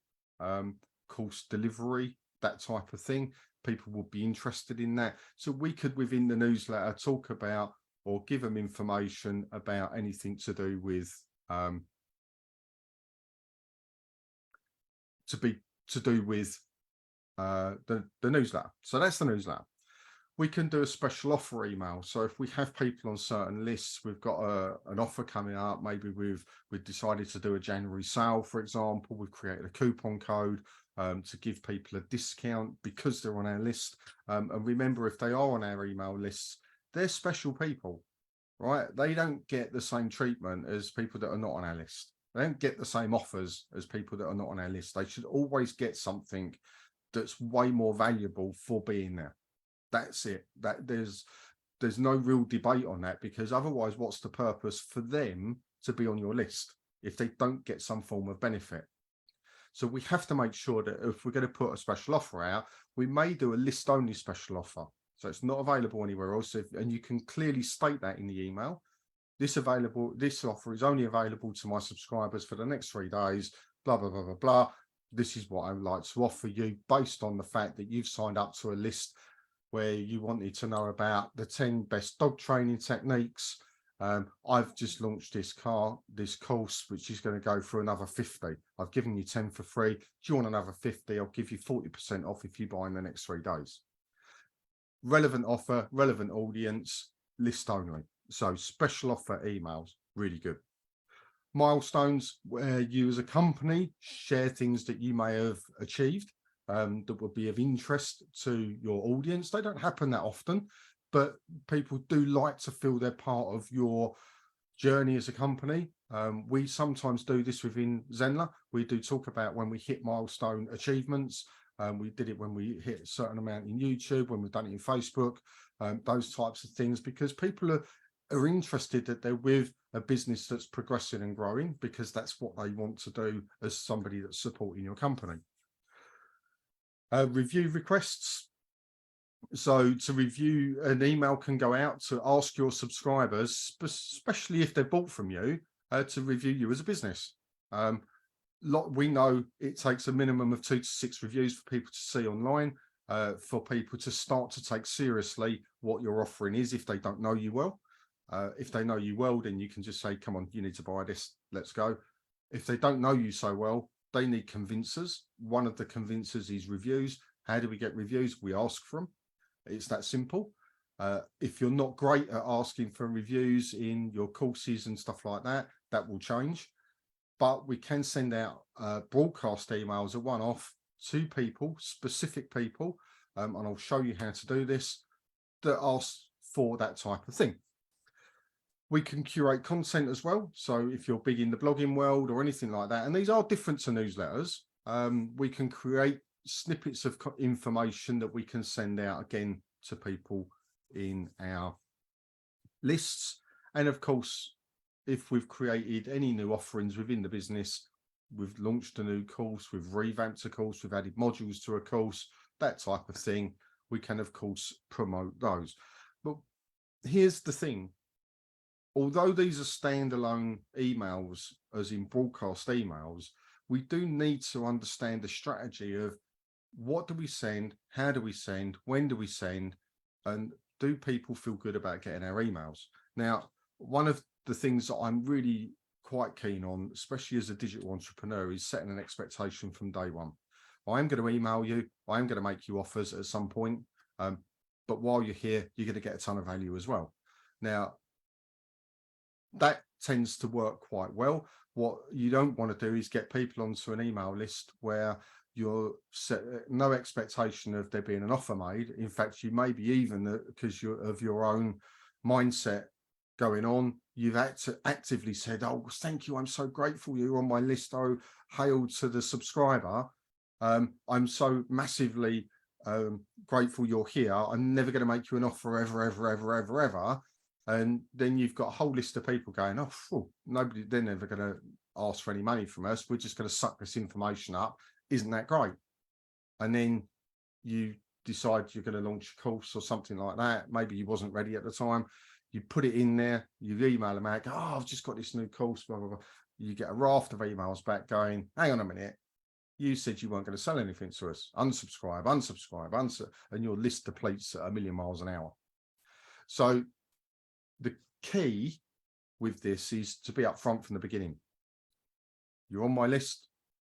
course delivery, that type of thing. People would be interested in that. So we could, within the newsletter, talk about or give them information about anything to do with the newsletter. So that's the newsletter. We can do a special offer email. So if we have people on certain lists, we've got an offer coming up. Maybe we've decided to do a January sale, for example. We've created a coupon code to give people a discount because they're on our list. And remember, if they are on our email lists, they're special people, right? They don't get the same treatment as people that are not on our list. They don't get the same offers as people that are not on our list. They should always get something that's way more valuable for being there. That's it. That there's no real debate on that, because otherwise, what's the purpose for them to be on your list if they don't get some form of benefit? So we have to make sure that if we're going to put a special offer out, we may do a list only special offer. So it's not available anywhere else. And you can clearly state that in the email. This offer is only available to my subscribers for the next 3 days, blah, blah, blah, blah, blah. This is what I would like to offer you based on the fact that you've signed up to a list where you wanted to know about the 10 best dog training techniques. I've just launched this course, which is going to go for another 50. I've given you 10 for free. Do you want another 50? I'll give you 40% off if you buy in the next 3 days. Relevant offer, relevant audience, list only. So special offer emails, really good. Milestones, where you as a company share things that you may have achieved that would be of interest to your audience. They don't happen that often, but people do like to feel they're part of your journey as a company. We sometimes do this within Zenler. We do talk about when we hit milestone achievements. We did it when we hit a certain amount in YouTube, when we've done it in Facebook, those types of things, because people are interested that they're with a business that's progressing and growing, because that's what they want to do as somebody that's supporting your company. Review requests. So to review, an email can go out to ask your subscribers, especially if they're bought from you, to review you as a business. We know it takes a minimum of 2 to 6 reviews for people to see online, for people to start to take seriously what you're offering is, if they don't know you well. If they know you well, then you can just say, come on, you need to buy this, let's go. If they don't know you so well, they need convincers. One of the convincers is reviews. How do we get reviews? We ask for them. It's that simple. If you're not great at asking for reviews in your courses and stuff like that, that will change. But we can send out broadcast emails, a one-off, to people, specific people, and I'll show you how to do this, that ask for that type of thing. We can curate content as well. So if you're big in the blogging world or anything like that, and these are different to newsletters, we can create snippets of information that we can send out again to people in our lists. And of course, if we've created any new offerings within the business, we've launched a new course, we've revamped a course, we've added modules to a course, that type of thing, we can of course promote those. But here's the thing. Although these are standalone emails, as in broadcast emails, we do need to understand the strategy of what do we send, how do we send, when do we send, and do people feel good about getting our emails? Now, one of the things that I'm really quite keen on, especially as a digital entrepreneur, is setting an expectation from day one. I'm going to email you, I'm going to make you offers at some point, but while you're here, you're going to get a ton of value as well. Now, that tends to work quite well. What you don't want to do is get people onto an email list where you're set no expectation of there being an offer made. In fact, you may be even, because you're of your own mindset going on, you've actively said, oh, thank you, I'm so grateful you're on my list. Oh, hail to the subscriber. I'm so massively grateful you're here. I'm never going to make you an offer ever. And then you've got a whole list of people going, oh, nobody, they're never going to ask for any money from us. We're just going to suck this information up. Isn't that great? And then you decide you're going to launch a course or something like that. Maybe you wasn't ready at the time. You put it in there, you email them out, oh, I've just got this new course, blah, blah, blah. You get a raft of emails back going, hang on a minute. You said you weren't going to sell anything to us. Unsubscribe, and your list depletes at a million miles an hour. So the key with this is to be upfront from the beginning. You're on my list.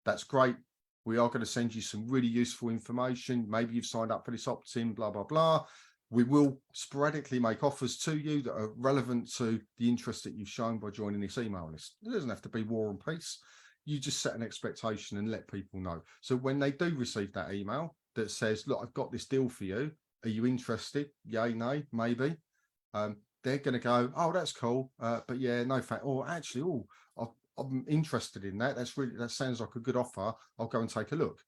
That's great. We are going to send you some really useful information. Maybe you've signed up for this opt-in, blah, blah, blah. We will sporadically make offers to you that are relevant to the interest that you've shown by joining this email list. It doesn't have to be war and peace. You just set an expectation and let people know. So when they do receive that email that says, look, I've got this deal for you. Are you interested? Yay, nay, maybe. They're going to go, oh, that's cool. But yeah, no fact. Or actually, I'm interested in that. That sounds like a good offer. I'll go and take a look.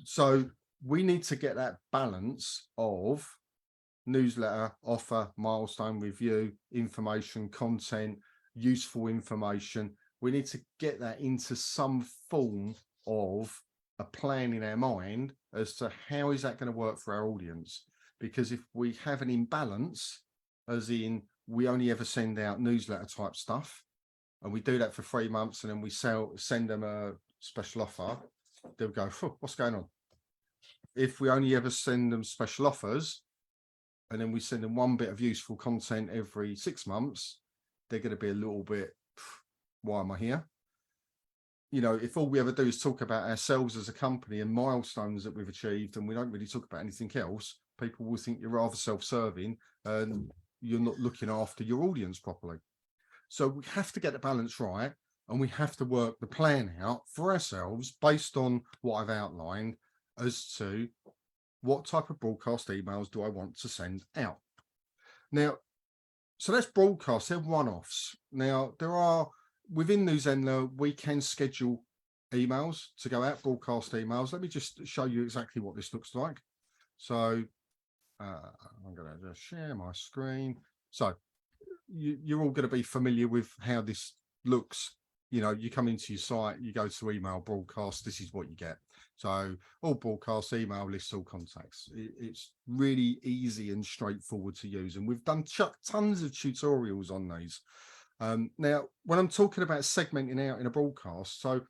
So we need to get that balance of newsletter, offer, milestone review, information, content, useful information. We need to get that into some form of a plan in our mind as to how is that going to work for our audience. Because if we have an imbalance, as in we only ever send out newsletter type stuff, and we do that for 3 months, and then we send them a special offer, they'll go, what's going on? If we only ever send them special offers, and then we send them one bit of useful content every 6 months, they're going to be a little bit, why am I here? You know, if all we ever do is talk about ourselves as a company and milestones that we've achieved, and we don't really talk about anything else, people will think you're rather self-serving and you're not looking after your audience properly. So we have to get the balance right, and we have to work the plan out for ourselves based on what I've outlined as to what type of broadcast emails do I want to send out. Now, so that's broadcast, they're one-offs. Now, there are, within New Zenler, we can schedule emails to go out, broadcast emails. Let me just show you exactly what this looks like. So I'm going to just share my screen. So you're all going to be familiar with how this looks. You know, you come into your site, you go to email broadcast, this is what you get. So all broadcast, email lists, all contacts. It's really easy and straightforward to use. And we've done tons of tutorials on these. Now, when I'm talking about segmenting out in a broadcast, so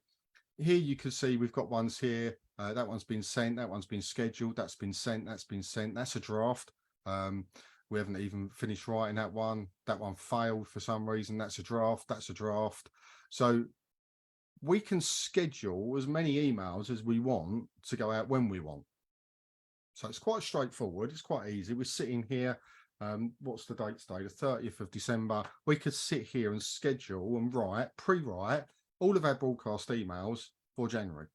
here you can see we've got ones here. That one's been sent, that one's been scheduled, that's been sent, that's been sent. That's a draft. We haven't even finished writing that one. That one failed for some reason. That's a draft. That's a draft. So we can schedule as many emails as we want to go out when we want. So it's quite straightforward. It's quite easy. We're sitting here. What's the date today? The 30th of December. We could sit here and schedule and pre-write all of our broadcast emails for January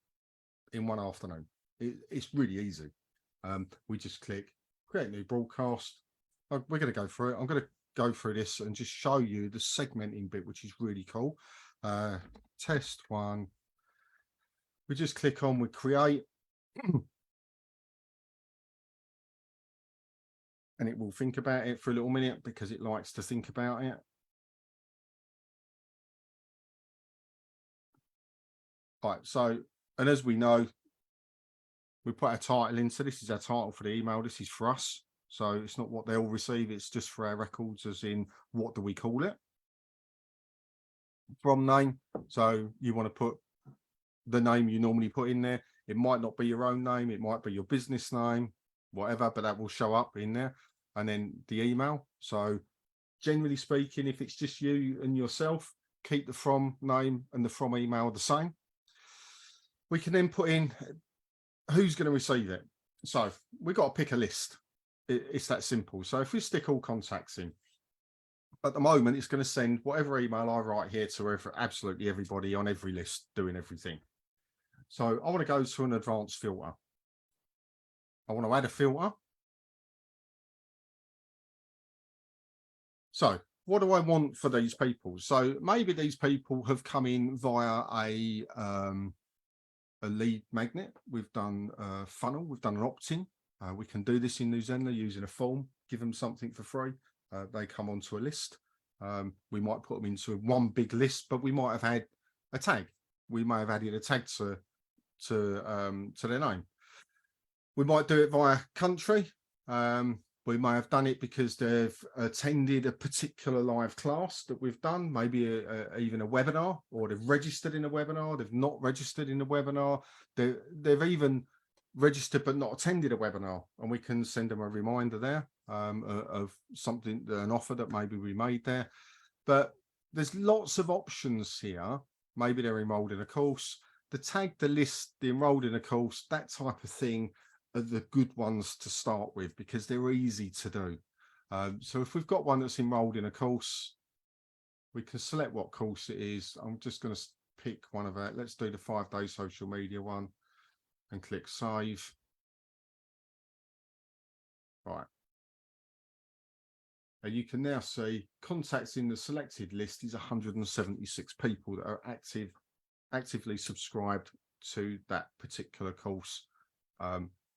in one afternoon. It's really easy. We just click create new broadcast. We're going to go through it. I'm going to go through this and just show you the segmenting bit, which is really cool. Test one. We just click on with create. And it will think about it for a little minute because it likes to think about it. All right, so, and as we know, we put our title in. So this is our title for the email. This is for us. So it's not what they'll receive. It's just for our records, as in what do we call it? From name. So you want to put the name you normally put in there. It might not be your own name. It might be your business name, whatever, but that will show up in there. And then the email. So generally speaking, if it's just you and yourself, keep the from name and the from email the same. We can then put in who's going to receive it. So we've got to pick a list. It's that simple. So if we stick all contacts in, at the moment, it's going to send whatever email I write here to absolutely everybody on every list doing everything. So I want to go to an advanced filter. I want to add a filter. So what do I want for these people? So maybe these people have come in via a lead magnet. We've done a funnel. We've done an opt-in. We can do this in New Zenler using a form, give them something for free. They come onto a list. We might put them into one big list, but we might have had a tag. We may have added a tag to their name. We might do it via country. We may have done it because they've attended a particular live class that we've done, maybe even a webinar, or they've registered in a webinar, they've not registered in a webinar, they've even registered but not attended a webinar, and we can send them a reminder there of something, an offer that maybe we made there. But there's lots of options here. Maybe they're enrolled in a course, the tag, the list, the enrolled in a course, that type of thing are the good ones to start with because they're easy to do. So if we've got one that's enrolled in a course, we can select what course it is. I'm just going to pick one of that. Let's do the 5-day social media one and click save. Right. And you can now see contacts in the selected list is 176 people that are actively subscribed to that particular course.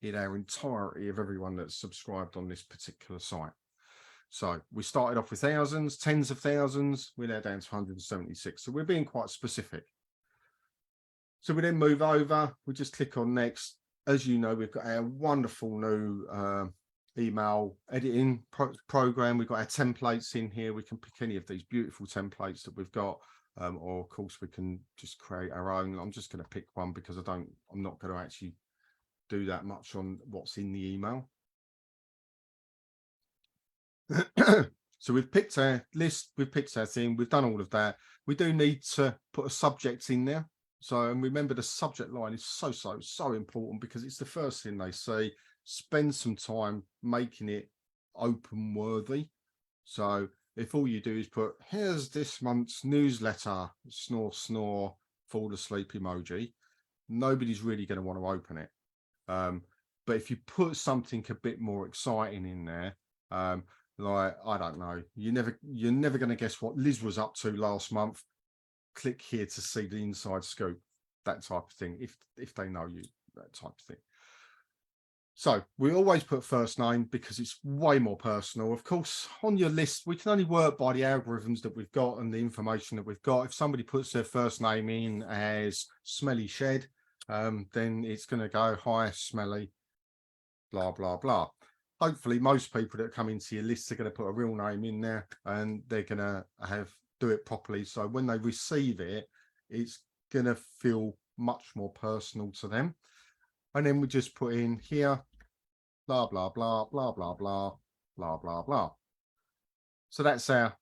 In our entirety of everyone that's subscribed on this particular site. So we started off with thousands, tens of thousands, we're now down to 176. So we're being quite specific. So we then move over, we just click on next. As you know, we've got our wonderful new email editing program. We've got our templates in here. We can pick any of these beautiful templates that we've got. Or of course we can just create our own. I'm just going to pick one because I'm not going to actually do that much on what's in the email. So we've picked our list, we've picked our thing, we've done all of that. We do need to put a subject in there. So, and remember the subject line is so important because it's the first thing they say. Spend some time making it open worthy. So if all you do is put, here's this month's newsletter, snore, snore, fall asleep emoji, nobody's really going to want to open it. But if you put something a bit more exciting in there, like, I don't know, you're never going to guess what Liz was up to last month. Click here to see the inside scoop, that type of thing, if they know you, that type of thing. So we always put first name because it's way more personal. Of course, on your list, we can only work by the algorithms that we've got and the information that we've got. If somebody puts their first name in as Smelly Shed, then it's going to go, hi, Smelly, blah, blah, blah. Hopefully, most people that come into your list are going to put a real name in there and they're going to do it properly. So when they receive it, it's going to feel much more personal to them. And then we just put in here, blah, blah, blah, blah, blah, blah. blah, blah, blah. So that's our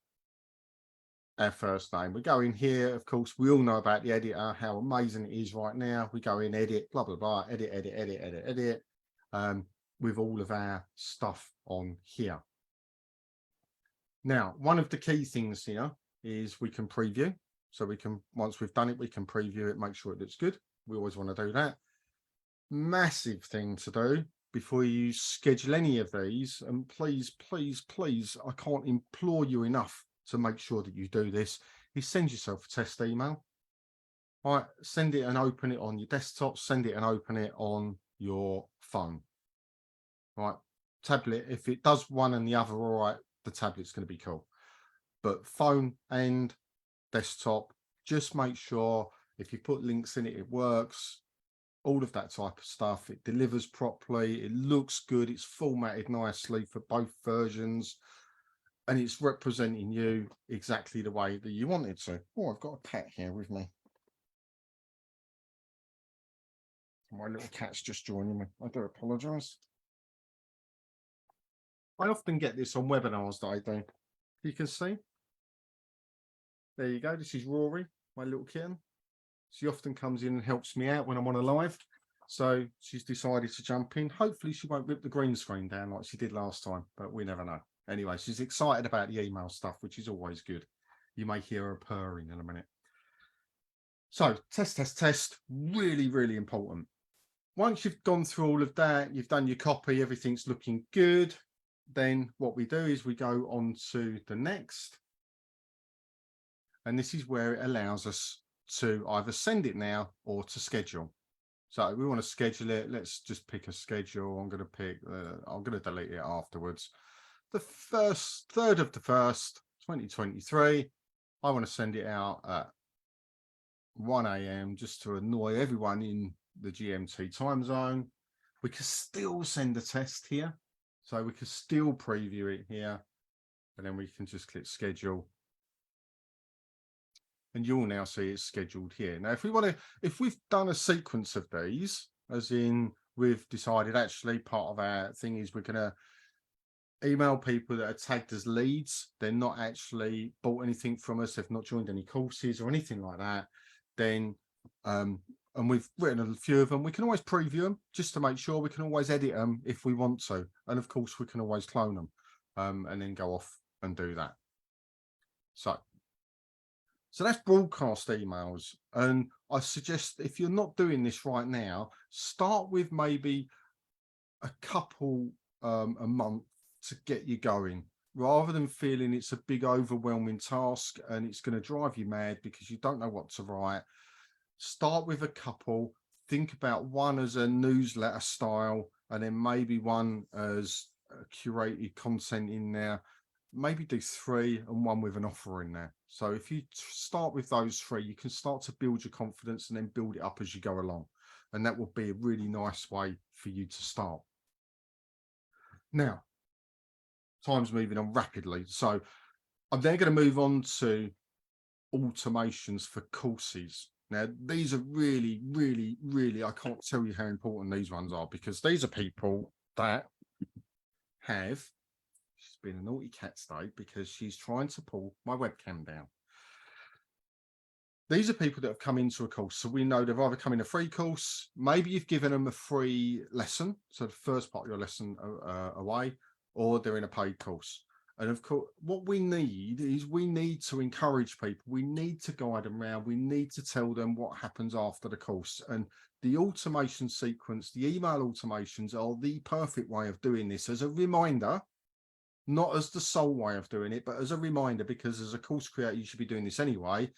first name. We go in here, of course, we all know about the editor, how amazing it is right now. We go in, edit, blah, blah, blah, edit, edit, edit, edit, edit, with all of our stuff on here. Now, one of the key things here is we can preview. So we can, once we've done it, we can preview it, make sure it looks good. We always want to do that. Massive thing to do before you schedule any of these. And please, please, please, I can't implore you enough to make sure that you do this, is send yourself a test email. All right, send it and open it on your desktop, send it and open it on your phone. All right, tablet, if it does one and the other, all right, the tablet's going to be cool. But phone and desktop, just make sure if you put links in it, it works. All of that type of stuff, it delivers properly, it looks good, it's formatted nicely for both versions, and it's representing you exactly the way that you want it to. Oh, I've got a cat here with me. My little cat's just joining me. I do apologise. I often get this on webinars that I do. You can see. There you go. This is Rory, my little kitten. She often comes in and helps me out when I'm on a live. So she's decided to jump in. Hopefully she won't rip the green screen down like she did last time, but we never know. Anyway, she's excited about the email stuff, which is always good. You may hear her purring in a minute. So test, test, test, really, really important. Once you've gone through all of that, you've done your copy, everything's looking good. Then what we do is we go on to the next. And this is where it allows us to either send it now or to schedule. So we want to schedule it. Let's just pick a schedule. I'm going to delete it afterwards. The 3rd of the 1st, 2023. I want to send it out at 1 a.m. just to annoy everyone in the GMT time zone. We can still send a test here. So we can still preview it here. And then we can just click schedule. And you'll now see it's scheduled here. Now, if we've done a sequence of these, as in we've decided actually part of our thing is we're going to email people that are tagged as leads, they're not actually bought anything from us, they've not joined any courses or anything like that, then, and we've written a few of them, we can always preview them just to make sure. We can always edit them if we want to. And of course, we can always clone them and then go off and do that. So that's broadcast emails. And I suggest if you're not doing this right now, start with maybe a couple a month to get you going, rather than feeling it's a big overwhelming task and it's going to drive you mad because you don't know what to write. Start with a couple, think about one as a newsletter style, and then maybe one as curated content in there. Maybe do 3 and 1 with an offer in there. So if you start with those 3, you can start to build your confidence and then build it up as you go along. And that will be a really nice way for you to start. Now, time's moving on rapidly. So I'm then going to move on to automations for courses. Now, these are really, really, really, I can't tell you how important these ones are, because these are people that have, she's been a naughty cat today because she's trying to pull my webcam down. These are people that have come into a course. So we know they've either come in a free course, maybe you've given them a free lesson, so the first part of your lesson away, or they're in a paid course. And of course, what we need is we need to encourage people. We need to guide them around. We need to tell them what happens after the course. And the automation sequence, the email automations are the perfect way of doing this as a reminder, not as the sole way of doing it, but as a reminder, because as a course creator, you should be doing this anyway.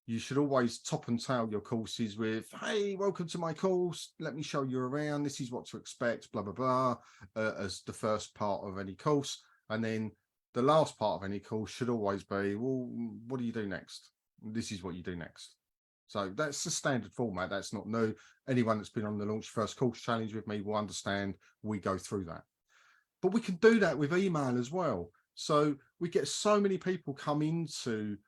You should always top and tail your courses with, hey, welcome to my course. Let me show you around. This is what to expect, blah, blah, blah, as the first part of any course. And then the last part of any course should always be, well, what do you do next? This is what you do next. So that's the standard format. That's not new. Anyone that's been on the Launch First Course Challenge with me will understand we go through that. But we can do that with email as well. So we get so many people come into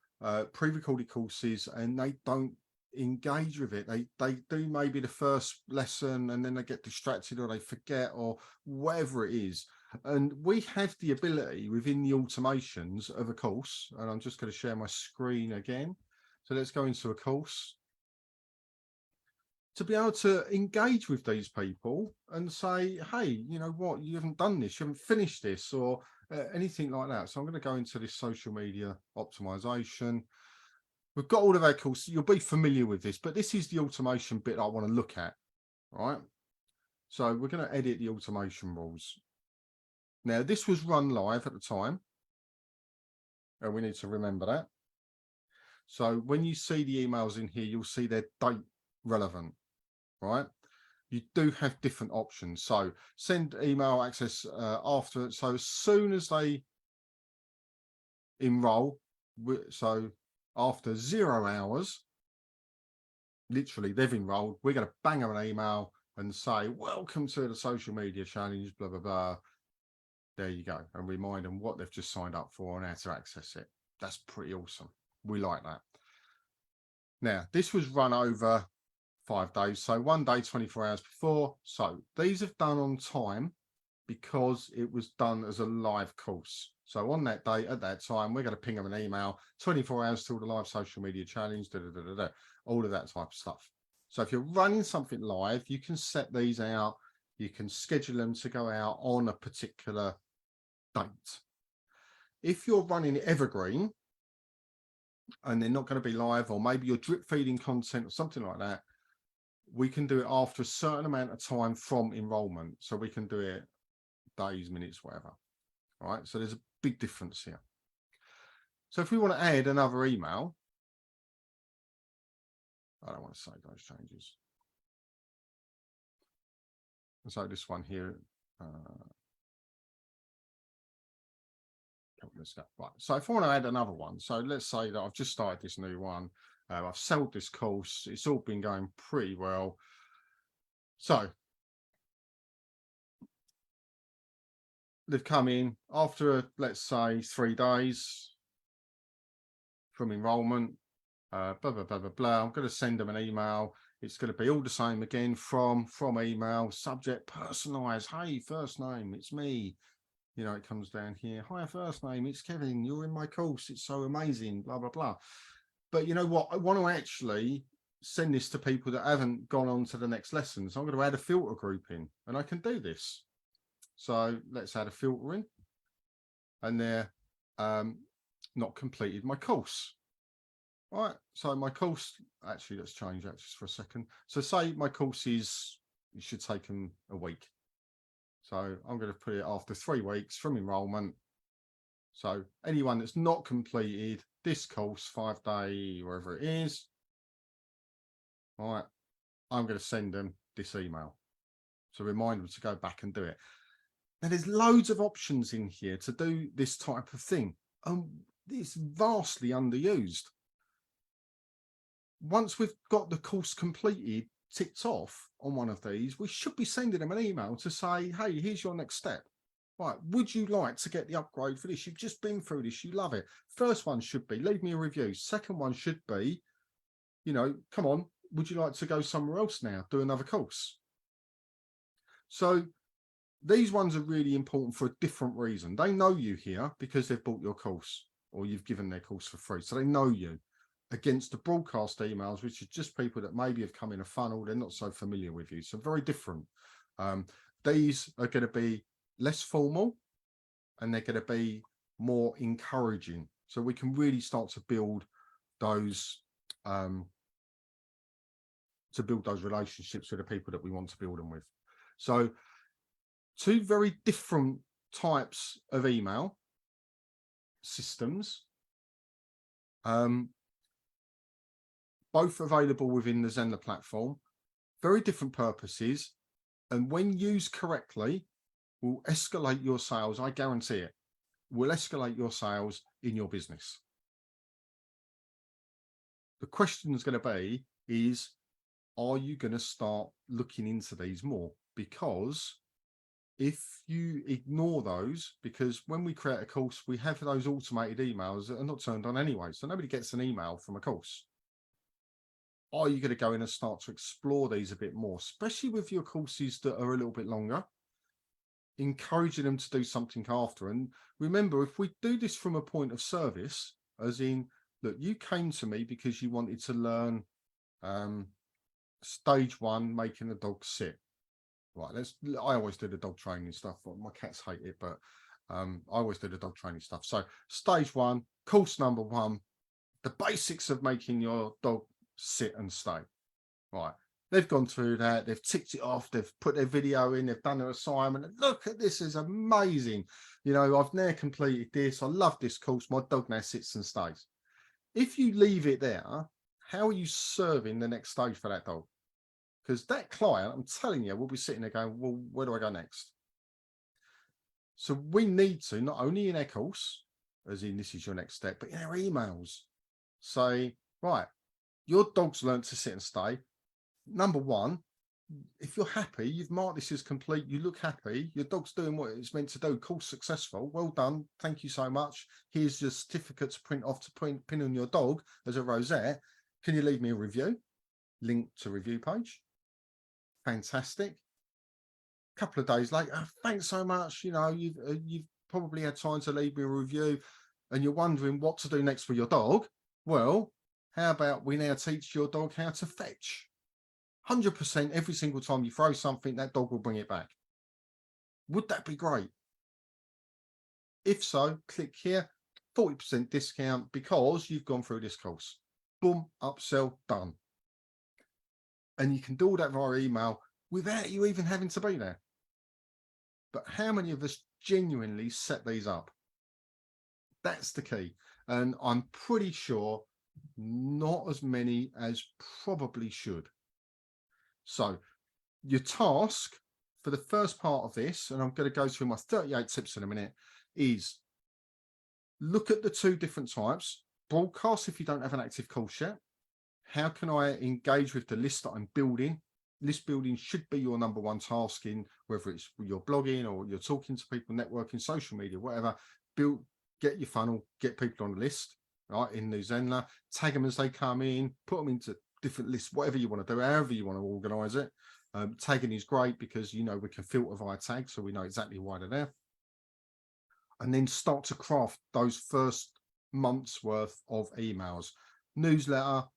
pre-recorded courses and they don't engage with it. They do maybe the first lesson and then they get distracted or they forget or whatever it is. And we have the ability within the automations of a course, and I'm just going to share my screen again. So let's go into a course, to be able to engage with these people and say, hey, you know what, you haven't done this, you haven't finished this, or anything like that. So I'm going to go into this social media optimization. We've got all of our courses. You'll be familiar with this, but this is the automation bit I want to look at, right? So we're going to edit the automation rules. Now, this was run live at the time, and we need to remember that. So when you see the emails in here, you'll see they're date relevant, right? You do have different options. So send email access after. So as soon as they enroll, so after 0 hours, literally they've enrolled, we're going to bang them an email and say, welcome to the social media challenge, blah, blah, blah. There you go. And remind them what they've just signed up for and how to access it. That's pretty awesome. We like that. Now, this was run over 5 days. So 1 day, 24 hours before. So these have done on time because it was done as a live course. So on that day, at that time, we're going to ping them an email, 24 hours till the live social media challenge, all of that type of stuff. So if you're running something live, you can set these out. You can schedule them to go out on a particular date. If you're running evergreen and they're not going to be live, or maybe you're drip feeding content or something like that, we can do it after a certain amount of time from enrollment. So we can do it days, minutes, whatever. All right. So there's a big difference here. So if we want to add another email, I don't want to save those changes. So this one here, let's go. Right. So if I want to add another one, so let's say that I've just started this new one. I've sold this course. It's all been going pretty well. So they've come in after, let's say, 3 days from enrollment, blah, blah, blah, blah, blah. I'm going to send them an email. It's going to be all the same again from email, subject, personalized. Hey, first name, it's me. You know, it comes down here. Hi, first name, it's Kevin. You're in my course. It's so amazing, blah, blah, blah. But you know what? I want to actually send this to people that haven't gone on to the next lesson. So I'm going to add a filter group in, and I can do this. So let's add a filter in, and they're not completed my course. All right. So my course, actually, let's change that just for a second. So say my course is, it should take them a week. So I'm going to put it after 3 weeks from enrollment. So anyone that's not completed this course, 5 day, wherever it is, all right, I'm going to send them this email. So remind them to go back and do it. Now there's loads of options in here to do this type of thing. It's vastly underused. Once we've got the course completed, ticked off on one of these, we should be sending them an email to say, hey, here's your next step. Right, would you like to get the upgrade for this? You've just been through this, you love it. First one should be, leave me a review. Second one should be, you know, come on, would you like to go somewhere else now, do another course? So these ones are really important for a different reason. They know you here because they've bought your course, or you've given their course for free. So they know you, against the broadcast emails, which are just people that maybe have come in a funnel. They're not so familiar with you. So very different. These are going to be less formal, and they're going to be more encouraging. So we can really start to build those relationships with the people that we want to build them with. So 2 very different types of email systems, both available within the Zenler platform, very different purposes, and when used correctly, will escalate your sales. I guarantee it will escalate your sales in your business. The question is going to be is, are you going to start looking into these more? Because if you ignore those, because when we create a course, we have those automated emails that are not turned on anyway. So nobody gets an email from a course. Are you going to go in and start to explore these a bit more, especially with your courses that are a little bit longer? encouraging them to do something after. And remember, if we do this from a point of service, as in, look, you came to me because you wanted to learn stage 1, making the dog sit. Right, I always do the dog training stuff. My cats hate it, but I always do the dog training stuff. So stage 1, course number 1, the basics of making your dog sit and stay. Right, they've gone through that, they've ticked it off, they've put their video in, they've done their assignment, and look at this, is amazing. You know, I've now completed this, I love this course, my dog now sits and stays. If you leave it there, how are you serving the next stage for that dog? Because that client, I'm telling you, will be sitting there going, well, where do I go next? So we need to, not only in our course, as in this is your next step, but in our emails, say, right, your dog's learned to sit and stay. Number 1, if you're happy, you've marked this as complete, you look happy, your dog's doing what it's meant to do, course successful, well done, thank you so much. Here's your certificate to print off to pin on your dog as a rosette. Can you leave me a review? Link to review page. Fantastic. A couple of days later, thanks so much. You know, you've probably had time to leave me a review and you're wondering what to do next for your dog. Well, how about we now teach your dog how to fetch? 100% every single time you throw something, that dog will bring it back. Would that be great? If so, click here, 40% discount because you've gone through this course. Boom, upsell, done. And you can do all that via email without you even having to be there. But how many of us genuinely set these up? That's the key. And I'm pretty sure not as many as probably should. So your task for the first part of this, and I'm going to go through my 38 tips in a minute, is look at the 2 different types. Broadcast if you don't have an active course yet. How can I engage with the list that I'm building? List building should be your number 1 task in whether it's you're blogging or you're talking to people, networking, social media, whatever. Get your funnel, get people on the list, right? In the Zenler, tag them as they come in, put them into different lists, whatever you want to do, however you want to organize it. Tagging is great because, you know, we can filter via tags, so we know exactly why they're there. And then start to craft those first month's worth of emails, newsletter,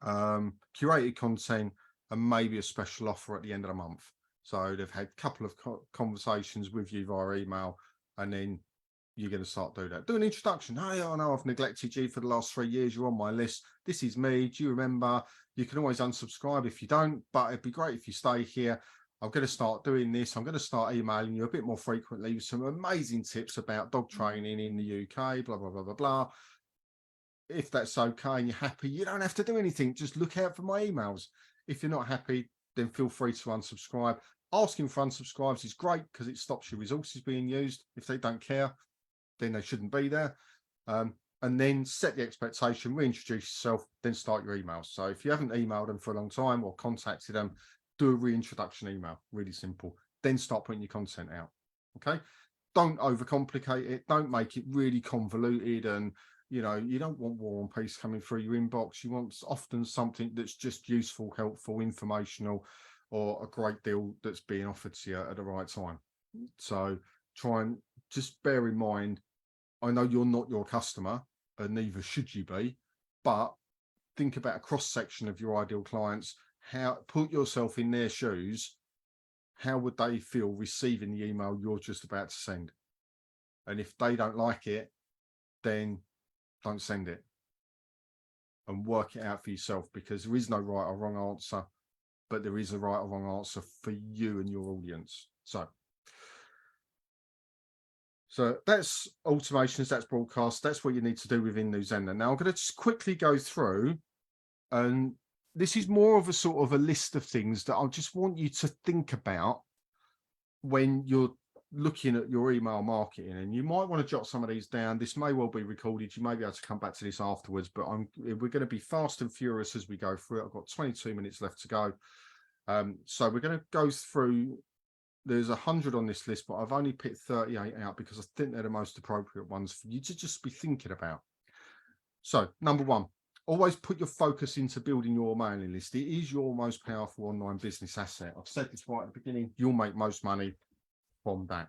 curated content, and maybe a special offer at the end of the month. So they've had a couple of conversations with you via email, and then you're going to start doing that. Do an introduction. Hey, I know I've neglected you for the last 3 years. You're on my list. This is me. Do you remember? You can always unsubscribe if you don't, but it'd be great if you stay here. I'm going to start doing this. I'm going to start emailing you a bit more frequently with some amazing tips about dog training in the UK, blah, blah, blah, blah, blah. If that's okay and you're happy, you don't have to do anything. Just look out for my emails. If you're not happy, then feel free to unsubscribe. Asking for unsubscribes is great because it stops your resources being used. If they don't care, then they shouldn't be there. And then set the expectation, reintroduce yourself, then start your emails. So if you haven't emailed them for a long time or contacted them, do a reintroduction email, really simple. Then start putting your content out, okay? Don't overcomplicate it. Don't make it really convoluted. And, you know, you don't want War and Peace coming through your inbox. You want often something that's just useful, helpful, informational, or a great deal that's being offered to you at the right time. So try and just bear in mind, I know you're not your customer, and neither should you be, but think about a cross-section of your ideal clients. Put yourself in their shoes. How would they feel receiving the email you're just about to send? And if they don't like it, then don't send it. And work it out for yourself, because there is no right or wrong answer, but there is a right or wrong answer for you and your audience. So that's automations, that's broadcast, that's what you need to do within the Zenler. Now I'm going to just quickly go through, and this is more of a sort of a list of things that I just want you to think about when you're looking at your email marketing. And you might want to jot some of these down. This may well be recorded. You may be able to come back to this afterwards, but we're going to be fast and furious as we go through it. I've got 22 minutes left to go. So we're going to go through. There's 100 on this list, but I've only picked 38 out because I think they're the most appropriate ones for you to just be thinking about. So number 1, always put your focus into building your mailing list. It is your most powerful online business asset. I've said this right at the beginning. You'll make most money from that.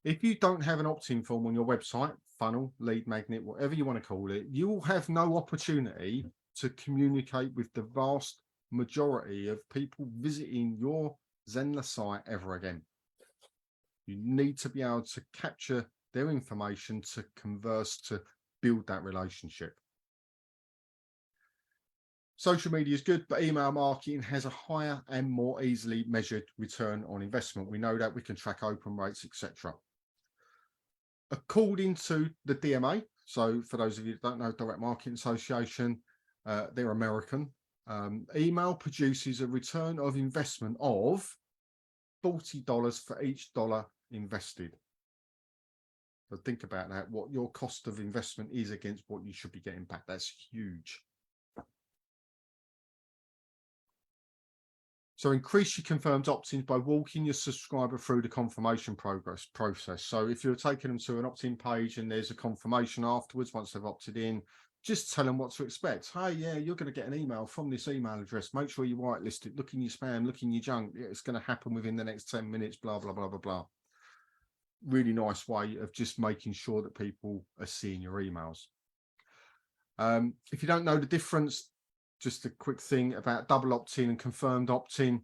If you don't have an opt-in form on your website, funnel, lead magnet, whatever you want to call it, you will have no opportunity to communicate with the vast majority of people visiting your Zenler site ever again. You need to be able to capture their information to converse, to build that relationship. Social media is good, but email marketing has a higher and more easily measured return on investment. We know that. We can track open rates, etc. According to the DMA, so for those of you that don't know, Direct Marketing Association, they're American. Email produces a return of investment of $40 for each dollar invested. So think about that, what your cost of investment is against what you should be getting back. That's huge. So increase your confirmed opt-ins by walking your subscriber through the confirmation process. So if you're taking them to an opt-in page and there's a confirmation afterwards, once they've opted in, just tell them what to expect. Hey, yeah, you're going to get an email from this email address. Make sure you whitelist it. Look in your spam, look in your junk. It's going to happen within the next 10 minutes, blah, blah, blah, blah, blah. Really nice way of just making sure that people are seeing your emails. If you don't know the difference, just a quick thing about double opt-in and confirmed opt-in.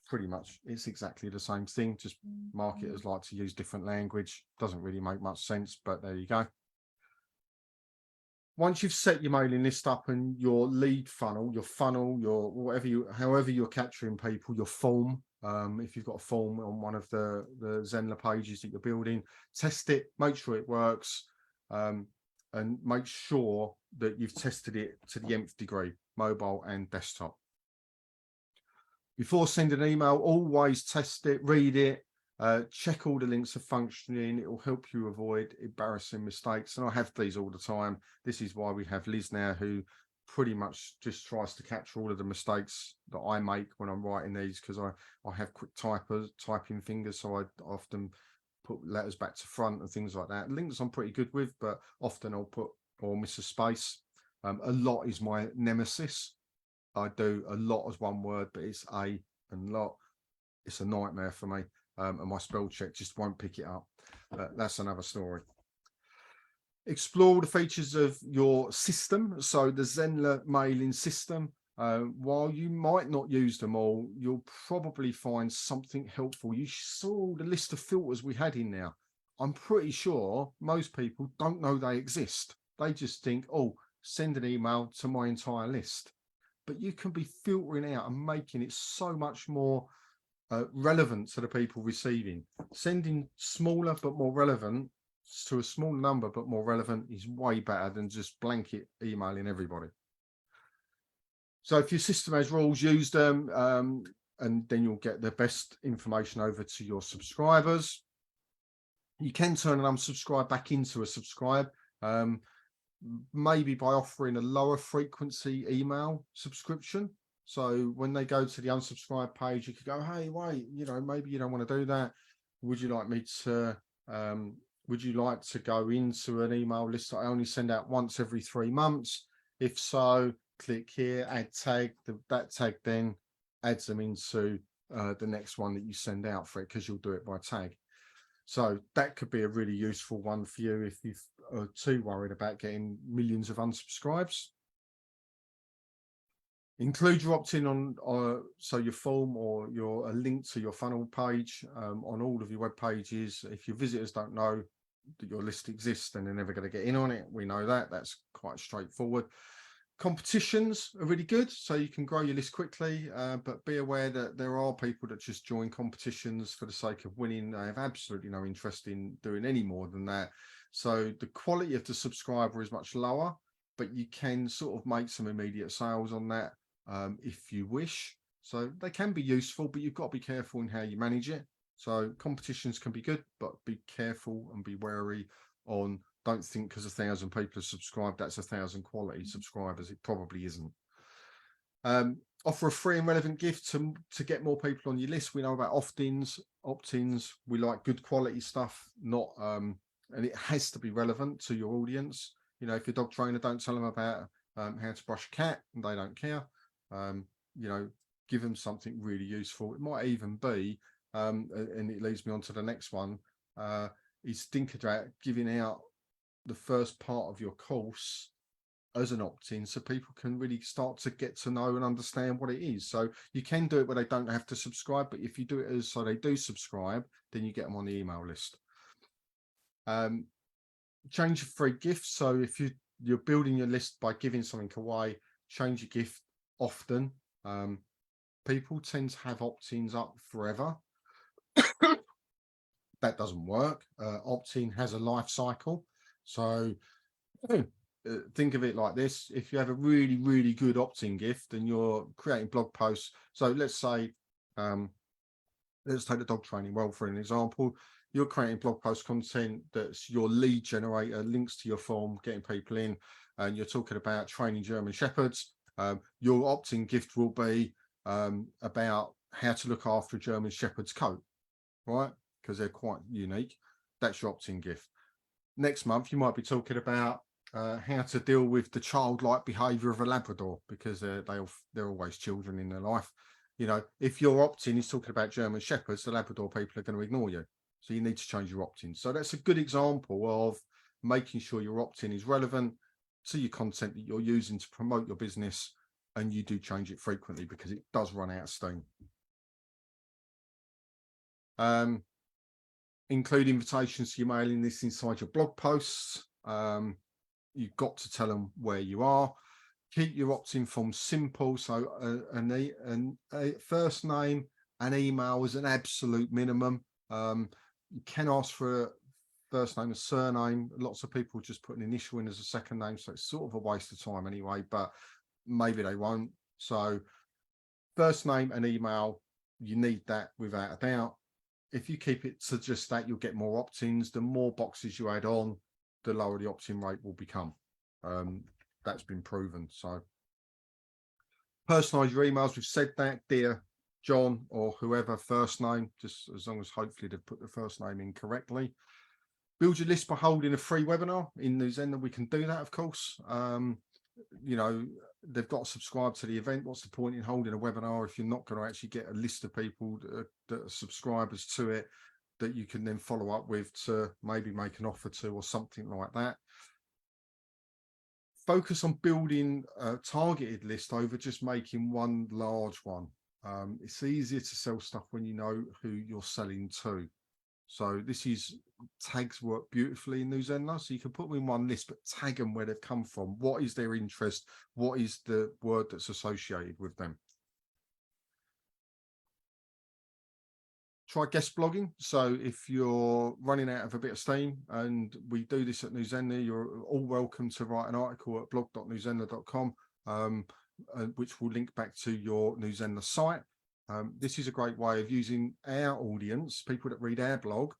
Pretty much, it's exactly the same thing. Just marketers like to use different language. Doesn't really make much sense, but there you go. Once you've set your mailing list up and your lead funnel, your whatever you, however you're capturing people, your form. If you've got a form on one of the Zenler pages that you're building, test it, make sure it works. And make sure that you've tested it to the nth degree, mobile and desktop. Before sending an email, always test it, read it, check all the links are functioning. It will help you avoid embarrassing mistakes. And I have these all the time. This is why we have Liz now, who pretty much just tries to capture all of the mistakes that I make when I'm writing these, because I have quick typing fingers, so I often put letters back to front and things like that. Links I'm pretty good with, but often I'll put or miss a space. A lot is my nemesis. I do a lot as one word, but it's a and lot. It's a nightmare for me, and my spell check just won't pick it up. That's another story. Explore the features of your system. So the Zenler mailing system. While you might not use them all, you'll probably find something helpful. You saw the list of filters we had in there. I'm pretty sure most people don't know they exist. They just think, oh, send an email to my entire list. But you can be filtering out and making it so much more relevant to the people receiving. Sending smaller but more relevant to a small number but more relevant is way better than just blanket emailing everybody. So if your system has rules, use them, and then you'll get the best information over to your subscribers. You can turn an unsubscribe back into a subscribe, maybe by offering a lower frequency email subscription. So when they go to the unsubscribe page, you could go, hey, wait, you know, maybe you don't want to do that. Would you like me to, would you like to go into an email list that I only send out once every 3 months? If so, click here, add tag. That tag then adds them into the next one that you send out for it, because you'll do it by tag. So that could be a really useful one for you if you're too worried about getting millions of unsubscribes. Include your opt-in on so your form or a link to your funnel page on all of your web pages. If your visitors don't know that your list exists, then they're never going to get in on it. We know that. That's quite straightforward. Competitions are really good, so you can grow your list quickly, but be aware that there are people that just join competitions for the sake of winning. They have absolutely no interest in doing any more than that. So the quality of the subscriber is much lower, but you can sort of make some immediate sales on that if you wish. So they can be useful, but you've got to be careful in how you manage it. So competitions can be good, but be careful and be wary on. Don't think because 1,000 people have subscribed, that's 1,000 quality subscribers. It probably isn't. Offer a free and relevant gift to get more people on your list. We know about opt-ins. We like good quality stuff, not and it has to be relevant to your audience. You know, if you're a dog trainer, don't tell them about how to brush a cat, and they don't care. You know, give them something really useful. It might even be and it leads me on to the next one, is think about giving out the first part of your course as an opt-in so people can really start to get to know and understand what it is. So you can do it where they don't have to subscribe, but if you do it as so they do subscribe, then you get them on the email list. Change your free gifts. So if you're building your list by giving something away, change your gift often. People tend to have opt-ins up forever. That doesn't work. Opt-in has a life cycle. So think of it like this: if you have a really, really good opt-in gift and you're creating blog posts, so let's say, let's take the dog training world for an example. You're creating blog post content that's your lead generator, links to your form, getting people in, and you're talking about training German Shepherds. Your opt-in gift will be about how to look after a German Shepherd's coat, right? Because they're quite unique. That's your opt-in gift. Next month, you might be talking about how to deal with the childlike behavior of a Labrador, because they're always children in their life. You know, if your opt-in is talking about German Shepherds, the Labrador people are going to ignore you. So you need to change your opt-in. So that's a good example of making sure your opt-in is relevant to your content that you're using to promote your business, and you do change it frequently because it does run out of steam. Include invitations to your mailing list inside your blog posts. You've got to tell them where you are. Keep your opt-in form simple. So a first name and email is an absolute minimum. You can ask for a first name and surname. Lots of people just put an initial in as a second name, so it's sort of a waste of time anyway, but maybe they won't. So first name and email, you need that without a doubt. If you keep it to just that, you'll get more opt-ins. The more boxes you add on, the lower the opt-in rate will become. That's been proven. So personalize your emails. We've said that, dear John or whoever, first name, just as long as hopefully they've put the first name in correctly. Build your list by holding a free webinar. In New Zenler, we can do that, of course. You know, they've got to subscribe to the event. What's the point in holding a webinar if you're not going to actually get a list of people that are subscribers to it that you can then follow up with to maybe make an offer to or something like that? Focus on building a targeted list over just making one large one. It's easier to sell stuff when you know who you're selling to. So tags work beautifully in New Zenler. So you can put them in one list, but tag them where they've come from. What is their interest? What is the word that's associated with them? Try guest blogging. So if you're running out of a bit of steam, and we do this at New Zenler, you're all welcome to write an article at blog.newzenler.com, which will link back to your New Zenler site. This is a great way of using our audience, people that read our blog,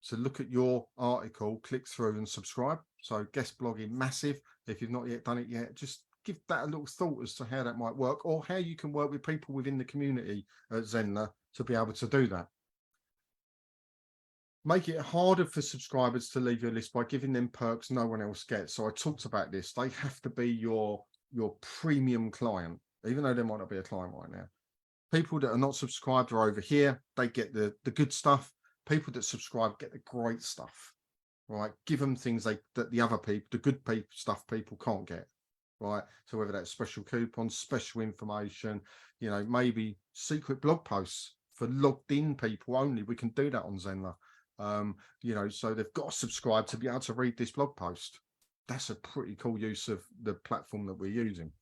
to look at your article, click through and subscribe. So guest blogging, massive. If you've not yet done it yet, just give that a little thought as to how that might work, or how you can work with people within the community at Zenler to be able to do that. Make it harder for subscribers to leave your list by giving them perks no one else gets. So I talked about this. They have to be your premium client, even though they might not be a client right now. People that are not subscribed are over here. They get the good stuff. People that subscribe get the great stuff, right? Give them things that the other people, the good people stuff people can't get, right? So whether that's special coupons, special information, you know, maybe secret blog posts for logged in people only. We can do that on Zenler. You know, so they've got to subscribe to be able to read this blog post. That's a pretty cool use of the platform that we're using.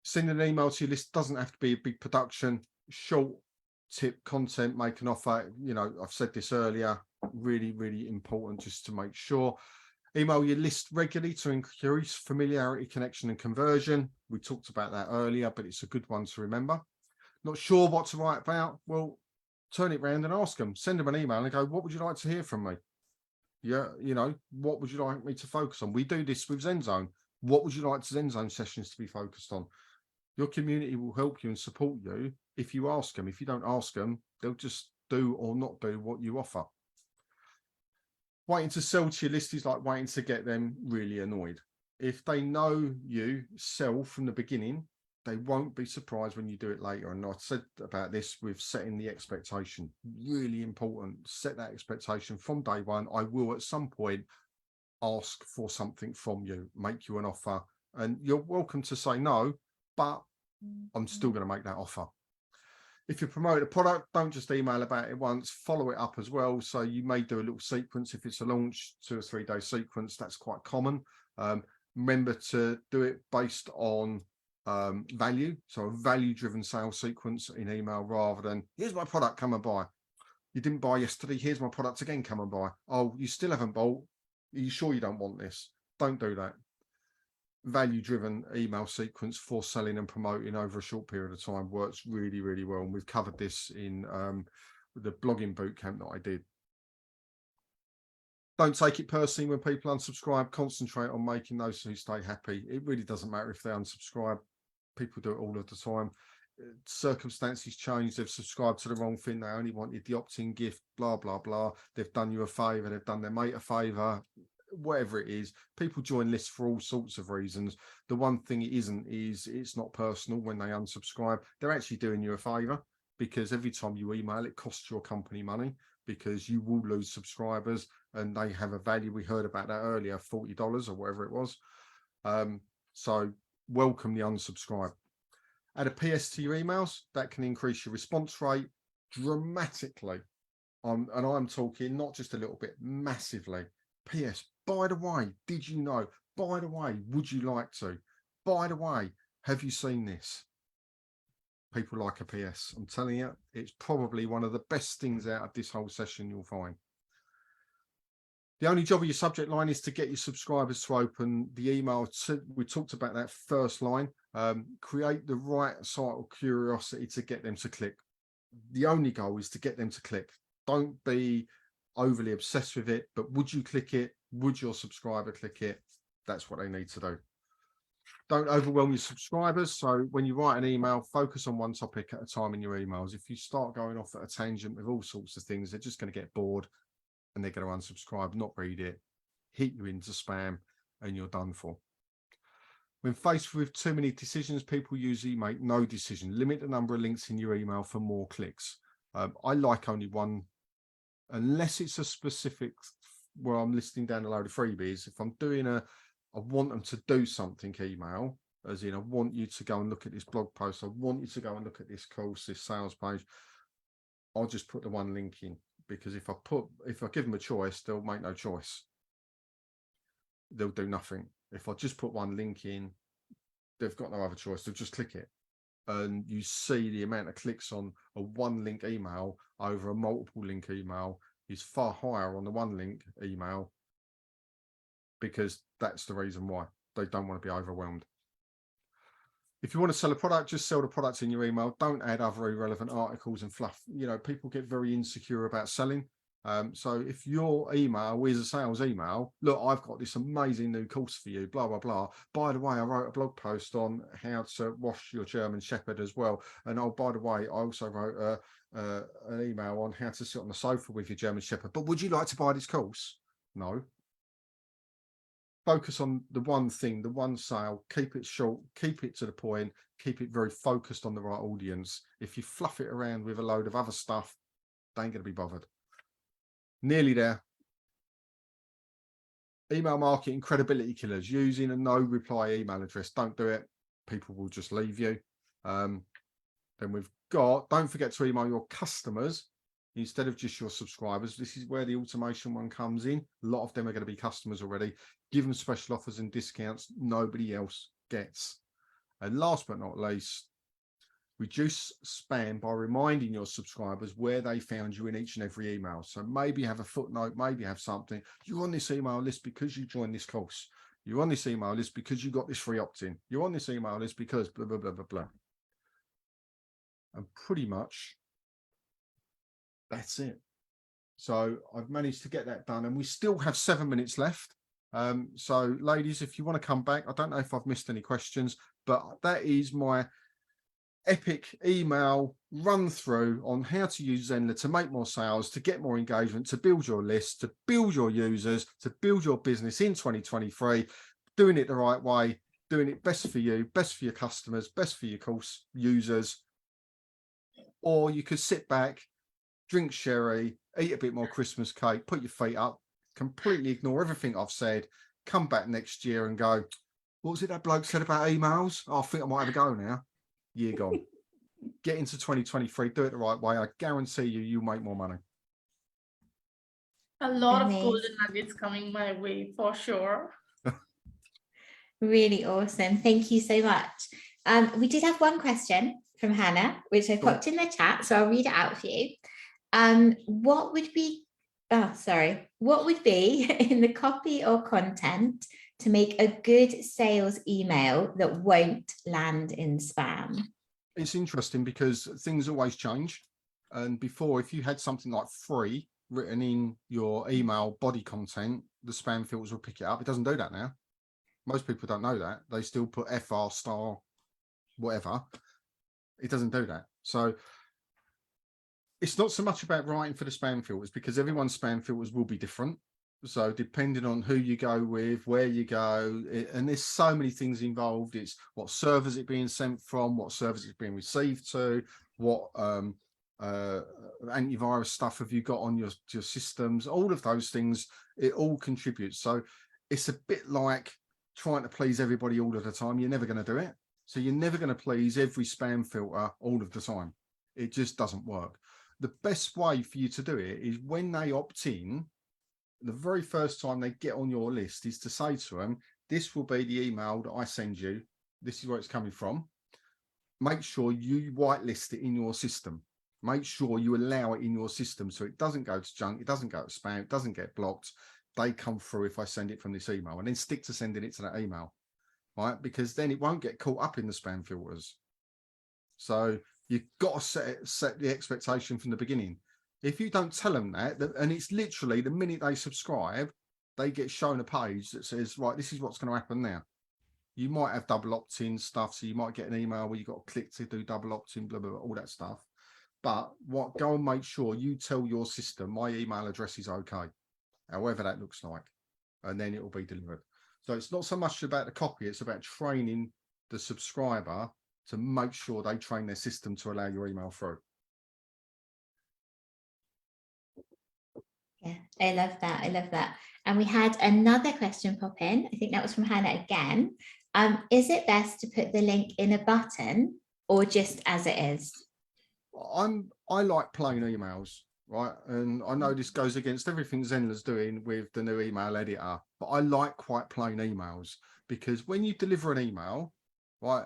Sending an email to your list doesn't have to be a big production. Short tip content, make an offer. You know, I've said this earlier, really, really important just to make sure. Email your list regularly to increase familiarity, connection, and conversion. We talked about that earlier, but it's a good one to remember. Not sure what to write about? Well, turn it around and ask them. Send them an email and go, what would you like to hear from me? Yeah, you know, what would you like me to focus on? We do this with ZenZone. What would you like ZenZone sessions to be focused on? Your community will help you and support you if you ask them. If you don't ask them, they'll just do or not do what you offer. Waiting to sell to your list is like waiting to get them really annoyed. If they know you sell from the beginning, they won't be surprised when you do it later. And I said about this with setting the expectation, really important. Set that expectation from day one. I will at some point ask for something from you, make you an offer, and you're welcome to say no, but I'm still going to make that offer. If you promote a product, don't just email about it once, follow it up as well. So you may do a little sequence. If it's a launch, 2 or 3 day sequence, that's quite common. Remember to do it based on value. So a value driven sales sequence in email, rather than here's my product, come and buy. You didn't buy yesterday, here's my product again, come and buy. Oh, you still haven't bought. Are you sure you don't want this? Don't do that. Value driven email sequence for selling and promoting over a short period of time works really, really well. And we've covered this in the blogging bootcamp that I did. Don't take it personally when people unsubscribe. Concentrate on making those who stay happy. It really doesn't matter if they unsubscribe. People do it all of the time. Circumstances change. They've subscribed to the wrong thing. They only wanted the opt-in gift, blah, blah, blah. They've done you a favor. They've done their mate a favor. Whatever it is, people join lists for all sorts of reasons. The one thing it isn't is it's not personal when they unsubscribe. They're actually doing you a favor, because every time you email, it costs your company money, because you will lose subscribers and they have a value. We heard about that earlier, $40 or whatever it was. So welcome the unsubscribe. Add a PS to your emails. That can increase your response rate dramatically. And I'm talking not just a little bit, massively. PS, by the way, did you know? By the way, would you like to? By the way, have you seen this? People like a PS. I'm telling you, it's probably one of the best things out of this whole session you'll find. The only job of your subject line is to get your subscribers to open the email. We talked about that first line. Create the right sort of curiosity to get them to click. The only goal is to get them to click. Don't be overly obsessed with it, but would you click it? Would your subscriber click it? That's what they need to do. Don't overwhelm your subscribers. So when you write an email, focus on one topic at a time in your emails. If you start going off at a tangent with all sorts of things, they're just going to get bored and they're going to unsubscribe, not read it, hit you into spam, and you're done for. When faced with too many decisions, people usually make no decision. Limit the number of links in your email for more clicks. I like only one, unless it's a specific where I'm listing down a load of freebies. If I'm doing I want them to do something email, as in I want you to go and look at this blog post, I want you to go and look at this course, this sales page, I'll just put the one link in, because if I give them a choice, they'll make no choice. They'll do nothing. If I just put one link in, they've got no other choice. They'll just click it. And you see the amount of clicks on a one link email over a multiple link email is far higher on the one link email, because that's the reason why. They don't want to be overwhelmed. If you want to sell a product, just sell the product in your email. Don't add other irrelevant articles and fluff. You know, people get very insecure about selling. So if your email is a sales email, look, I've got this amazing new course for you, blah, blah, blah. By the way, I wrote a blog post on how to wash your German Shepherd as well. And oh, by the way, I also wrote an email on how to sit on the sofa with your German Shepherd. But would you like to buy this course? No. Focus on the one thing, the one sale, keep it short, keep it to the point, keep it very focused on the right audience. If you fluff it around with a load of other stuff, they ain't going to be bothered. Nearly there. Email marketing credibility killers. Using a no reply email address. Don't do it. People will just leave you. Then we've got, don't forget to email your customers instead of just your subscribers. This is where the automation one comes in. A lot of them are going to be customers already. Give them special offers and discounts nobody else gets. And last but not least, reduce spam by reminding your subscribers where they found you in each and every email. So maybe have a footnote, maybe have something. You're on this email list because you joined this course. You're on this email list because you got this free opt-in. You're on this email list because blah, blah, blah, blah, blah. And pretty much that's it. So I've managed to get that done, and we still have 7 minutes left. So ladies, if you want to come back, I don't know if I've missed any questions, but that is my epic email run through on how to use Zenler to make more sales, to get more engagement, to build your list, to build your users, to build your business in 2023, doing it the right way. doing it best for you, best for your customers, best for your course users. Or you could sit back, drink sherry, eat a bit more Christmas cake, put your feet up, completely ignore everything I've said, come back next year and go, what was it that bloke said about emails? Oh, I think I might have a go now. Year gone. Get into 2023, do it the right way. I guarantee you, you'll make more money. A lot of Amazing. golden nuggets coming my way for sure. Really awesome. Thank you so much. We did have one question from Hannah, which I Cool. popped in the chat, so I'll read it out for you. What would be in the copy or content to make a good sales email that won't land in spam? It's interesting because things always change. And before, if you had something like free written in your email body content, the spam filters will pick it up. It doesn't do that now. Most people don't know that. They still put FR star, whatever. It doesn't do that. So it's not so much about writing for the spam filters, because everyone's spam filters will be different. So depending on who you go with, where you go, and there's so many things involved. It's what servers it's being sent from, what servers it's being received to, what antivirus stuff have you got on your systems. All of those things, it all contributes. So it's a bit like trying to please everybody all of the time. You're never going to do it. So you're never going to please every spam filter all of the time. It just doesn't work. The best way for you to do it is when they opt in, the very first time they get on your list is to say to them, this will be the email that I send you. This is where it's coming from. Make sure you whitelist it in your system. Make sure you allow it in your system so it doesn't go to junk, it doesn't go to spam, it doesn't get blocked. They come through if I send it from this email, and then stick to sending it to that email, right? Because then it won't get caught up in the spam filters. So you've got to set the expectation from the beginning. If you don't tell them that, and it's literally the minute they subscribe, they get shown a page that says, right, this is what's going to happen now. You might have double opt-in stuff, so you might get an email where you've got to click to do double opt-in, blah, blah, blah, all that stuff. But go and make sure you tell your system, my email address is okay, however that looks like, and then it will be delivered. So it's not so much about the copy, it's about training the subscriber to make sure they train their system to allow your email through. Yeah, I love that. I love that. And we had another question pop in. I think that was from Hannah again. Is it best to put the link in a button or just as it is? I like plain emails, right? And I know this goes against everything Zenler's doing with the new email editor, but I like quite plain emails, because when you deliver an email, right,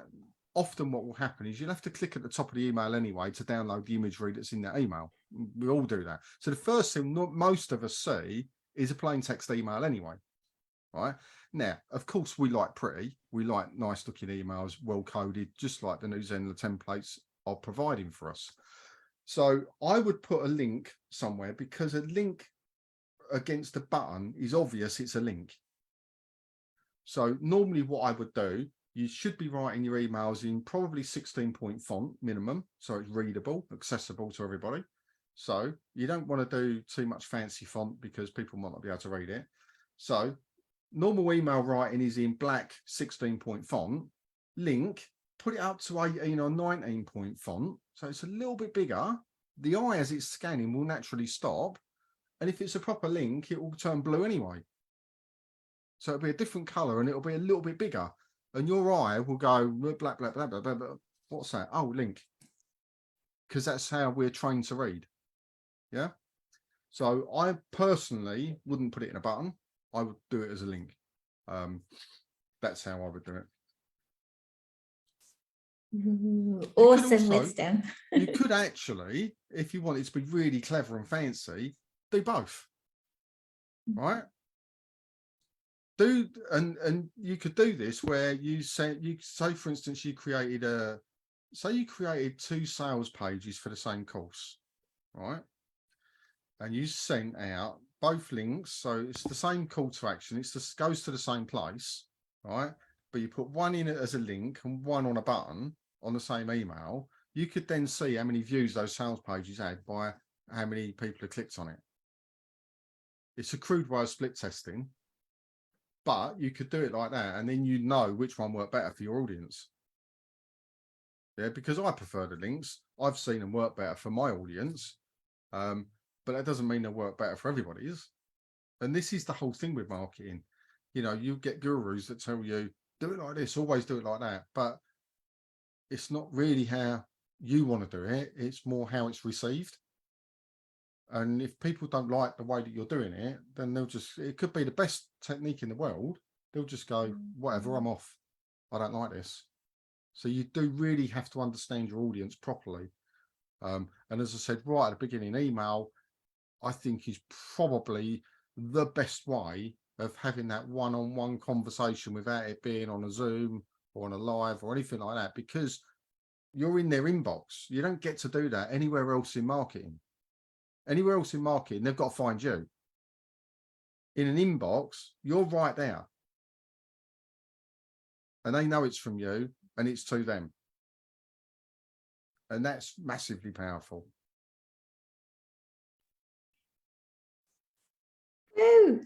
often what will happen is you'll have to click at the top of the email anyway to download the imagery that's in that email. We all do that. So the first thing most of us see is a plain text email anyway, right? Now, of course, we like pretty. We like nice looking emails, well coded, just like the new Zenler templates are providing for us. So I would put a link somewhere, because a link against a button is obvious it's a link. So normally what I would do, you should be writing your emails in probably 16-point font minimum, so it's readable, accessible to everybody. So you don't want to do too much fancy font because people might not be able to read it. So normal email writing is in black 16-point font. Link, put it up to 18 or 19-point font, so it's a little bit bigger. The eye, as it's scanning, will naturally stop. And if it's a proper link, it will turn blue anyway. So it'll be a different color and it'll be a little bit bigger. And your eye will go, blah, blah, blah, blah, blah, blah. What's that? Oh, link. Because that's how we're trained to read. Yeah. So I personally wouldn't put it in a button. I would do it as a link. That's how I would do it. Ooh, awesome also, wisdom. You could actually, if you wanted to be really clever and fancy, do both. Right? And you could do this where you say, for instance, you created two sales pages for the same course, right? And you sent out both links, so it's the same call to action. It just goes to the same place, right? But you put one in it as a link and one on a button on the same email. You could then see how many views those sales pages had by how many people have clicked on it. It's a crude way of split testing, But you could do it like that, and then you know which one worked better for your audience. Yeah, because I prefer the links. I've seen them work better for my audience, but that doesn't mean they work better for everybody's. And this is the whole thing with marketing. You know, you get gurus that tell you, do it like this, always do it like that. But it's not really how you want to do it. It's more how it's received. And if people don't like the way that you're doing it, then it could be the best technique in the world. They'll just go, whatever, I'm off. I don't like this. So you do really have to understand your audience properly. And as I said right at the beginning, email, I think, is probably the best way of having that one-on-one conversation without it being on a Zoom or on a live or anything like that, because you're in their inbox. You don't get to do that anywhere else in marketing. Anywhere else in marketing, they've got to find you. In an inbox, you're right there. And they know it's from you and it's to them. And that's massively powerful. Woo.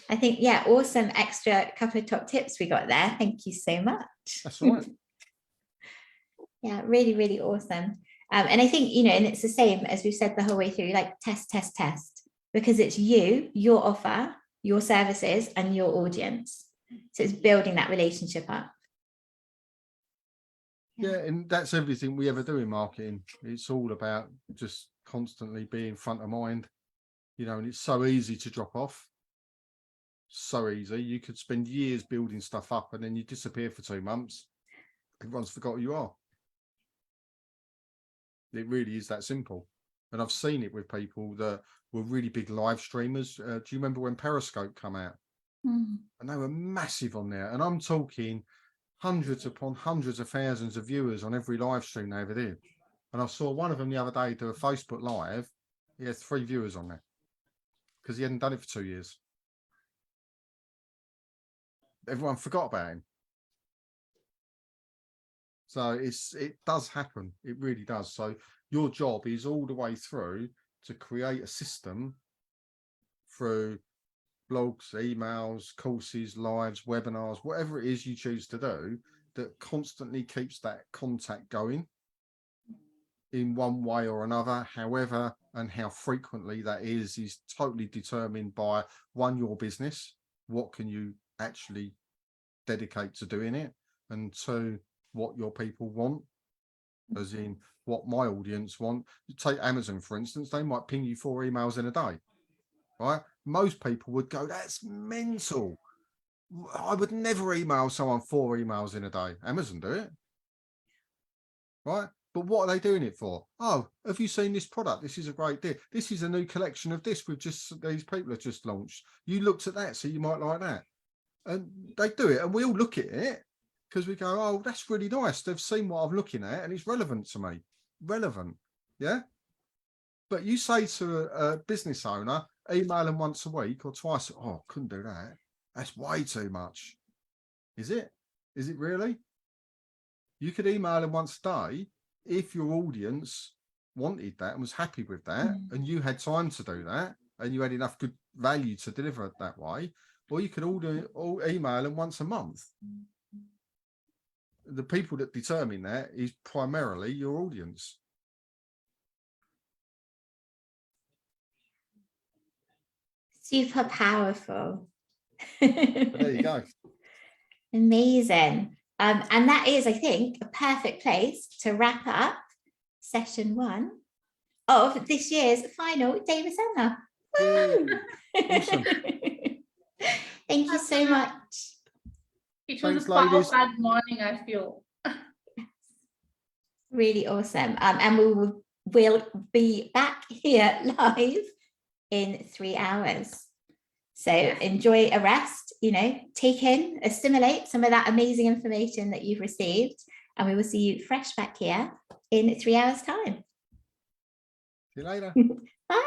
I think, yeah, awesome extra couple of top tips we got there. Thank you so much. That's right. Yeah, really, really awesome. And I think, you know, and it's the same as we've said the whole way through, like test, test, test, because it's you, your offer, your services, and your audience. So it's building that relationship up. Yeah, and that's everything we ever do in marketing. It's all about just constantly being front of mind, you know, and it's so easy to drop off. So easy. You could spend years building stuff up and then you disappear for 2 months. Everyone's forgot who you are. It really is that simple. And I've seen it with people that were really big live streamers. Do you remember when Periscope come out? And they were massive on there. And I'm talking hundreds upon hundreds of thousands of viewers on every live stream they ever did. And I saw one of them the other day do a Facebook Live. He has 3 viewers on there because he hadn't done it for 2 years. Everyone forgot about him. So it does happen. It really does. So your job is all the way through to create a system through blogs, emails, courses, lives, webinars, whatever it is you choose to do, that constantly keeps that contact going in one way or another. However and how frequently that is totally determined by, one, your business, what can you actually dedicate to doing it, and 2, what your people want, as in what my audience want. Take Amazon, for instance, they might ping you 4 emails in a day, right? Most people would go, that's mental. I would never email someone 4 emails in a day. Amazon do it, right? But what are they doing it for? Oh, have you seen this product? This is a great deal. This is a new collection of this these people have just launched. You looked at that, so you might like that. And they do it, and we all look at it because we go, oh, that's really nice. They've seen what I'm looking at and it's relevant to me. Relevant, yeah? But you say to a business owner, email them once a week or twice. Oh, couldn't do that. That's way too much. Is it? Is it really? You could email them once a day if your audience wanted that and was happy with that, and you had time to do that, and you had enough good value to deliver it that way. Or you could all email them once a month. The people that determine that is primarily your audience. Super powerful. There you go. Amazing. And that is, I think, a perfect place to wrap up session 1 of this year's final day with Zenler. Woo! Awesome. Thank you so much. It was Thanks, a power ladies. packed morning, I feel. Really awesome. And we'll be back here live in 3 hours. So enjoy a rest, you know, take in, assimilate some of that amazing information that you've received, and we will see you fresh back here in 3 hours' time. See you later. Bye.